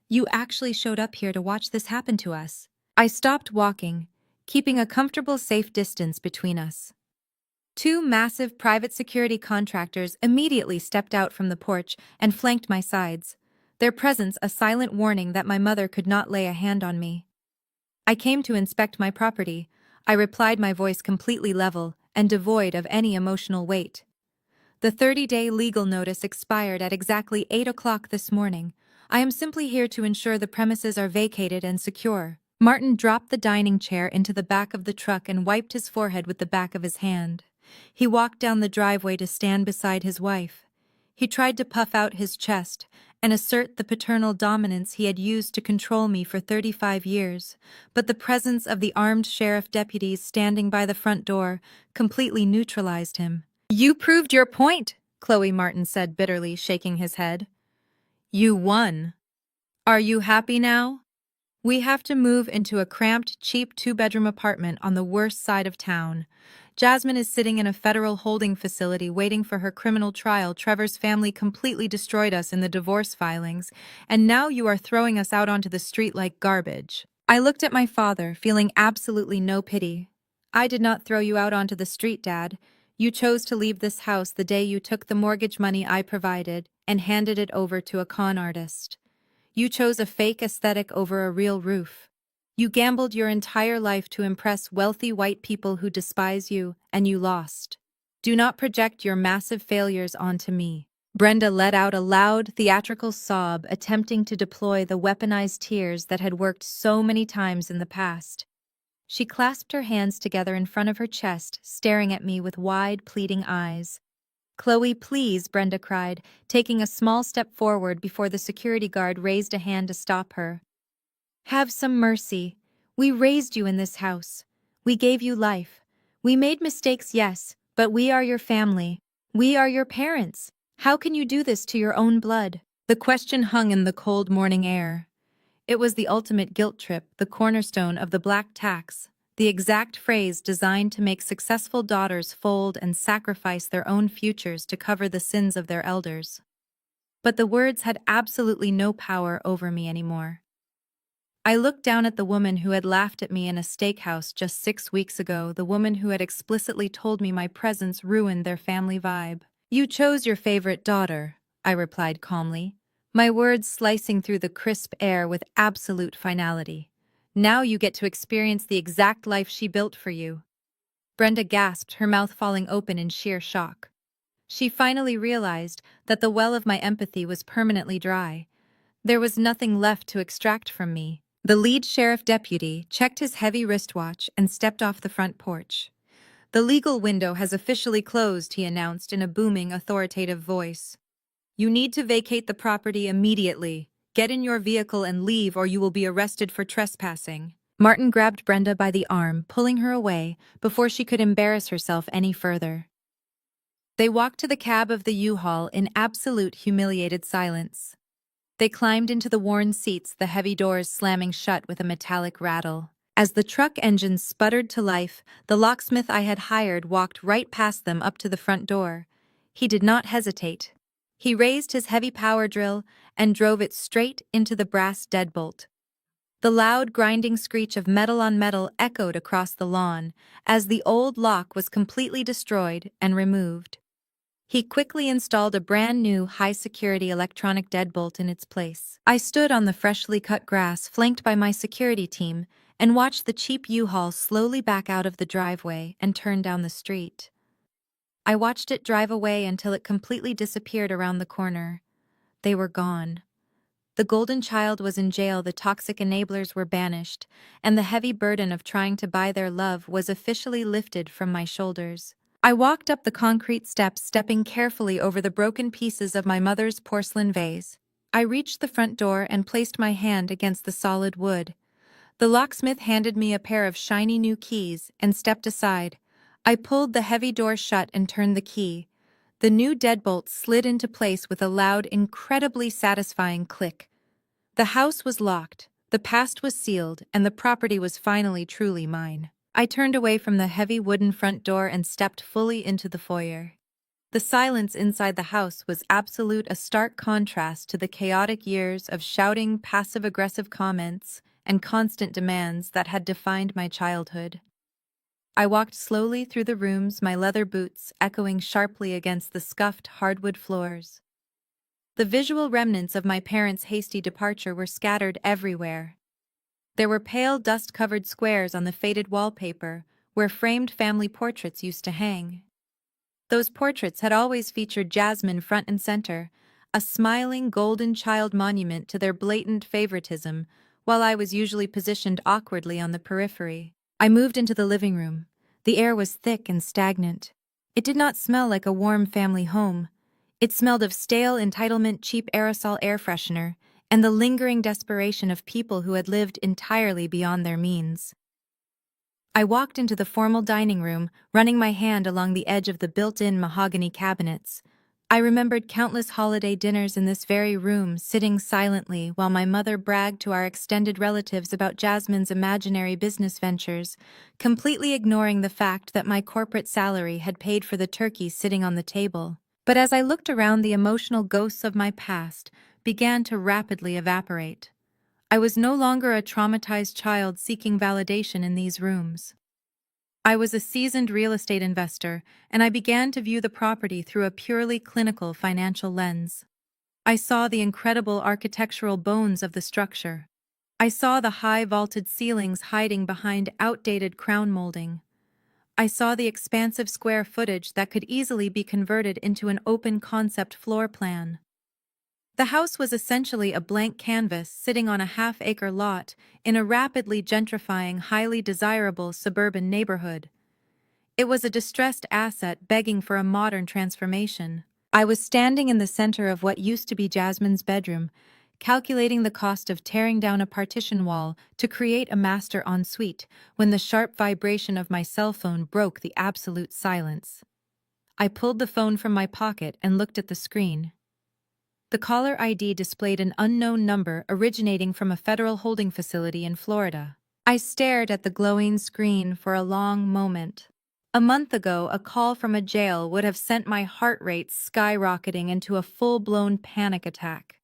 "You actually showed up here to watch this happen to us." I stopped walking, keeping a comfortable, safe distance between us. Two massive private security contractors immediately stepped out from the porch and flanked my sides, their presence a silent warning that my mother could not lay a hand on me. "I came to inspect my property," I replied, my voice completely level and devoid of any emotional weight. "The 30-day legal notice expired at exactly 8 o'clock this morning. I am simply here to ensure the premises are vacated and secure." Martin dropped the dining chair into the back of the truck and wiped his forehead with the back of his hand. He walked down the driveway to stand beside his wife. He tried to puff out his chest and assert the paternal dominance he had used to control me for 35 years, but the presence of the armed sheriff deputies standing by the front door completely neutralized him. "You proved your point," Chloe Martin said bitterly, shaking his head. "You won. Are you happy now? We have to move into a cramped, cheap two-bedroom apartment on the worst side of town. Jasmine is sitting in a federal holding facility waiting for her criminal trial. Trevor's family completely destroyed us in the divorce filings, and now you are throwing us out onto the street like garbage." I looked at my father, feeling absolutely no pity. "I did not throw you out onto the street, Dad. You chose to leave this house the day you took the mortgage money I provided and handed it over to a con artist. You chose a fake aesthetic over a real roof. You gambled your entire life to impress wealthy white people who despise you, and you lost. Do not project your massive failures onto me." Brenda let out a loud, theatrical sob, attempting to deploy the weaponized tears that had worked so many times in the past. She clasped her hands together in front of her chest, staring at me with wide, pleading eyes. "Chloe, please," Brenda cried, taking a small step forward before the security guard raised a hand to stop her. "Have some mercy. We raised you in this house. We gave you life. We made mistakes, yes, but we are your family. We are your parents. How can you do this to your own blood?" The question hung in the cold morning air. It was the ultimate guilt trip, the cornerstone of the black tax, the exact phrase designed to make successful daughters fold and sacrifice their own futures to cover the sins of their elders. But the words had absolutely no power over me anymore. I looked down at the woman who had laughed at me in a steakhouse just 6 weeks ago, the woman who had explicitly told me my presence ruined their family vibe. "You chose your favorite daughter," I replied calmly, my words slicing through the crisp air with absolute finality. "Now you get to experience the exact life she built for you." Brenda gasped, her mouth falling open in sheer shock. She finally realized that the well of my empathy was permanently dry. There was nothing left to extract from me. The lead sheriff deputy checked his heavy wristwatch and stepped off the front porch. "The legal window has officially closed," he announced in a booming, authoritative voice. "You need to vacate the property immediately. Get in your vehicle and leave or you will be arrested for trespassing. Martin grabbed Brenda by the arm, pulling her away before she could embarrass herself any further. They walked to the cab of the U-Haul in absolute humiliated silence. They climbed into the worn seats, the heavy doors slamming shut with a metallic rattle. As the truck engine sputtered to life, the locksmith I had hired walked right past them up to the front door. He did not hesitate. He raised his heavy power drill and drove it straight into the brass deadbolt. The loud grinding screech of metal on metal echoed across the lawn as the old lock was completely destroyed and removed. He quickly installed a brand-new high-security electronic deadbolt in its place. I stood on the freshly cut grass, flanked by my security team, and watched the cheap U-Haul slowly back out of the driveway and turn down the street. I watched it drive away until it completely disappeared around the corner. They were gone. The golden child was in jail, the toxic enablers were banished, and the heavy burden of trying to buy their love was officially lifted from my shoulders. I walked up the concrete steps, stepping carefully over the broken pieces of my mother's porcelain vase. I reached the front door and placed my hand against the solid wood. The locksmith handed me a pair of shiny new keys and stepped aside. I pulled the heavy door shut and turned the key. The new deadbolt slid into place with a loud, incredibly satisfying click. The house was locked, the past was sealed, and the property was finally truly mine. I turned away from the heavy wooden front door and stepped fully into the foyer. The silence inside the house was absolute, a stark contrast to the chaotic years of shouting, passive-aggressive comments, and constant demands that had defined my childhood. I walked slowly through the rooms, my leather boots echoing sharply against the scuffed hardwood floors. The visual remnants of my parents' hasty departure were scattered everywhere. There were pale, dust-covered squares on the faded wallpaper where framed family portraits used to hang. Those portraits had always featured Jasmine front and center, a smiling golden child monument to their blatant favoritism, while I was usually positioned awkwardly on the periphery. I moved into the living room. The air was thick and stagnant. It did not smell like a warm family home. It smelled of stale entitlement, cheap aerosol air freshener, and the lingering desperation of people who had lived entirely beyond their means. I walked into the formal dining room, running my hand along the edge of the built-in mahogany cabinets. I remembered countless holiday dinners in this very room, sitting silently while my mother bragged to our extended relatives about Jasmine's imaginary business ventures, completely ignoring the fact that my corporate salary had paid for the turkey sitting on the table. But as I looked around, the emotional ghosts of my past began to rapidly evaporate. I was no longer a traumatized child seeking validation in these rooms. I was a seasoned real estate investor, and I began to view the property through a purely clinical financial lens. I saw the incredible architectural bones of the structure. I saw the high vaulted ceilings hiding behind outdated crown molding. I saw the expansive square footage that could easily be converted into an open concept floor plan. The house was essentially a blank canvas sitting on a half-acre lot in a rapidly gentrifying, highly desirable suburban neighborhood. It was a distressed asset begging for a modern transformation. I was standing in the center of what used to be Jasmine's bedroom, calculating the cost of tearing down a partition wall to create a master ensuite, when the sharp vibration of my cell phone broke the absolute silence. I pulled the phone from my pocket and looked at the screen. The caller ID displayed an unknown number originating from a federal holding facility in Florida. I stared at the glowing screen for a long moment. A month ago, a call from a jail would have sent my heart rate skyrocketing into a full-blown panic attack.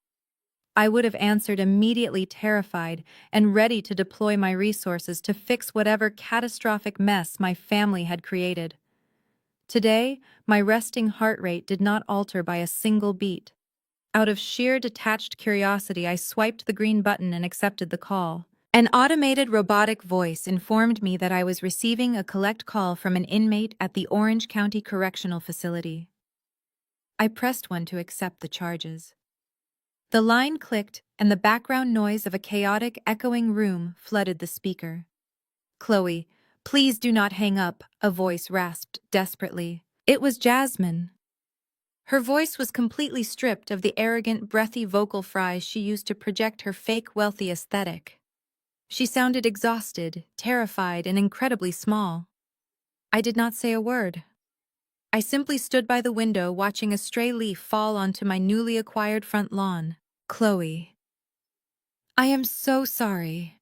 I would have answered immediately, terrified and ready to deploy my resources to fix whatever catastrophic mess my family had created. Today, my resting heart rate did not alter by a single beat. Out of sheer detached curiosity, I swiped the green button and accepted the call. An automated robotic voice informed me that I was receiving a collect call from an inmate at the Orange County Correctional Facility. I pressed 1 to accept the charges. The line clicked, and the background noise of a chaotic, echoing room flooded the speaker. "Chloe, please do not hang up," a voice rasped desperately. It was Jasmine. Her voice was completely stripped of the arrogant, breathy vocal fries she used to project her fake wealthy aesthetic. She sounded exhausted, terrified, and incredibly small. I did not say a word. I simply stood by the window watching a stray leaf fall onto my newly acquired front lawn. Chloe. I am so sorry.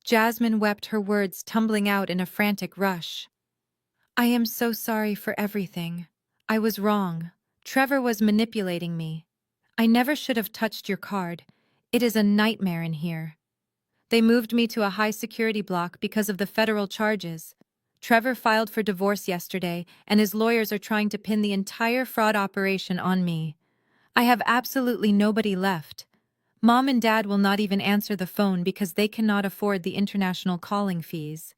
Jasmine wept, her words tumbling out in a frantic rush. I am so sorry for everything. I was wrong. Trevor was manipulating me. I never should have touched your card. It is a nightmare in here. They moved me to a high-security block because of the federal charges. Trevor filed for divorce yesterday, and his lawyers are trying to pin the entire fraud operation on me. I have absolutely nobody left. Mom and Dad will not even answer the phone because they cannot afford the international calling fees.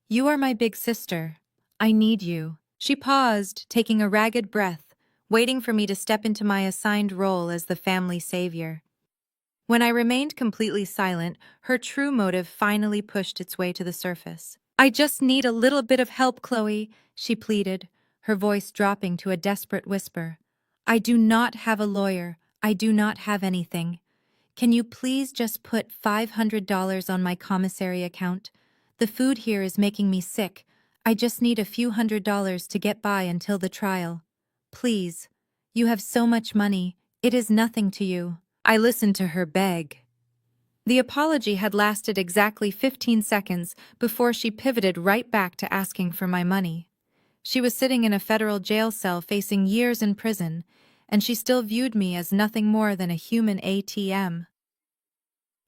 You are my big sister. I need you. She paused, taking a ragged breath, waiting for me to step into my assigned role as the family savior. When I remained completely silent, her true motive finally pushed its way to the surface. I just need a little bit of help, Chloe, she pleaded, her voice dropping to a desperate whisper. I do not have a lawyer. I do not have anything. Can you please just put $500 on my commissary account? The food here is making me sick. I just need a few $100s to get by until the trial. Please. You have so much money. It is nothing to you. I listened to her beg. The apology had lasted exactly 15 seconds before she pivoted right back to asking for my money. She was sitting in a federal jail cell facing years in prison, and she still viewed me as nothing more than a human ATM.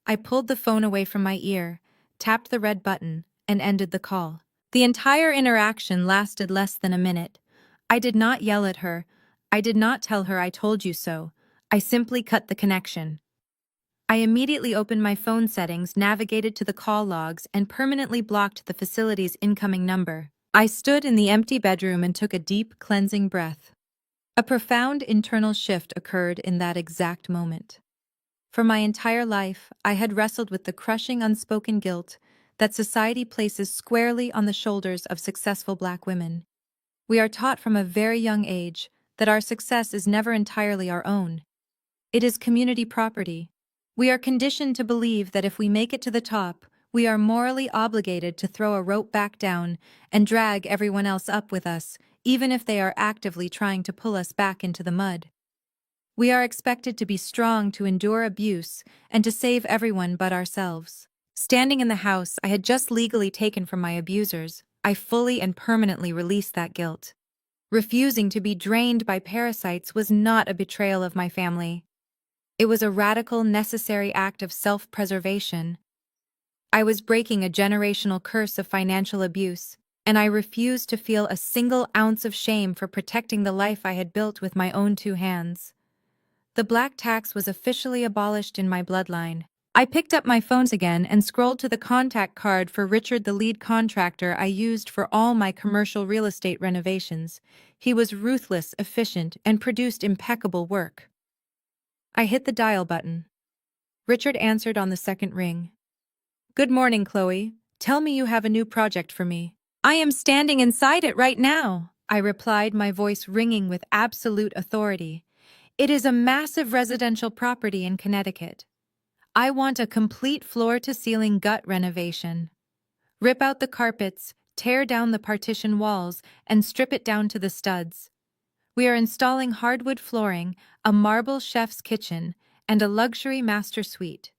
I pulled the phone away from my ear, tapped the red button, and ended the call. The entire interaction lasted less than a minute. I did not yell at her. I did not tell her I told you so. I simply cut the connection. I immediately opened my phone settings, navigated to the call logs, and permanently blocked the facility's incoming number. I stood in the empty bedroom and took a deep, cleansing breath. A profound internal shift occurred in that exact moment. For my entire life, I had wrestled with the crushing unspoken guilt that society places squarely on the shoulders of successful Black women. We are taught from a very young age that our success is never entirely our own. It is community property. We are conditioned to believe that if we make it to the top, we are morally obligated to throw a rope back down and drag everyone else up with us, even if they are actively trying to pull us back into the mud. We are expected to be strong to endure abuse and to save everyone but ourselves. Standing in the house I had just legally taken from my abusers, I fully and permanently released that guilt. Refusing to be drained by parasites was not a betrayal of my family. It was a radical, necessary act of self-preservation. I was breaking a generational curse of financial abuse, and I refused to feel a single ounce of shame for protecting the life I had built with my own two hands. The black tax was officially abolished in my bloodline. I picked up my phones again and scrolled to the contact card for Richard, the lead contractor I used for all my commercial real estate renovations. He was ruthless, efficient, and produced impeccable work. I hit the dial button. Richard answered on the second ring. Good morning, Chloe. Tell me you have a new project for me. I am standing inside it right now, I replied, my voice ringing with absolute authority. It is a massive residential property in Connecticut. I want a complete floor-to-ceiling gut renovation. Rip out the carpets, tear down the partition walls, and strip it down to the studs. We are installing hardwood flooring, a marble chef's kitchen, and a luxury master suite.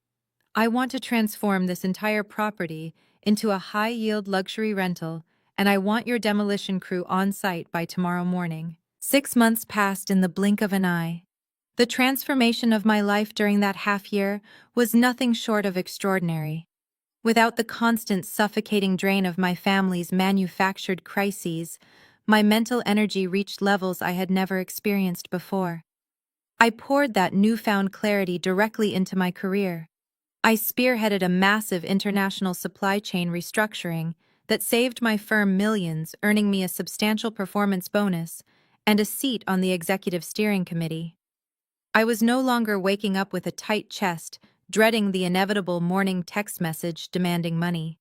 I want to transform this entire property into a high-yield luxury rental, and I want your demolition crew on site by tomorrow morning. 6 months passed in the blink of an eye. The transformation of my life during that half-year was nothing short of extraordinary. Without the constant suffocating drain of my family's manufactured crises, my mental energy reached levels I had never experienced before. I poured that newfound clarity directly into my career. I spearheaded a massive international supply chain restructuring that saved my firm millions, earning me a substantial performance bonus and a seat on the executive steering committee. I was no longer waking up with a tight chest, dreading the inevitable morning text message demanding money.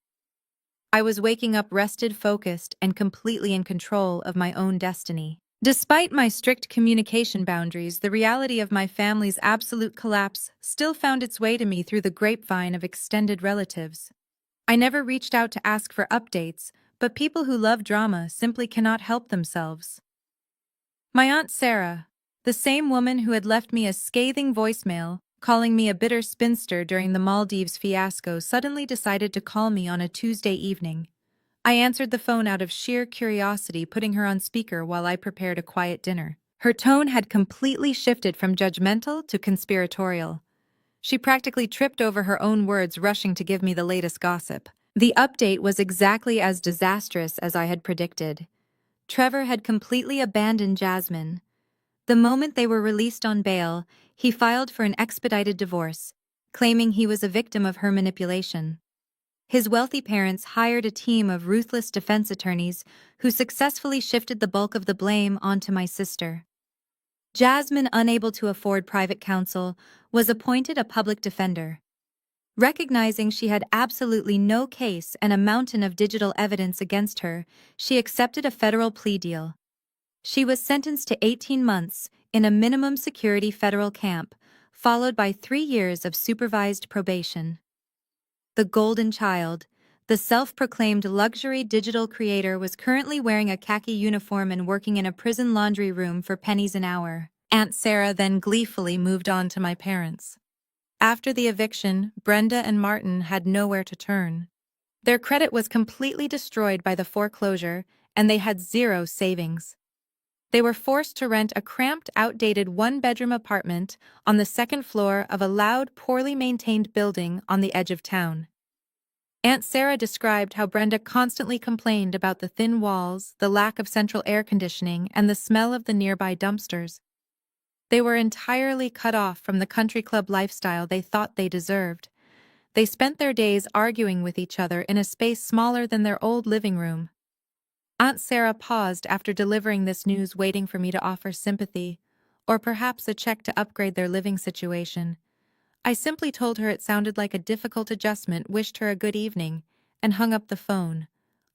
I was waking up rested, focused, and completely in control of my own destiny. Despite my strict communication boundaries, the reality of my family's absolute collapse still found its way to me through the grapevine of extended relatives. I never reached out to ask for updates, but people who love drama simply cannot help themselves. My Aunt Sarah, the same woman who had left me a scathing voicemail, calling me a bitter spinster during the Maldives fiasco, suddenly decided to call me on a Tuesday evening. I answered the phone out of sheer curiosity, putting her on speaker while I prepared a quiet dinner. Her tone had completely shifted from judgmental to conspiratorial. She practically tripped over her own words, rushing to give me the latest gossip. The update was exactly as disastrous as I had predicted. Trevor had completely abandoned Jasmine. The moment they were released on bail, he filed for an expedited divorce, claiming he was a victim of her manipulation. His wealthy parents hired a team of ruthless defense attorneys who successfully shifted the bulk of the blame onto my sister. Jasmine, unable to afford private counsel, was appointed a public defender. Recognizing she had absolutely no case and a mountain of digital evidence against her, she accepted a federal plea deal. She was sentenced to 18 months in a minimum security federal camp, followed by 3 years of supervised probation. The Golden Child, the self-proclaimed luxury digital creator, was currently wearing a khaki uniform and working in a prison laundry room for pennies an hour. Aunt Sarah then gleefully moved on to my parents. After the eviction, Brenda and Martin had nowhere to turn. Their credit was completely destroyed by the foreclosure, and they had zero savings. They were forced to rent a cramped, outdated one-bedroom apartment on the second floor of a loud, poorly maintained building on the edge of town. Aunt Sarah described how Brenda constantly complained about the thin walls, the lack of central air conditioning, and the smell of the nearby dumpsters. They were entirely cut off from the country club lifestyle they thought they deserved. They spent their days arguing with each other in a space smaller than their old living room. Aunt Sarah paused after delivering this news, waiting for me to offer sympathy, or perhaps a check to upgrade their living situation. I simply told her it sounded like a difficult adjustment, wished her a good evening, and hung up the phone.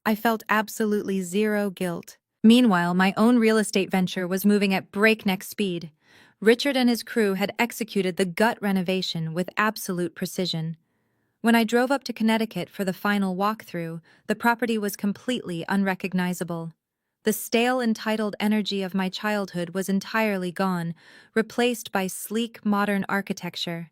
I felt absolutely zero guilt. Meanwhile, my own real estate venture was moving at breakneck speed. Richard and his crew had executed the gut renovation with absolute precision. When I drove up to Connecticut for the final walkthrough, the property was completely unrecognizable. The stale, entitled energy of my childhood was entirely gone, replaced by sleek, modern architecture.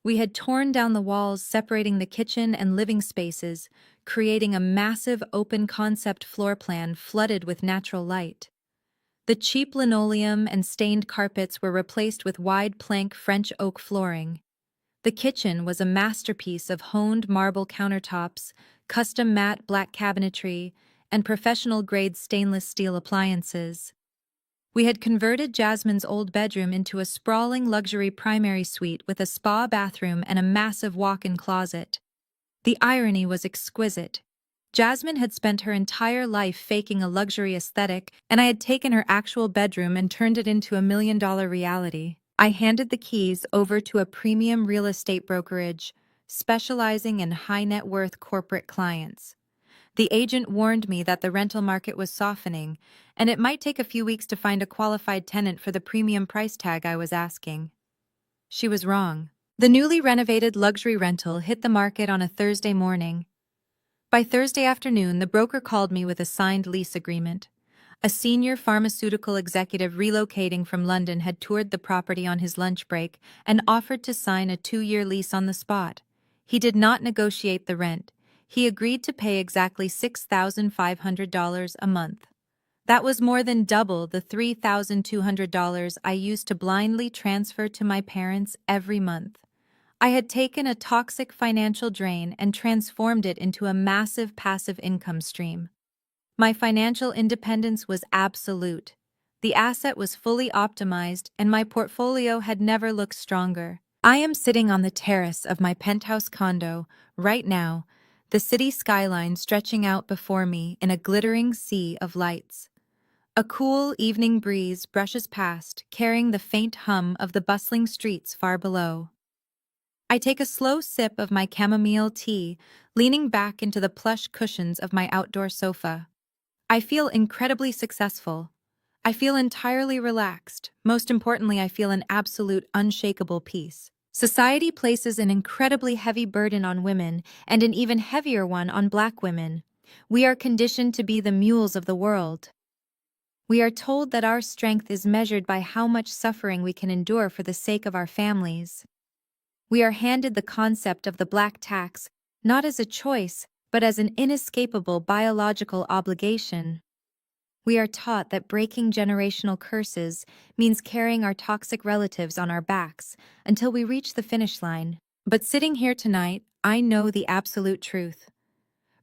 We had torn down the walls separating the kitchen and living spaces, creating a massive open-concept floor plan flooded with natural light. The cheap linoleum and stained carpets were replaced with wide plank French oak flooring. The kitchen was a masterpiece of honed marble countertops, custom matte black cabinetry, and professional-grade stainless steel appliances. We had converted Jasmine's old bedroom into a sprawling luxury primary suite with a spa bathroom and a massive walk-in closet. The irony was exquisite. Jasmine had spent her entire life faking a luxury aesthetic, and I had taken her actual bedroom and turned it into a million-dollar reality. I handed the keys over to a premium real estate brokerage, specializing in high-net-worth corporate clients. The agent warned me that the rental market was softening, and it might take a few weeks to find a qualified tenant for the premium price tag I was asking. She was wrong. The newly renovated luxury rental hit the market on a Thursday morning. By Thursday afternoon, the broker called me with a signed lease agreement. A senior pharmaceutical executive relocating from London had toured the property on his lunch break and offered to sign a 2-year lease on the spot. He did not negotiate the rent. He agreed to pay exactly $6,500 a month. That was more than double the $3,200 I used to blindly transfer to my parents every month. I had taken a toxic financial drain and transformed it into a massive passive income stream. My financial independence was absolute. The asset was fully optimized, and my portfolio had never looked stronger. I am sitting on the terrace of my penthouse condo right now, the city skyline stretching out before me in a glittering sea of lights. A cool evening breeze brushes past, carrying the faint hum of the bustling streets far below. I take a slow sip of my chamomile tea, leaning back into the plush cushions of my outdoor sofa. I feel incredibly successful. I feel entirely relaxed. Most importantly, I feel an absolute unshakable peace. Society places an incredibly heavy burden on women and an even heavier one on Black women. We are conditioned to be the mules of the world. We are told that our strength is measured by how much suffering we can endure for the sake of our families. We are handed the concept of the black tax, not as a choice, but as an inescapable biological obligation. We are taught that breaking generational curses means carrying our toxic relatives on our backs until we reach the finish line. But sitting here tonight, I know the absolute truth.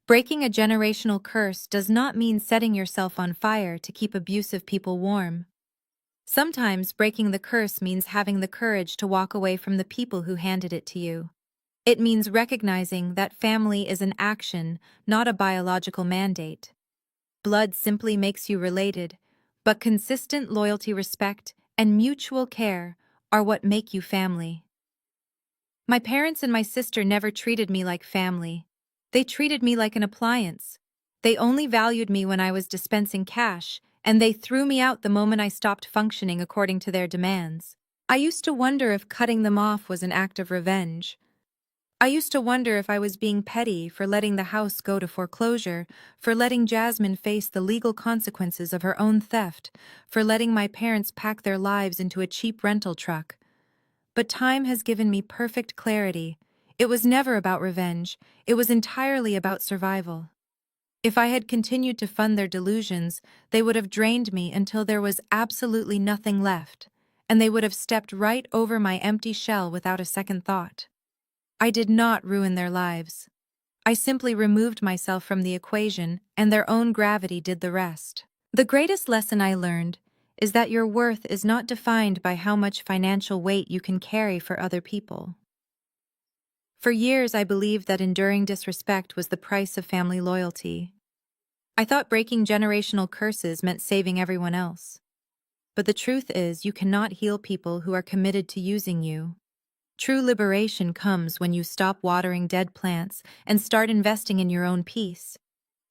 Breaking a generational curse does not mean setting yourself on fire to keep abusive people warm. Sometimes breaking the curse means having the courage to walk away from the people who handed it to you. It means recognizing that family is an action, not a biological mandate. Blood simply makes you related, but consistent loyalty, respect, and mutual care are what make you family. My parents and my sister never treated me like family. They treated me like an appliance. They only valued me when I was dispensing cash, and they threw me out the moment I stopped functioning according to their demands. I used to wonder if cutting them off was an act of revenge. I used to wonder if I was being petty for letting the house go to foreclosure, for letting Jasmine face the legal consequences of her own theft, for letting my parents pack their lives into a cheap rental truck. But time has given me perfect clarity. It was never about revenge. It was entirely about survival. If I had continued to fund their delusions, they would have drained me until there was absolutely nothing left, and they would have stepped right over my empty shell without a second thought. I did not ruin their lives. I simply removed myself from the equation, and their own gravity did the rest. The greatest lesson I learned is that your worth is not defined by how much financial weight you can carry for other people. For years, I believed that enduring disrespect was the price of family loyalty. I thought breaking generational curses meant saving everyone else. But the truth is, you cannot heal people who are committed to using you. True liberation comes when you stop watering dead plants and start investing in your own peace.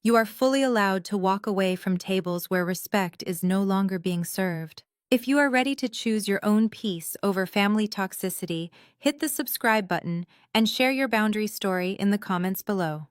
You are fully allowed to walk away from tables where respect is no longer being served. If you are ready to choose your own peace over family toxicity, hit the subscribe button and share your boundary story in the comments below.